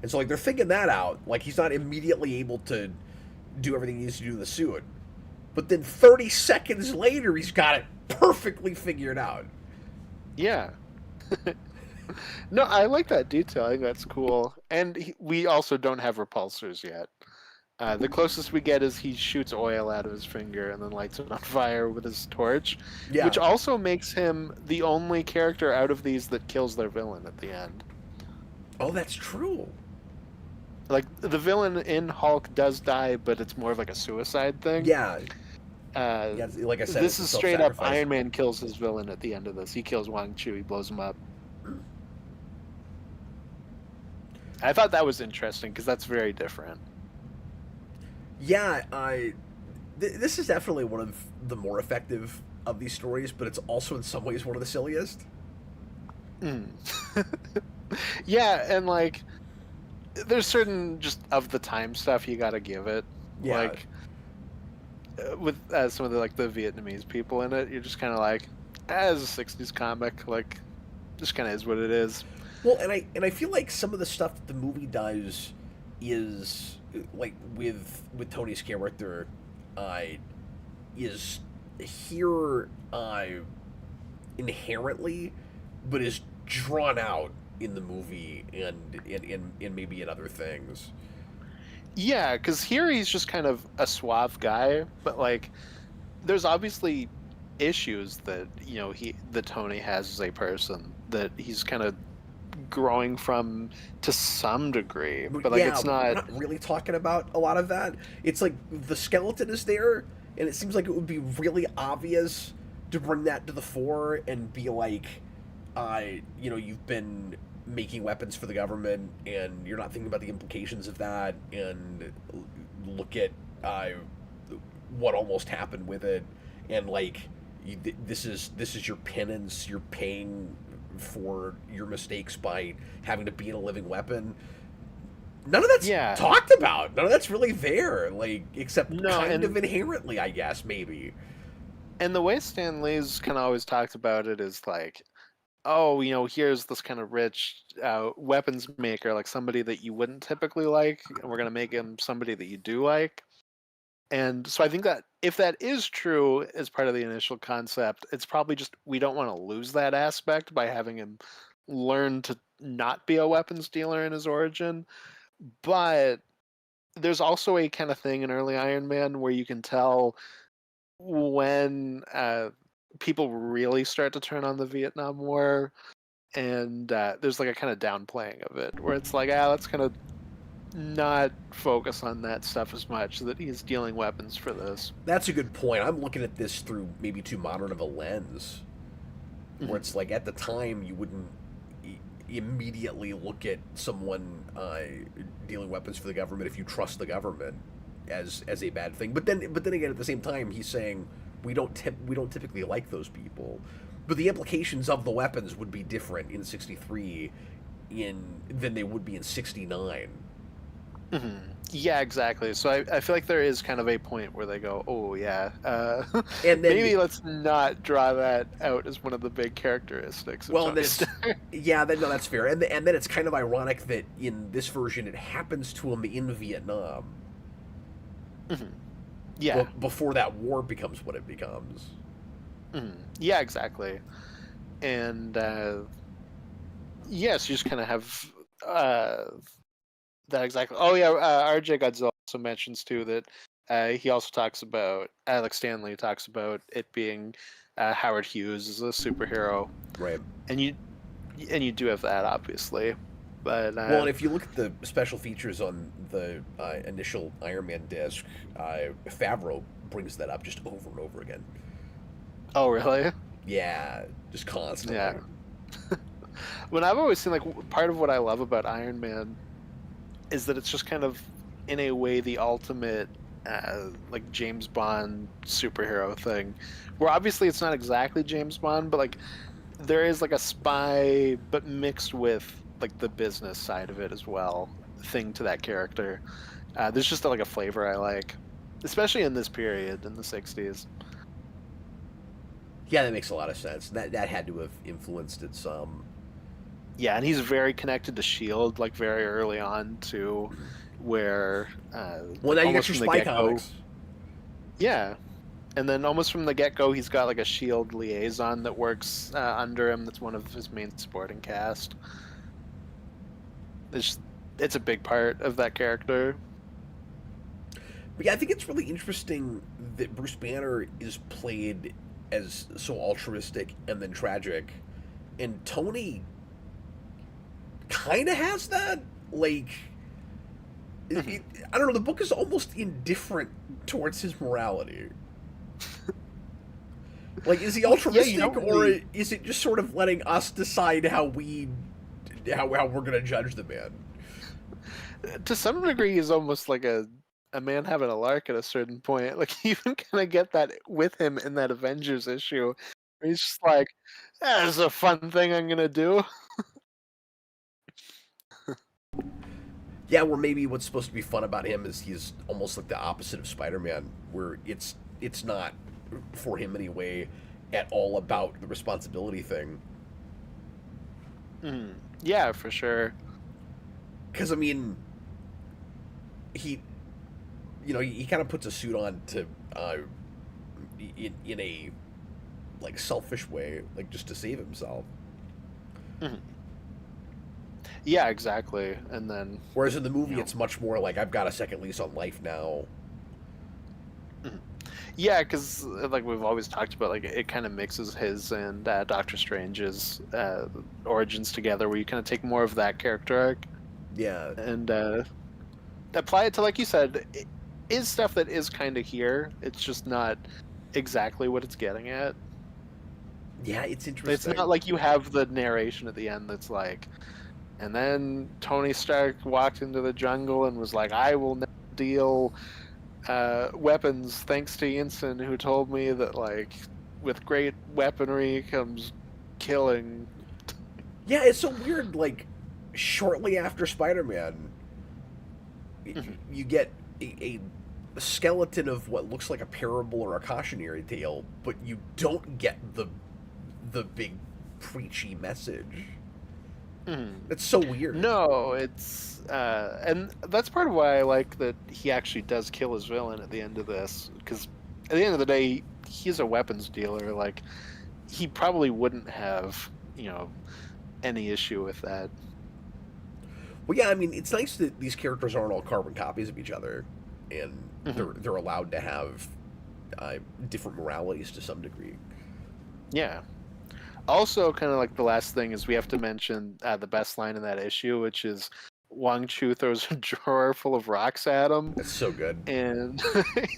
And so like they're thinking that out. Like he's not immediately able to do everything he needs to do to the suit. But then 30 seconds later, he's got it perfectly figured out. Yeah. No, I like that detail. I think that's cool. And we also don't have repulsors yet. The closest we get is he shoots oil out of his finger and then lights it on fire with his torch, Yeah. which also makes him the only character out of these that kills their villain at the end. Oh, that's true. Like, the villain in Hulk does die, but it's more of like a suicide thing. Yeah. Uh, Yeah, like I said, this it's is a straight up self-sacrifice. Iron Man kills his villain at the end of this. He kills Wang Chu, he blows him up. I thought that was interesting because that's very different. Yeah, this is definitely one of the more effective of these stories, but it's also in some ways one of the silliest. Mm. Yeah, and like, there's certain just of the time stuff you gotta give it. Yeah. Like, with some of the like the Vietnamese people in it, you're just kind of like, as a '60s comic, like, just kind of is what it is. Well, and I feel like some of the stuff that the movie does is like with Tony's character, is here inherently, but is drawn out in the movie and in maybe in other things. Yeah, because here he's just kind of a suave guy, but like, there's obviously issues that that Tony has as a person that he's kind of growing from to some degree, but like, Yeah, it's we're not. not really talking about a lot of that. It's like the skeleton is there, and it seems like it would be really obvious to bring that to the fore and be like, you've been making weapons for the government, and you're not thinking about the implications of that, and look at what almost happened with it, and like, this is your penance. You're paying for your mistakes by having to be in a living weapon. None of that's Yeah. talked about. None of that's really there, like, except No, kind of and inherently, I guess, maybe. the way Stan Lee's kind of always talked about it is like, oh, here's this kind of rich weapons maker, like somebody that you wouldn't typically like, and we're gonna make him somebody that you do like. And so I think that if that is true as part of the initial concept, it's probably just we don't want to lose that aspect by having him learn to not be a weapons dealer in his origin. But there's also a kind of thing in early Iron Man where you can tell when people really start to turn on the Vietnam War, and there's like a kind of downplaying of it, where it's like, let's kind of not focus on that stuff as much, so that he's dealing weapons for this. That's a good point. I'm looking at this through maybe too modern of a lens, where it's like at the time you wouldn't immediately look at someone dealing weapons for the government if you trust the government as a bad thing. But then again, at the same time, he's saying we don't typically like those people, but the implications of the weapons would be different in '63 than they would be in '69. Mm-hmm. Yeah, exactly. So I feel like there is kind of a point where they go, oh yeah, And then maybe let's not draw that out as one of the big characteristics of Tony Stark. yeah, no, that's fair. And then it's kind of ironic that in this version it happens to him in Vietnam. Mm-hmm. Yeah. Before that war becomes what it becomes. Mm-hmm. Yeah, exactly. And yes, you just kind of have that exactly. Oh yeah, R.J. Godzilla also mentions too that he also talks about Alex Stanley talks about it being Howard Hughes as a superhero, Right. And you do have that, obviously, but well, and if you look at the special features on the initial Iron Man disc, Favreau brings that up just over and over again. Oh really? Yeah, just constantly. Yeah. When I've always seen, like, part of what I love about Iron Man is that it's just kind of, in a way, the ultimate like James Bond superhero thing, where obviously it's not exactly James Bond, but like there is like a spy, but mixed with like the business side of it as well, thing to that character. There's just like a flavor I like, especially in this period in the '60s. Yeah, that makes a lot of sense. That had to have influenced it some. Yeah, and he's very connected to Shield, like very early on too, where Well, now like you got almost your from the Spy get go. comics. Yeah, and then almost from the get go, he's got like a Shield liaison that works under him. That's one of his main supporting cast. It's it's a big part of that character. But yeah, I think it's really interesting that Bruce Banner is played as so altruistic and then tragic, and Tony kind of has that. Like, Mhm. I don't know. The book is almost indifferent towards his morality. Like, is he Well, yeah, you altruistic, don't or really. is it just sort of letting us decide how we're gonna judge the man? To some degree, he's almost like a man having a lark at a certain point. Like you even kind of get that with him in that Avengers issue. Where he's just like, "That's a fun thing I'm gonna do." Yeah, where maybe what's supposed to be fun about him is he's almost like the opposite of Spider-Man, where it's not for him anyway at all about the responsibility thing. Yeah, for sure. Because I mean, he he kind of puts a suit on to in a like selfish way, like just to save himself. Mhm. Yeah, exactly. And then, Whereas in the you movie, know, it's much more like I've got a second lease on life now. mhm. Yeah, because like we've always talked about, like it kind of mixes his and Doctor Strange's origins together, where you kind of take more of that character arc Yeah, and apply it to, like you said, it is stuff that is kind of here. It's just not exactly what it's getting at. yeah, it's It's not interesting. like you have the narration at the end that's like, and then Tony Stark walked into the jungle and was like, "I will never deal weapons thanks to Yinsen, who told me that like with great weaponry comes killing." Yeah, it's so weird. Like shortly after Spider-Man, Mhm. you get a skeleton of what looks like a parable or a cautionary tale, but you don't get the big preachy message. Mhm. It's so weird. No, it's and that's part of why I like that he actually does kill his villain at the end of this, because at the end of the day, he's a weapons dealer. Like he probably wouldn't have, any issue with that. Well, yeah, I mean, it's nice that these characters aren't all carbon copies of each other, and Mhm. they're allowed to have uh, different moralities to some degree. Yeah. Also, kind of like the last thing is we have to mention the best line in that issue, which is Wang Chu throws a drawer full of rocks at him, That's so good. and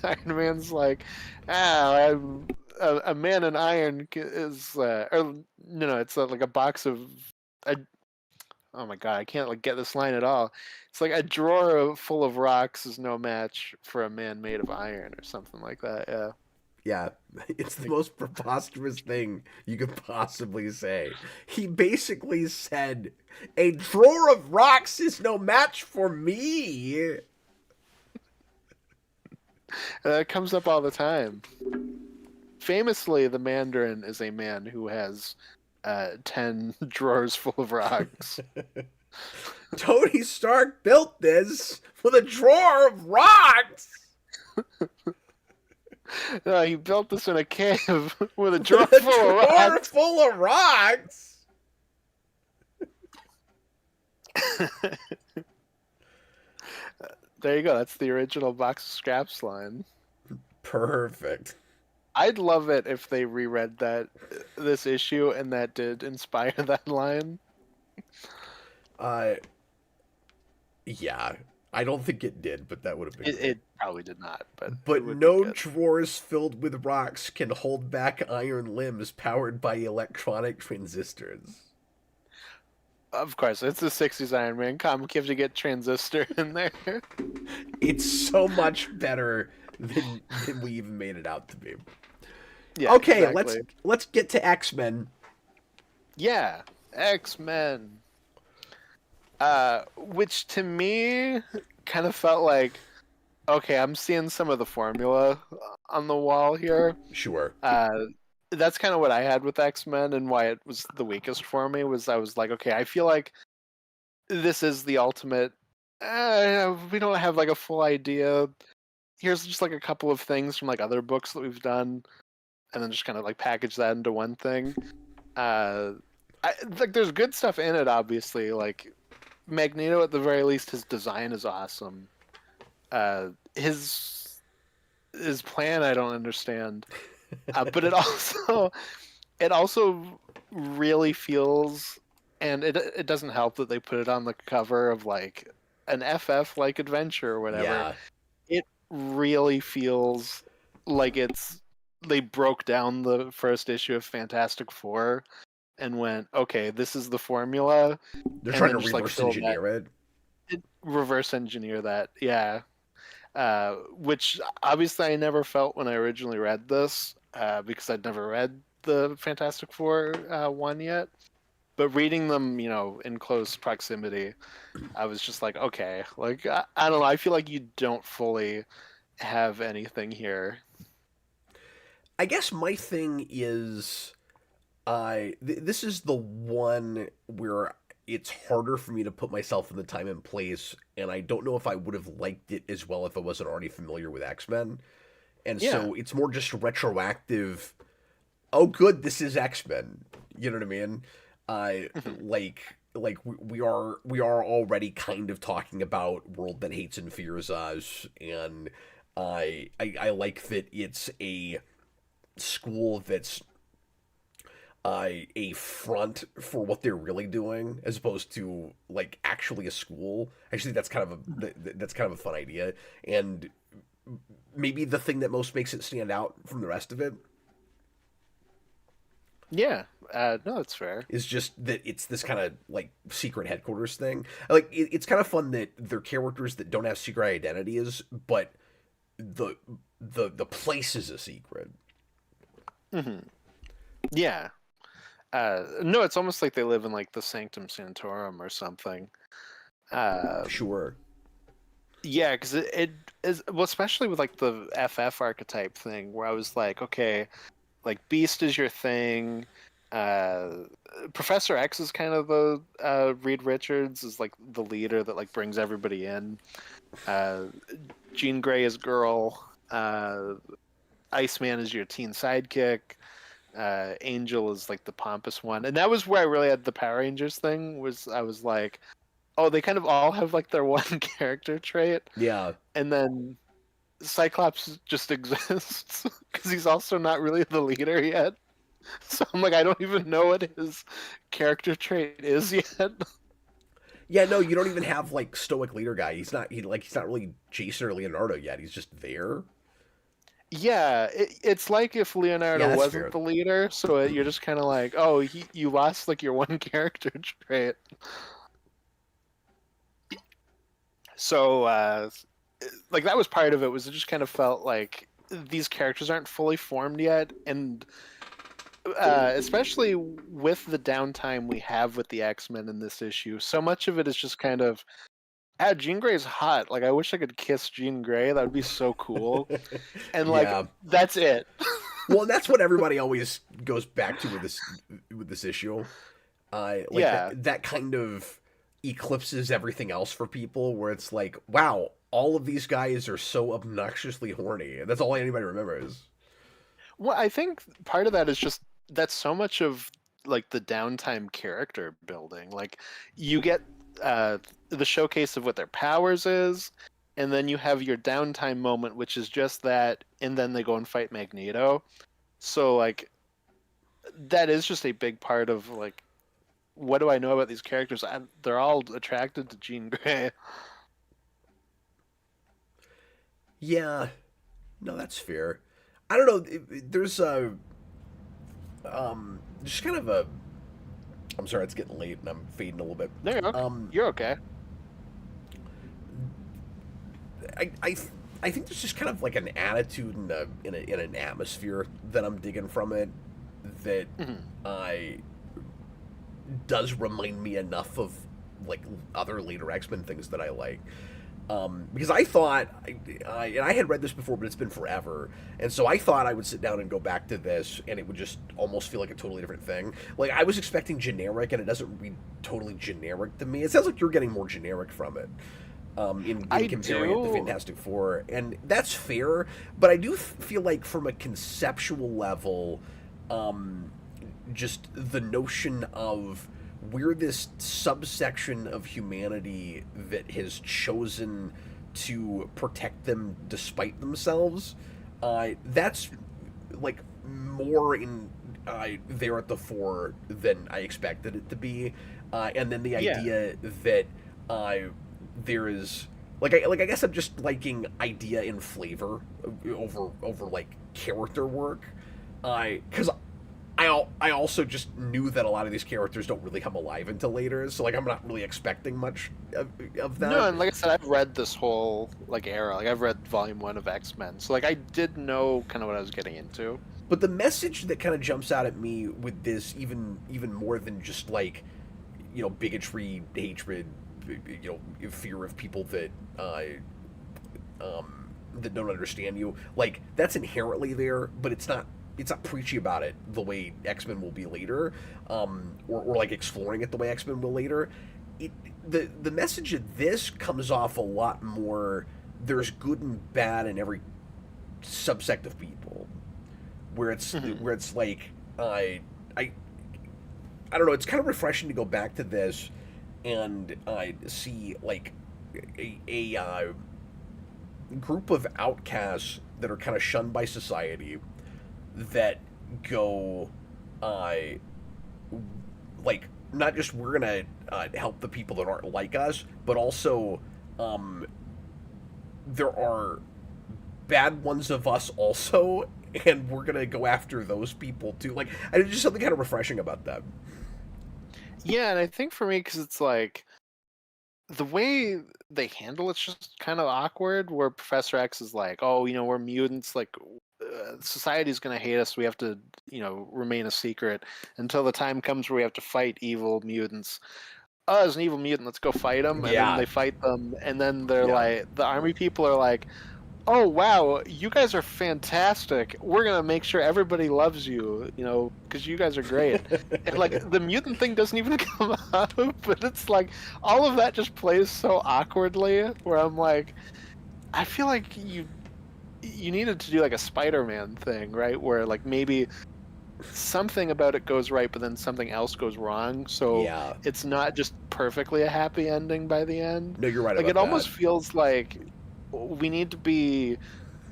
Iron Man's like, I'm a man in iron is, or no, it's like a box of, a, oh my god, I can't like get this line at all. It's like a drawer full of rocks is no match for a man made of iron, or something like that. Yeah. Yeah, it's the Like, most preposterous thing you could possibly say. He basically said, "A drawer of rocks is no match for me." it comes up all the time. Famously, the Mandarin is a man who has 10 drawers full of rocks. Tony Stark built this with a drawer of rocks. He built this in a cave with a drawer With a full of drawer rocks. full of rocks. There you go. That's the original box of scraps line. Perfect. I'd love it if they reread that this issue and that did inspire that line. Uh, yeah, I don't think it did, but that would have been great. It probably did not, but it But would be no good. drawers filled with rocks can hold back iron limbs powered by electronic transistors. Of course, it's a '60s Iron Man comic. You have to get Transistor in there. It's so much better than we even made it out to be. Yeah, Okay, let's exactly. let's get to X-Men. Yeah, X-Men. Which to me kind of felt like, okay, I'm seeing some of the formula on the wall here. Sure. Uh, that's kind of what I had with X-Men, and why it was the weakest for me was I was like, okay, I feel like this is the ultimate. We don't have like a full idea. Here's just like a couple of things from like other books that we've done, and then just kind of like package that into one thing. Uh, like there's good stuff in it, obviously. Like Magneto, at the very least, his design is awesome. His plan I don't understand, but it also really feels, and it doesn't help that they put it on the cover of like an FF like adventure or whatever. Yeah, It really feels like they broke down the first issue of Fantastic Four and went, okay, this is the formula, they're and trying then to just like reverse fill that, engineer it. reverse engineer that, yeah. Which obviously I never felt when I originally read this, because I'd never read the Fantastic Four one yet. But reading them, in close proximity, I was just like, okay, like I don't know. I feel like you don't fully have anything here. I guess my thing is, this is the one where it's harder for me to put myself in the time and place, and I don't know if I would have liked it as well if I wasn't already familiar with X-Men. And Yeah. so it's more just retroactive. Oh, good, this is X-Men. You know what I mean? Mhm. We are already kind of talking about world that hates and fears us, and I like that it's a school that's a front for what they're really doing, as opposed to like actually a school. Actually, that's kind of a fun idea, and maybe the thing that most makes it stand out from the rest of it Yeah. No, that's fair. is just that it's this kind of like secret headquarters thing. Like it's kind of fun that they're characters that don't have secret identities, but the the place is a secret. Hmm. Yeah. No, it's almost like they live in like the Sanctum Sanctorum or something. Uh, Sure. yeah, because it is, well, especially with like the FF archetype thing, where I was like, okay, like Beast is your thing. Uh, Professor X is kind of the Reed Richards is like the leader that like brings everybody in. Uh, Jean Grey is girl. Iceman is your teen sidekick. Angel is like the pompous one, and that was where I really had the Power Rangers thing. Was I was like, oh, they kind of all have like their one character trait, Yeah. and then Cyclops just exists because he's also not really the leader yet. So I'm like, I don't even know what his character trait is yet. Yeah, no, you don't even have like stoic leader guy. He's not really Jason or Leonardo yet. He's just there. Yeah, it's like if Yeah, Leonardo that's wasn't fair. the leader, so you're just kind of like, oh, you lost like your one character trait. So like that was part of it. Was it just kind of felt like these characters aren't fully formed yet, and especially with the downtime we have with the X-Men in this issue, so much of it is just kind of, Jean Grey's hot. Like I wish I could kiss Jean Grey. That would be so cool. And like Yeah. that's it. Well, that's what everybody always goes back to with this issue. Like Yeah. that kind of eclipses everything else for people, where it's like, wow, all of these guys are so obnoxiously horny. That's all anybody remembers. Well, I think part of that is just that's so much of like the downtime character building. Like you get uh the showcase of what their powers is, and then you have your downtime moment, which is just that, and then they go and fight Magneto. So like that is just a big part of like what do I know about these characters? They're all attracted to Jean Grey. Yeah, no, that's fair. I don't know. There's just kind of a. I'm sorry, it's getting late and I'm fading a little bit. No, you're okay. Um, You're okay. I, I, I think there's just kind of like an attitude and in an atmosphere that I'm digging from it that Mhm. I does remind me enough of like other later X-Men things that I like. Because I thought, and I had read this before, but it's been forever, and so I thought I would sit down and go back to this, and it would just almost feel like a totally different thing. Like I was expecting generic, and it doesn't read totally generic to me. It sounds like you're getting more generic from it, in I comparing it to do. Fantastic Four, and that's fair. But I do feel like from a conceptual level, um, just the notion of we're this subsection of humanity that has chosen to protect them despite themselves. That's like more in there at the fore than I expected it to be, and then the Yeah. idea that uh, there is I guess I'm just liking idea and flavor over like character work, because I also just knew that a lot of these characters don't really come alive until later, so like I'm not really expecting much of No, that. and like I said, I've read this whole like era. Like I've read Volume 1 of X-Men, so like I did know kind of what I was getting into. But the message that kind of jumps out at me with this, even more than just like bigotry, hatred, fear of people that don't understand you, like that's inherently there, but it's not preachy about it the way X-Men will be later, or like exploring it the way X-Men will later. It, the message of this comes off a lot more. There's good and bad in every subsect of people, where it's Hmm. where it's like I I don't know. It's kind of refreshing to go back to this and see like a group of outcasts that are kind of shunned by society that go uh, like not just we're gonna help the people that aren't like us, but also um, there are bad ones of us also, and we're gonna go after those people too. Like, there's just something kind of refreshing about that. Yeah, and I think for me, because it's like the way they handle it's just kind of awkward. Where Professor X is like, "Oh, we're mutants. Like, society's gonna hate us. We have to, remain a secret until the time comes where we have to fight evil mutants." Oh, there's an evil mutant. Let's go fight them. And then Yeah, they fight them, and then they're yeah. like, the army people are like, "Oh wow, you guys are fantastic. We're gonna make sure everybody loves you, because you guys are great." And like the mutant thing doesn't even come up, but it's like all of that just plays so awkwardly. Where I'm like, I feel like you needed to do like a Spider-Man thing, right? Where like maybe something about it goes right, but then something else goes wrong. So Yeah. it's not just perfectly a happy ending by the end. No, you're right Like it about that. almost feels like we need to be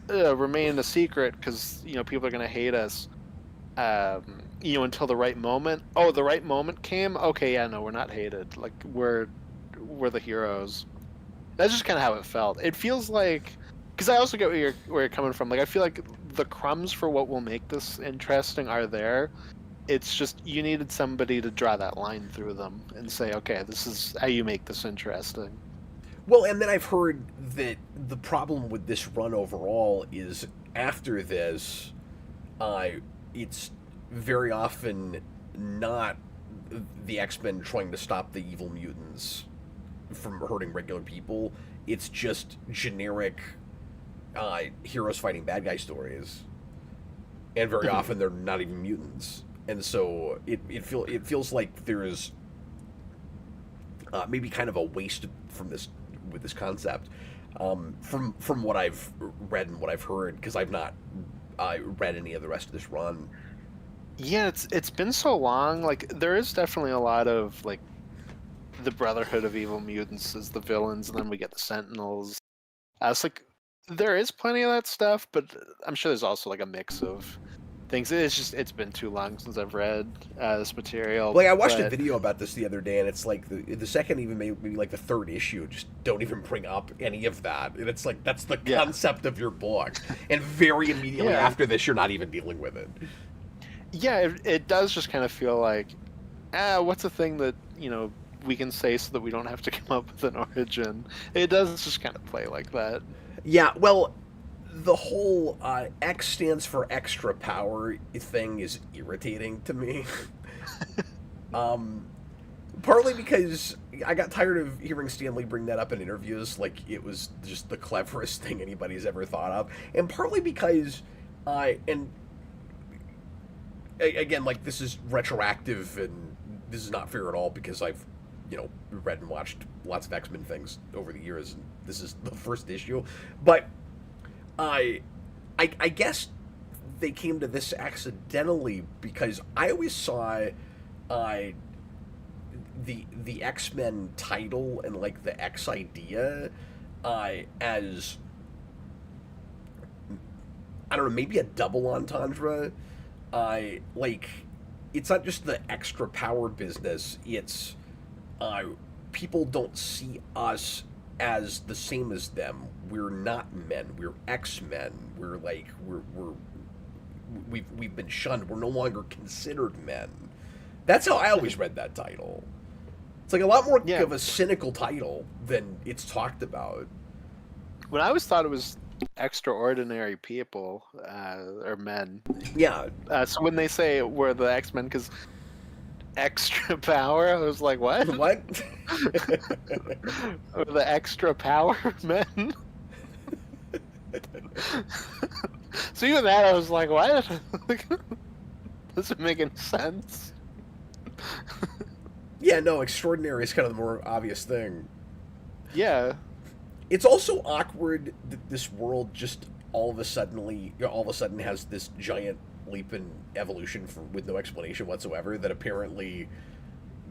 remain a secret because people are gonna hate us. Until the right moment. Oh, the right moment came. Okay, yeah, no, we're not hated. Like we're the heroes. That's just kind of how it felt. It feels like because I also get where you're coming from. Like I feel like the crumbs for what will make this interesting are there. It's just you needed somebody to draw that line through them and say, okay, this is how you make this interesting. Well, and then I've heard that the problem with this run overall is after this, uh, it's very often not the X-Men trying to stop the evil mutants from hurting regular people. It's just generic heroes fighting bad guy stories, and very Mhm. often they're not even mutants. And so it feels like there is maybe kind of a waste from this with this concept, from what I've read and what I've heard, because I've not read any of the rest of this run. Yeah, it's been so long. Like there is definitely a lot of like the Brotherhood of Evil Mutants as the villains, and then we get the Sentinels. It's like there is plenty of that stuff, but I'm sure there's also like a mix of things. It's just it's been too long since I've read this material. Like I watched a But video about this the other day, and it's like the second, even maybe like the third issue, just don't even bring up any of that, and it's like that's the yeah, concept of your book, and very immediately yeah, after this, you're not even dealing with it. yeah. It does just kind of feel like what's a thing that we can say so that we don't have to come up with an origin. It does just kind of play like that. Yeah, well, the whole X stands for extra power thing is irritating to me. um, Partly because I got tired of hearing Stan Lee bring that up in interviews, like it was just the cleverest thing anybody's ever thought of, and partly because, and again, like this is retroactive and this is not fair at all because I've, read and watched lots of X-Men things over the years, and this is the first issue, but I guess they came to this accidentally because I always saw, the X-Men title and like the X idea, as I don't know, maybe a double entendre. Like it's not just the extra power business. It's people don't see us as the same as them. We're not men. We're X-Men. We've been shunned. We're no longer considered men. That's how I always read that title. It's like a lot more Yeah. of a cynical title than it's talked about. When I always thought it was extraordinary people, or men. Yeah. So when they say we're the X-Men because extra power, I was like, what? What? We're the extra power men? So even that, I was like, what? Doesn't make any sense. Yeah, no, extraordinary is kind of the more obvious thing. Yeah. It's also awkward that this world just all of a sudden has this giant leap in evolution with no explanation whatsoever that apparently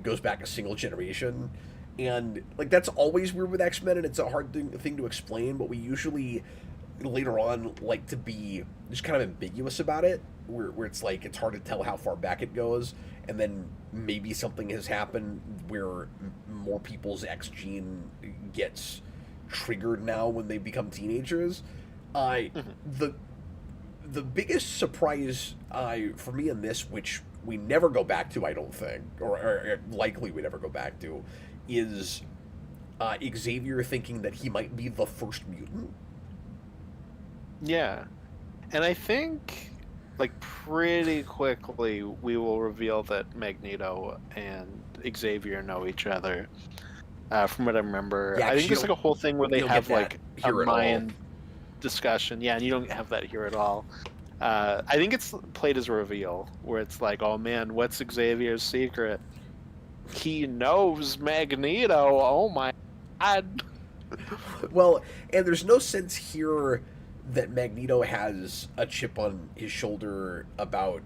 goes back a single generation. And like that's always weird with X-Men, and it's a hard thing to explain, but we usually later on like to be just kind of ambiguous about it, where it's like it's hard to tell how far back it goes, and then maybe something has happened where more people's X gene gets triggered now when they become teenagers. The biggest surprise for me in this, which we never go back to, I don't think, or likely we never go back to, is Xavier thinking that he might be the first mutant. Yeah. And I think, like, pretty quickly we will reveal that Magneto and Xavier know each other. From what I remember, Yeah, I 'cause think there's like a whole thing where they you don't have get that like a here at all. mind discussion. Yeah, and you don't have that here at all. I think it's played as a reveal where it's like, oh man, what's Xavier's secret? He knows Magneto. Oh my god. Well, and there's no sense here that Magneto has a chip on his shoulder about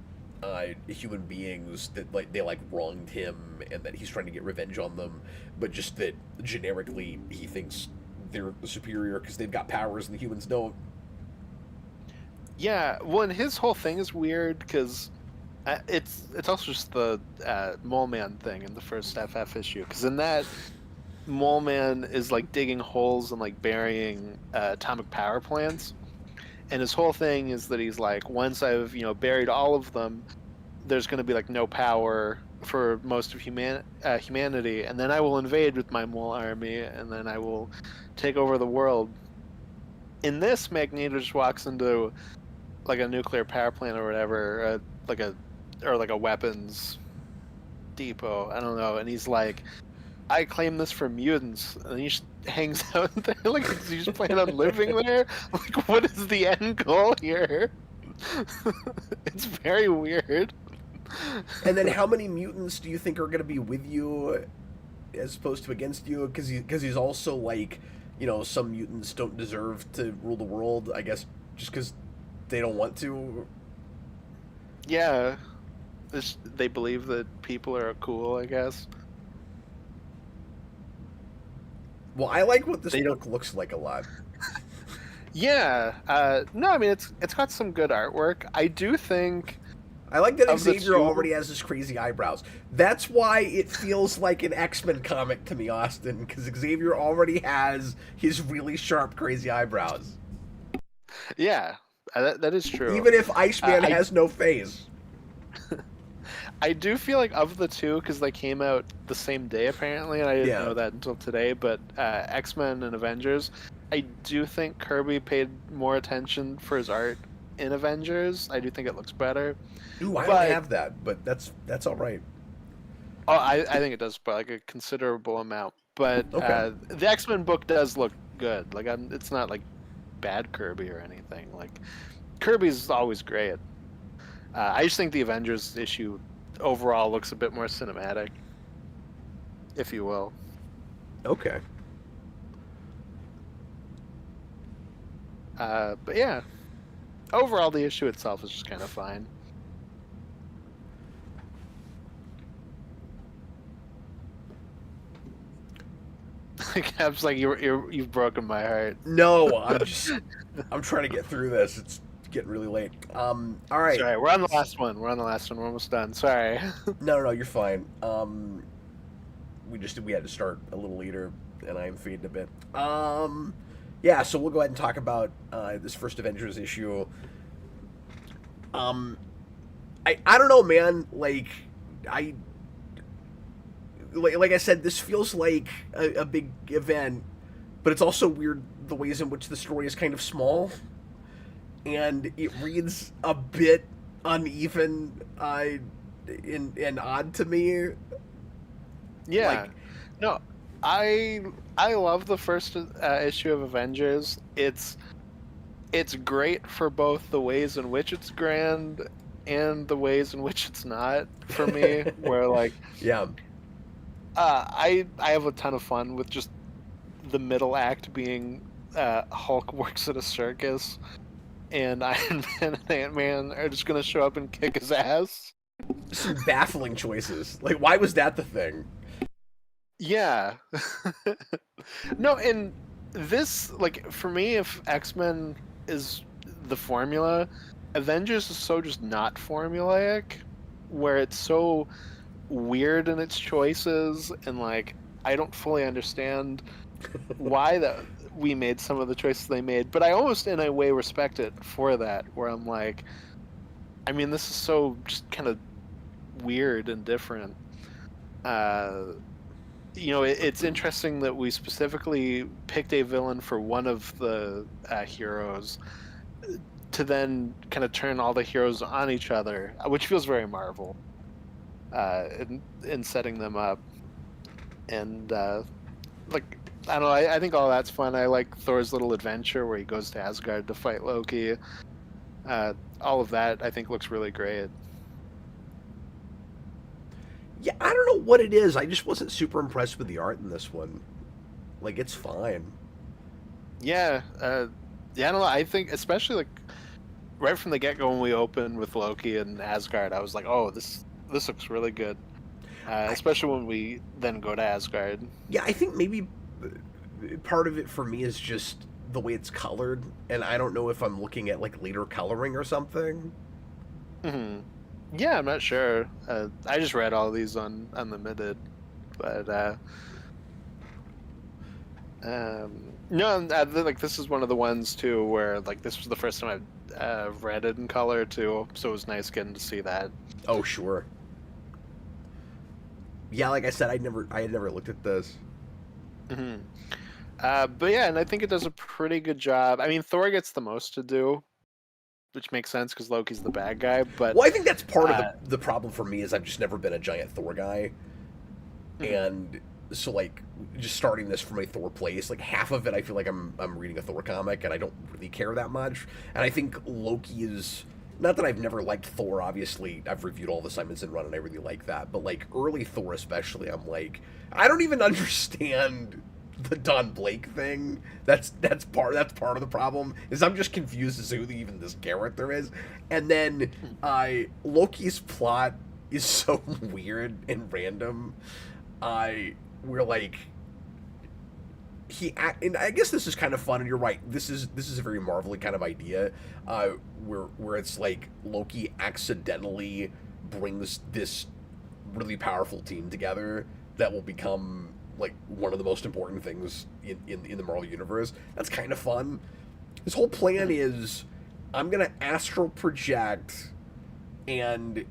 human beings that they wronged him and that he's trying to get revenge on them, but just that generically he thinks they're superior because they've got powers and the humans don't. Yeah, well, and his whole thing is weird because it's also just the Mole Man thing in the first FF issue. Because in that, Mole Man is like digging holes and like burying atomic power plants, and his whole thing is that he's like, once I've buried all of them, there's going to be like no power for most of humanity, and then I will invade with my mole army, and then I will take over the world. In this, Magneto just walks into like a nuclear power plant or whatever, like a weapons depot. I don't know, and he's like, I claim this for mutants, and he just hangs out there. Like, does he just plan on living there? Like, what is the end goal here? It's very weird. And then how many mutants do you think are going to be with you as opposed to against you? Because he's also like, some mutants don't deserve to rule the world, I guess, just because they don't want to. Yeah, they believe that people are cool, I guess. Well, I like what this They book looks like a lot. Yeah, no, I mean it's got some good artwork. I do think I like that of the Xavier two- already has his crazy eyebrows. That's why it feels like an X-Men comic to me, Austin, because Xavier already has his really sharp, crazy eyebrows. yeah, that is true. Even if Iceman I- has no face. I do feel like of the two, because they came out the same day apparently, and I didn't Yeah. know that until today. But X-Men and Avengers, I do think Kirby paid more attention for his art in Avengers. I do think it looks better. Ooh, I But- don't have that, but that's all right. Oh, I think it does by like a considerable amount. But Okay. the X-Men book does look good. Like it's not like bad Kirby or anything. Like Kirby's always great. I just think the Avengers issue overall looks a bit more cinematic, if you will. Okay. But yeah, overall the issue itself is just kind of fine. Cap's like you've broken my heart. No, I'm trying to get through this. It's getting really late. All right. Sorry, we're on the last one. We're almost done. Sorry. No, you're fine. We had to start a little later, and I'm fading a bit. Yeah, so we'll go ahead and talk about this first Avengers issue. Um, I don't know, man. I like I said, this feels like a big event, but it's also weird the ways in which the story is kind of small, and it reads a bit uneven and odd to me. Yeah. Like, No, I love the first issue of Avengers. It's great for both the ways in which it's grand and the ways in which it's not for me. Where like yeah, I have a ton of fun with just the middle act being Hulk works at a circus and Iron Man and Ant-Man are just gonna show up and kick his ass. some baffling choices. Like, why was that the thing? Yeah. No, and this, like, for me, if X-Men is the formula, Avengers is so just not formulaic, where it's so weird in its choices, and, like, I don't fully understand why that we made some of the choices they made, but I almost, in a way, respect it for that, where I'm like, I mean, this is so just kind of weird and different. You know, it's interesting that we specifically picked a villain for one of the heroes to then kind of turn all the heroes on each other, which feels very Marvel in setting them up. And like, I don't know, I think all that's fun. I like Thor's little adventure where he goes to Asgard to fight Loki. All of that I think looks really great. Yeah, I don't know what it is. I just wasn't super impressed with the art in this one. Like, it's fine. Yeah, yeah, I don't know. I think especially like right from the get go when we opened with Loki and Asgard, I was like, oh, this looks really good. Especially when we then go to Asgard. Yeah, I think maybe part of it for me is just the way it's colored, and I don't know if I'm looking at like later coloring or something. Hmm. Yeah, I'm not sure. I just read all these on Unlimited, but no, like this is one of the ones too where like this was the first time I've read it in color too, so it was nice getting to see that. Oh, sure. Yeah, like I said, I had never looked at this. Hmm. But yeah, and I think it does a pretty good job. I mean, Thor gets the most to do, which makes sense because Loki's the bad guy. But Well, I think that's part of uh, the problem for me is I've just never been a giant Thor guy, mhm. and so like just starting this from a Thor place, like half of it I feel like I'm reading a Thor comic and I don't really care that much. And I think Loki is not that I've never liked Thor. Obviously, I've reviewed all the Simonson run and I really like that. But like early Thor, especially, I'm like I don't even understand the Don Blake thing. That's part of the problem is I'm just confused as to who even this character is. And then Loki's plot is so weird and random. I we're like and I guess this is kind of fun, and you're right. This is a very Marvel-y kind of idea, where it's like Loki accidentally brings this really powerful team together that will become like one of the most important things in the Marvel universe. That's kind of fun. His whole plan is, I'm gonna astral project, and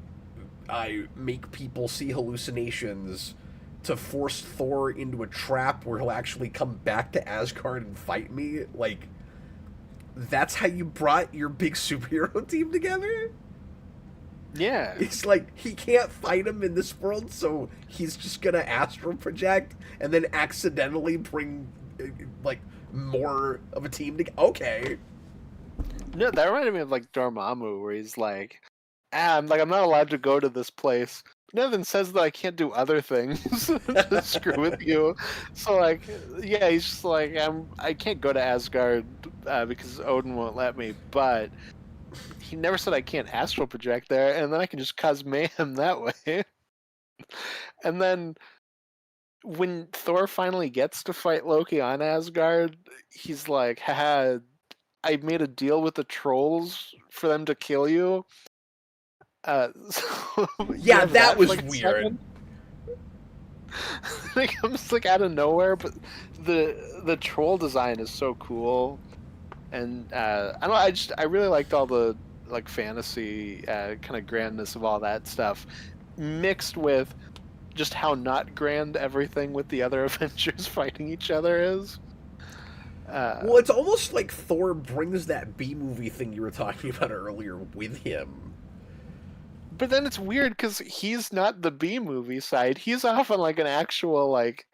I make people see hallucinations to force Thor into a trap where he'll actually come back to Asgard and fight me. Like, that's how you brought your big superhero team together? Yeah. It's like he can't fight him in this world, so he's just gonna astral project and then accidentally bring like more of a team together. Okay. No, that reminded me of like Dormammu, where he's like, I'm not allowed to go to this place. Nevin says that I can't do other things to screw with you. So like, yeah, he's just like, I can't go to Asgard because Odin won't let me. But he never said I can't astral project there, and then I can just cause mayhem that way. And then when Thor finally gets to fight Loki on Asgard, he's like, haha, I made a deal with the trolls for them to kill you. So you Yeah, have that that for was like a weird. second. It comes like out of nowhere, but the troll design is so cool, and I don't know, I really liked all the like fantasy kind of grandness of all that stuff, mixed with just how not grand everything with the other Avengers fighting each other is. Well, it's almost like Thor brings that B movie thing you were talking about earlier with him. But then it's weird because he's not the B movie side. He's off on like an actual like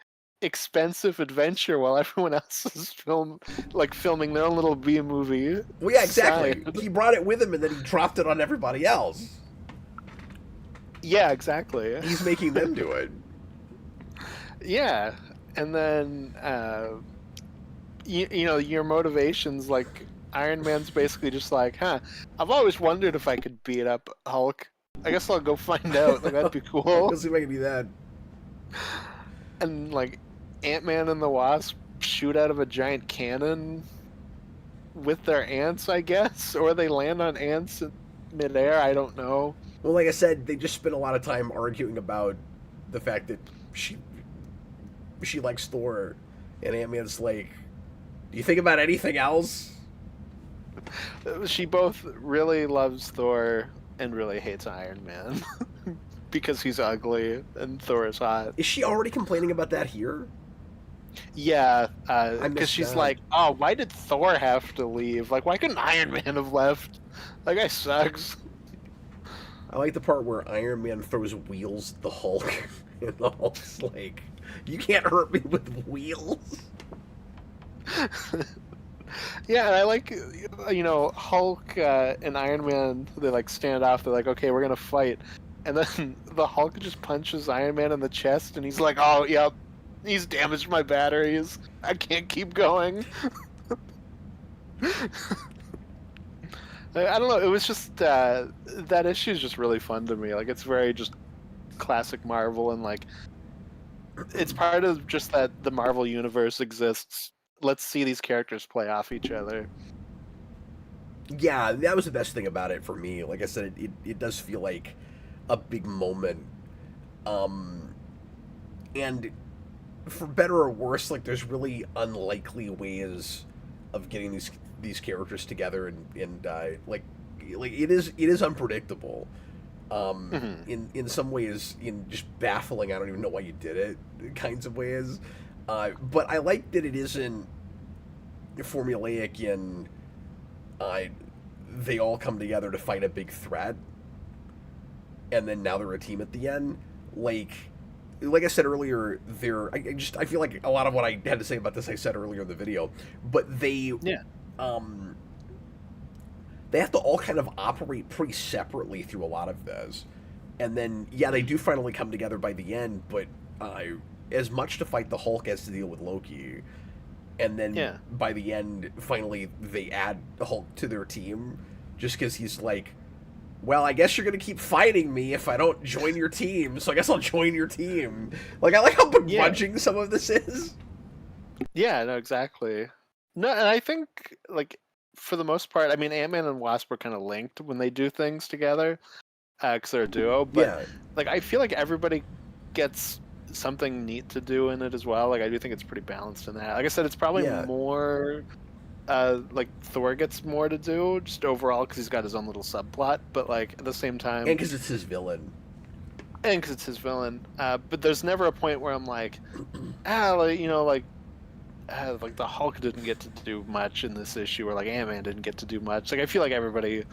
expensive adventure while everyone else is filming their own little B movie Well, yeah, exactly. side. He brought it with him and then he dropped it on everybody else. Yeah, exactly. He's making them do it. Yeah, and then you know your motivations, like Iron Man's basically just like, I've always wondered if I could beat up Hulk. I guess I'll go find out. Like that'd be cool. Let's see if I can do that. And like Ant-Man and the Wasp shoot out of a giant cannon with their ants, I guess, or they land on ants in midair. I don't know. Well, like I said, they just spent a lot of time arguing about the fact that she likes Thor, and Ant-Man's like, "Do you think about anything else?" She both really loves Thor and really hates Iron Man because he's ugly and Thor is hot. Is she already complaining about that here? Yeah, I because missed she's that. like, oh, why did Thor have to leave? Like, why couldn't Iron Man have left? That guy sucks. I like the part where Iron Man throws wheels at the Hulk, and the Hulk's like, "You can't hurt me with wheels." Yeah, and I like, Hulk and Iron Man, they like stand off. They're like, okay, we're gonna fight. And then the Hulk just punches Iron Man in the chest, and he's like, oh, yep, he's damaged my batteries. I can't keep going. I don't know. It was just that issue is just really fun to me. Like it's very just classic Marvel, and like it's part of just that the Marvel universe exists. Let's see these characters play off each other. Yeah, that was the best thing about it for me. Like I said, it does feel like a big moment. And for better or worse, like there's really unlikely ways of getting these characters together, and like it is unpredictable. In some ways, in just baffling. I don't even know why you did it. Kinds of ways. But I like that it isn't formulaic in they all come together to fight a big threat, and then now they're a team at the end. Like I said earlier, I feel like a lot of what I had to say about this I said earlier in the video, but they have to all kind of operate pretty separately through a lot of this, and then they do finally come together by the end, but as much to fight the Hulk as to deal with Loki. And then by the end, finally, they add Hulk to their team just because he's like, well, I guess you're going to keep fighting me if I don't join your team, so I guess I'll join your team. Like, I like how begrudging some of this is. Yeah, no, exactly. No, and I think, like, for the most part, I mean, Ant-Man and Wasp are kind of linked when they do things together, because they're a duo, but, like, I feel like everybody gets something neat to do in it as well. Like I do think it's pretty balanced in that. Like I said, it's probably more like Thor gets more to do just overall because he's got his own little subplot, but like at the same time, and because it's his villain, but there's never a point where I'm like, like the Hulk didn't get to do much in this issue, or like Ant-Man didn't get to do much. Like I feel like everybody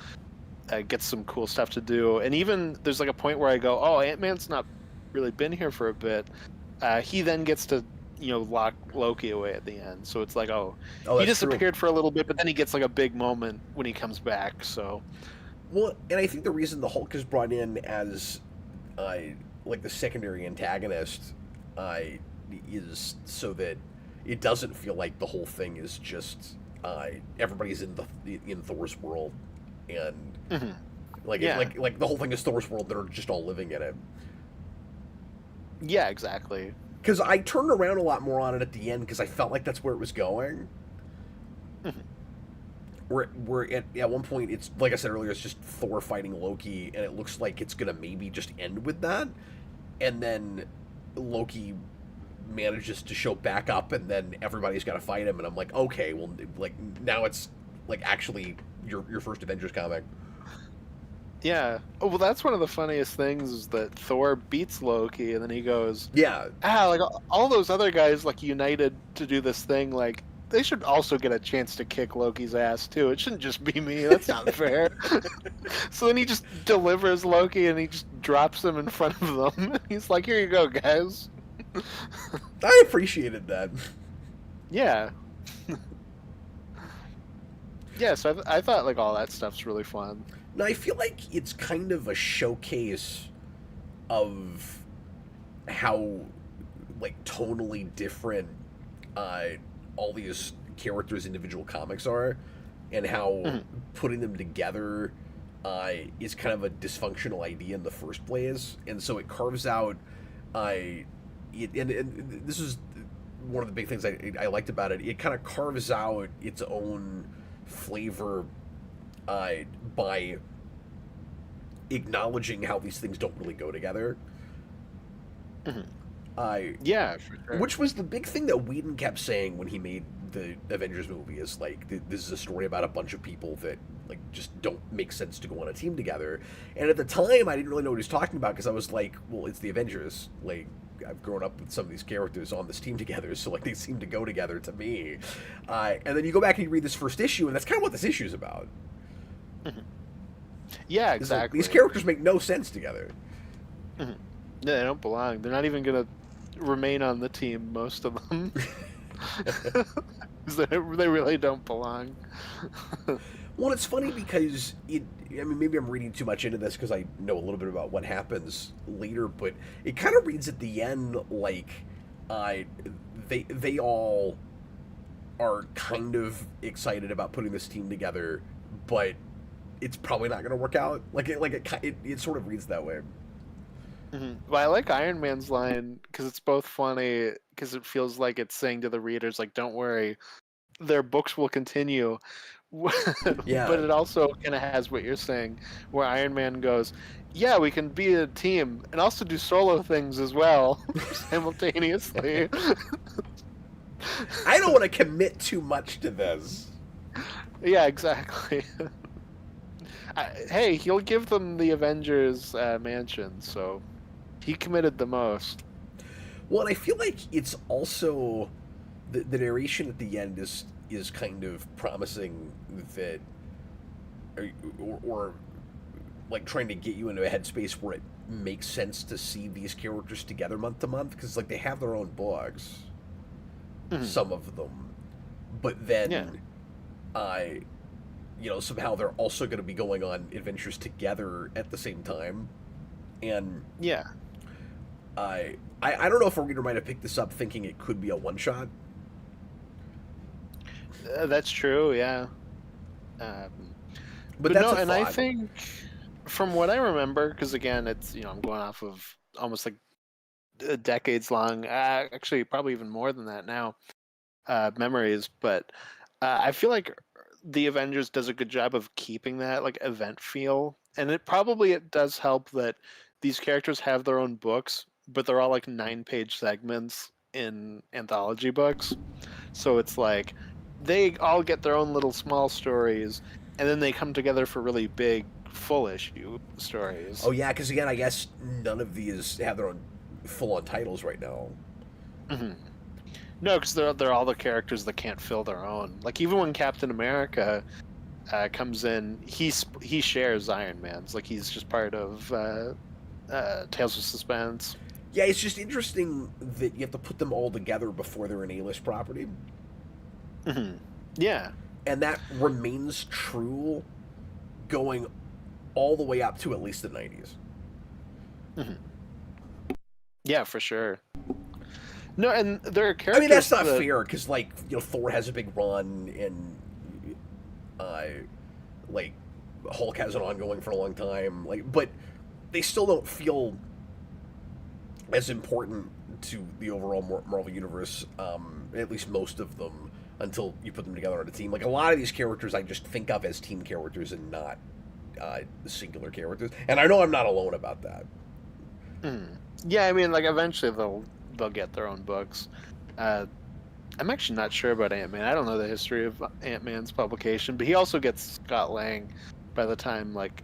gets some cool stuff to do. And even there's like a point where I go, oh, Ant-Man's not really been here for a bit. He then gets to lock Loki away at the end. So it's like, oh, Oh, he that's true. disappeared for a little bit, but then he gets like a big moment when he comes back. So Well, and I think the reason the Hulk is brought in as uh, like the secondary antagonist uh, is so that it doesn't feel like the whole thing is just everybody's in Thor's world, and mhm. like Yeah, like the whole thing is Thor's world. They're just all living in it. yeah, exactly. Because I turned around a lot more on it at the end because I felt like that's where it was going. Mhm. Where at one point it's like I said earlier, it's just Thor fighting Loki, and it looks like it's gonna maybe just end with that, and then Loki manages to show back up, and then everybody's got to fight him, and I'm like, okay, well, like now it's like actually your first Avengers comic. Yeah. Oh, well, that's one of the funniest things is that Thor beats Loki, and then he goes, Yeah, like all those other guys like united to do this thing, like they should also get a chance to kick Loki's ass too. It shouldn't just be me. That's not fair. So then he just delivers Loki and he just drops him in front of them. He's like, "Here you go, guys." I appreciated that. Yeah. Yeah, so I thought like all that stuff's really fun. Now I feel like it's kind of a showcase of how like tonally different uh, all these characters' individual comics are, and how Mhm. putting them together is kind of a dysfunctional idea in the first place, and so it carves out. And this is one of the big things I liked about it. It kind of carves out its own flavor uh, by acknowledging how these things don't really go together. Mhm. Uh, Yeah, for sure. which was the big thing that Whedon kept saying when he made the Avengers movie is like this is a story about a bunch of people that like just don't make sense to go on a team together. And at the time, I didn't really know what he was talking about because I was like, well, it's the Avengers. Like I've grown up with some of these characters on this team together, so like they seem to go together to me. And then you go back and you read this first issue, and that's kind of what this issue is about. Mhm. Yeah, It's like, exactly. these characters make no sense together. Mhm. Yeah, they don't belong. They're not even gonna remain on the team. Most of them. 'Cause they really don't belong. Well, it's funny because it. I mean, maybe I'm reading too much into this because I know a little bit about what happens later, but it kind of reads at the end like uh, they all are kind of excited about putting this team together, but it's probably not going to work out. It sort of reads that way. Well, I like Iron Man's line because it's both funny because it feels like it's saying to the readers, like, "Don't worry, their books will continue," but Yeah, it also kind of has what you're saying, where Iron Man goes, "Yeah, we can be a team and also do solo things as well simultaneously." I don't want to commit too much to this. Yeah, exactly. Hey, he'll give them the Avengers mansion, so he committed the most. Well, and I feel like it's also the narration at the end is kind of promising that, or like trying to get you into a headspace where it makes sense to see these characters together month to month because like they have their own books, Mhm. some of them, but Yeah, then I. Somehow they're also going to be going on adventures together at the same time, and yeah. I don't know if a reader might have picked this up thinking it could be a one shot. That's true. Yeah. Um, But but that's no, a and I thought. think from what I remember, because again, it's I'm going off of almost like decades long, actually probably even more than that now, memories. But I feel like the Avengers does a good job of keeping that like event feel, and it does help that these characters have their own books, but they're all like 9-page segments in anthology books. So it's like they all get their own little small stories, and then they come together for really big full issue Oh stories. yeah, because again, I guess none of these have their own full on titles right now. hmm No, because they're all the characters that can't fill their own. Like even when Captain America comes in. He shares Iron Man's. Like he's just part of Tales of Suspense. Yeah, it's just interesting that you have to put them all together before they're an A-list property. Hmm. Yeah. And that remains true going all the way up to at least the 90s. Hmm. Yeah, for sure. No, and there are characters. I mean, that's not fair because, like, Thor has a big run, and like Hulk has an ongoing for a long time. Like, but they still don't feel as important to the overall Marvel universe. At least most of them, until you put them together on a team. Like a lot of these characters, I just think of as team characters and not singular characters. And I know I'm not alone about that. Yeah, I mean, like eventually they'll get their own books. I'm actually not sure about Ant-Man. I don't know the history of Ant-Man's publication, but he also gets Scott Lang by the time, like,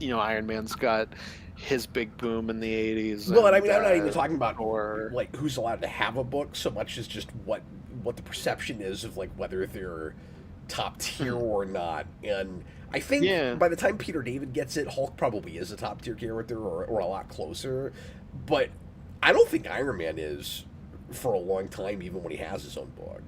Iron Man's got his big boom in the 80s. Well, and I mean, I'm not even talking about Thor. Like who's allowed to have a book so much as just what the perception is of like whether they're top tier or not. And I think by the time Peter David gets it, Hulk probably is a top tier character or a lot closer. But I don't think Iron Man is for a long time, even when he has his own book.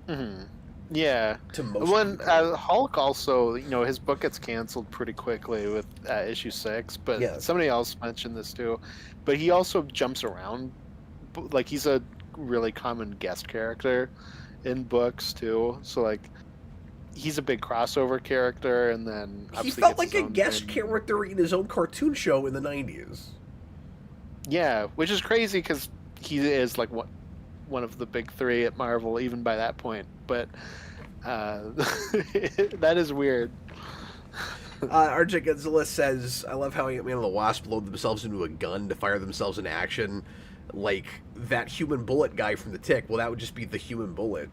Mm-hmm. Yeah. To most when Hulk also, his book gets canceled pretty quickly with issue 6, but somebody else mentioned this too. But he also jumps around, like he's a really common guest character in books too. So like, he's a big crossover character, and then he felt like a guest character in his own cartoon show in the 90s. Yeah, which is crazy because he is like one of the big 3 at Marvel, even by that point. But that is weird. RJ Godzilla says, I love how Ant-Man and the Wasp load themselves into a gun to fire themselves into action. Like that Human Bullet guy from The Tick. Well, that would just be the Human Bullet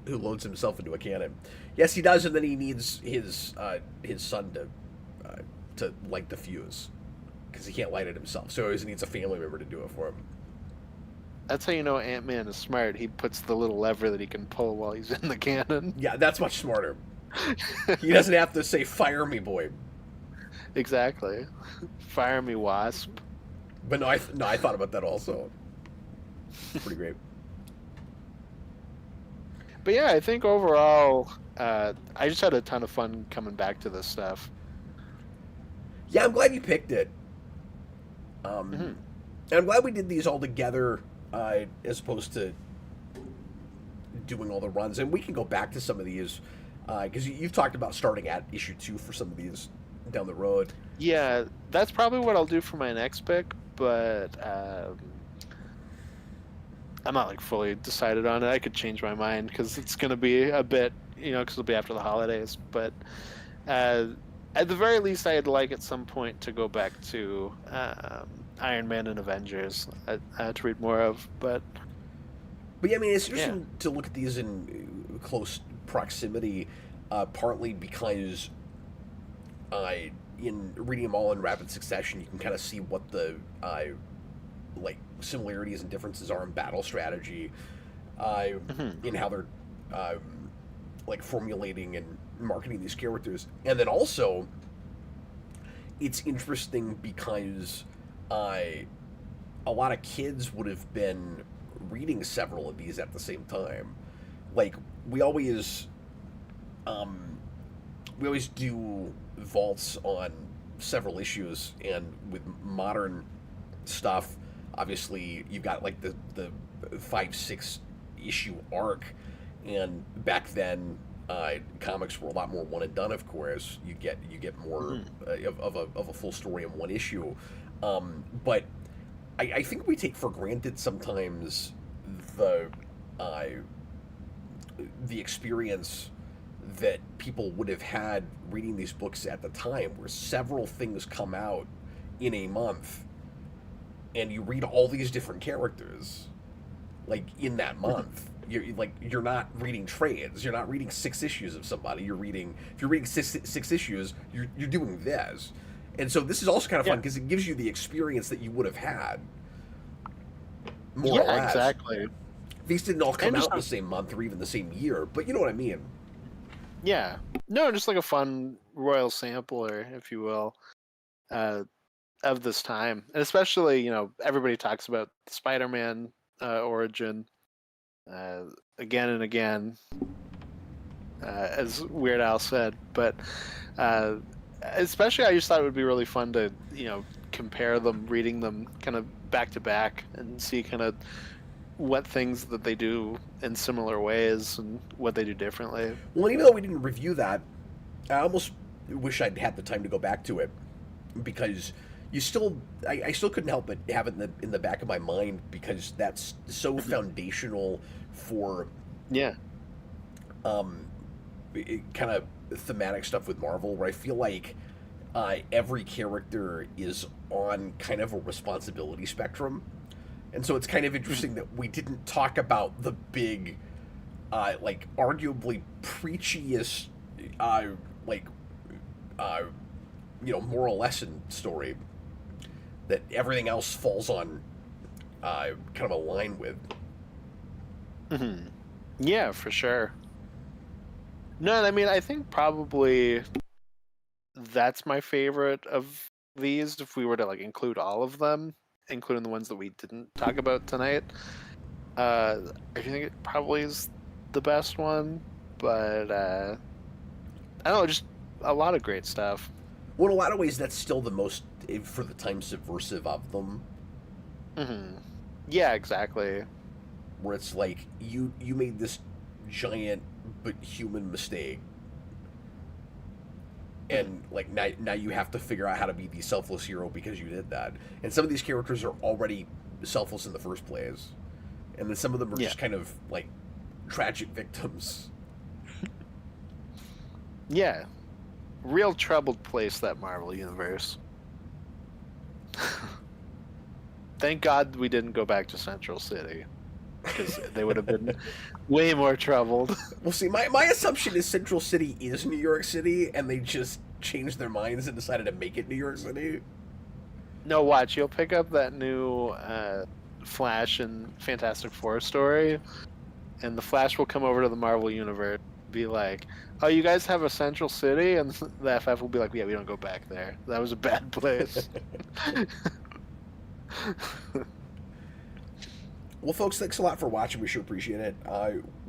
who loads himself into a cannon. Yes, he does, and then he needs his son to light the fuse because he can't light it himself. So he always needs a family member to do it for him. That's how you know Ant-Man is smart. He puts the little lever that he can pull while he's in the cannon. Yeah, that's much smarter. He doesn't have to say, fire me, boy. Exactly. Fire me, Wasp. But no, I thought about that also. It's pretty great. But yeah, I think overall, I just had a ton of fun coming back to this stuff. Yeah, I'm glad you picked it. And I'm glad we did these all together, as opposed to doing all the runs. And we can go back to some of these, because you've talked about starting at issue 2 for some of these down the road. Yeah, that's probably what I'll do for my next pick, but I'm not like fully decided on it. I could change my mind because it's going to be a bit, because it'll be after the holidays. But at the very least, I'd like at some point to go back to Iron Man and Avengers to read more of. But yeah, I mean, it's interesting to look at these in close proximity, partly because in reading them all in rapid succession, you can kind of see what the like similarities and differences are in battle strategy, in how they're like formulating and marketing these characters. And then also it's interesting because a lot of kids would have been reading several of these at the same time. Like we always do vaults on several issues, and with modern stuff, obviously you've got like the 5-6 issue arc, and back then comics were a lot more one and done. Of course, you get more of a full story in one issue, but I think we take for granted sometimes the experience that people would have had reading these books at the time, where several things come out in a month and you read all these different characters like in that month. You're not reading trades, you're not reading 6 issues of somebody, if you're reading six issues, you're doing this. And so this is also kind of fun because it gives you the experience that you would have had more or less. Exactly. These didn't all come out in the same month or even the same year, but you know what I mean. Yeah. No, just like a fun royal sampler, if you will, uh, of this time. And especially, everybody talks about the Spider-Man origin uh, again and again, as Weird Al said. But uh, especially, I just thought it would be really fun to, compare them, reading them kind of back to back and see kind of what things that they do in similar ways and what they do differently. Well, even though we didn't review that, I almost wish I'd had the time to go back to it because I still couldn't help but have it in the back of my mind because that's so foundational for Yeah. um, kind of thematic stuff with Marvel, where I feel like every character is on kind of a responsibility spectrum, and so it's kind of interesting that we didn't talk about the big, like arguably preachiest, like, uh, moral lesson story that everything else falls on, kind of a line with. Yeah, for sure. No, I mean, I think probably that's my favorite of these. If we were to like include all of them, including the ones that we didn't talk about tonight, I think it probably is the best one. But I don't know, just a lot of great stuff. Well, in a lot of ways, that's still the most, for the time, subversive of them. Yeah, exactly. Where it's like you made this giant but human mistake, and like now you have to figure out how to be the selfless hero because you did that. And some of these characters are already selfless in the first place, and then some of them are Yeah. just kind of like tragic victims. Yeah, real troubled place, that Marvel universe. Thank God we didn't go back to Central City, because they would have been way more troubled. Well, see, my assumption is Central City is New York City, and they just changed their minds and decided to make it New York City. No, watch, you'll pick up that new Flash and Fantastic Four story, and the Flash will come over to the Marvel universe, be like, "Oh, you guys have a Central City," and the FF will be like, "Yeah, we don't go back there. That was a bad place." Well, folks, thanks a lot for watching. We sure appreciate it.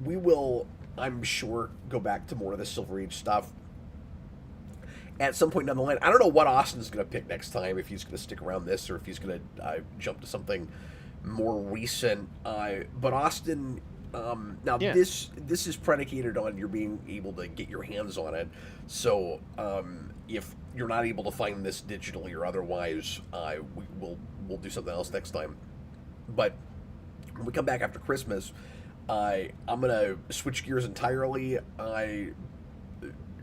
We will, I'm sure, go back to more of the Silver Age stuff at some point down the line. I don't know what Austin's going to pick next time, if he's going to stick around this or if he's going to jump to something more recent. But Austin, now Yeah. this is predicated on your being able to get your hands on it. So if you're not able to find this digitally or otherwise, we'll do something else next time. But when we come back after Christmas, I'm gonna switch gears entirely.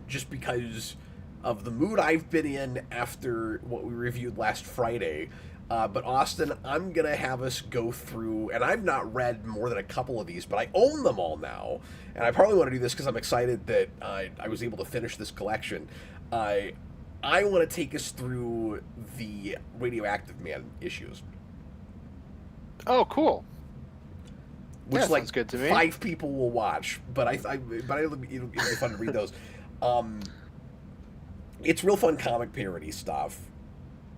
Just because of the mood I've been in after what we reviewed last Friday. But Austin, I'm gonna have us go through, and I've not read more than a couple of these, but I own them all now, and I probably want to do this because I'm excited that I was able to finish this collection. I want to take us through the Radioactive Man issues. Oh, cool. Which Yeah, like sounds good to me. 5 people will watch, but it'll be fun to read those. It's real fun comic parody stuff.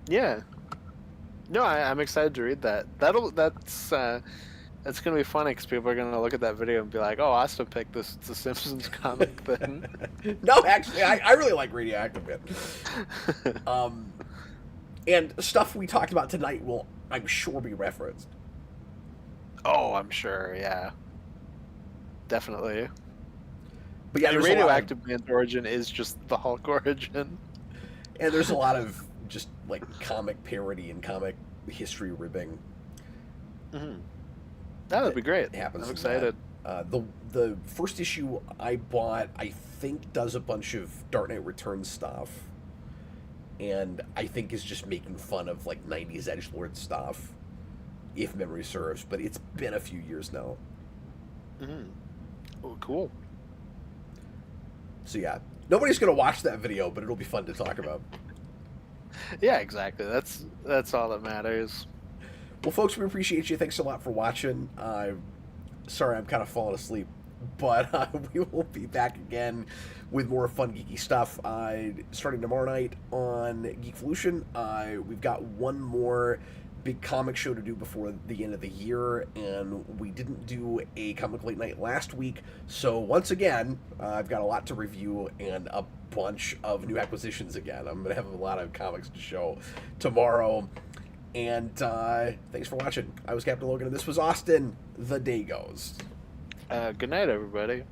Yeah. No, I'm excited to read that. That's gonna be funny because people are gonna look at that video and be like, "Oh, Austin picked this The Simpsons comic then." No, actually, I really like Radioactive Man. And stuff we talked about tonight will, I'm sure, be referenced. Oh, I'm sure. Yeah, definitely. But yeah, And there's Radioactive Man's origin is just the Hulk origin. and there's a lot of just like comic parody and comic history ribbing. That would be great. Happens. I'm excited. The first issue I bought, I think, does a bunch of Dark Knight Returns stuff, and I think is just making fun of like '90s edgelord stuff, if memory serves. But it's been a few years now. Oh, cool. So yeah, nobody's gonna watch that video, but it'll be fun to talk about. Yeah, exactly. That's all that matters. Well, folks, we appreciate you. Thanks a lot for watching. Sorry, I'm kind of falling asleep. But we will be back again with more fun, geeky stuff starting tomorrow night on Geekvolution. We've got one more big comic show to do before the end of the year, and we didn't do a comic late night last week. So once again, I've got a lot to review and a bunch of new acquisitions again. I'm going to have a lot of comics to show tomorrow. And thanks for watching. I was Captain Logan, and this was Austin. The day goes. Good night, everybody.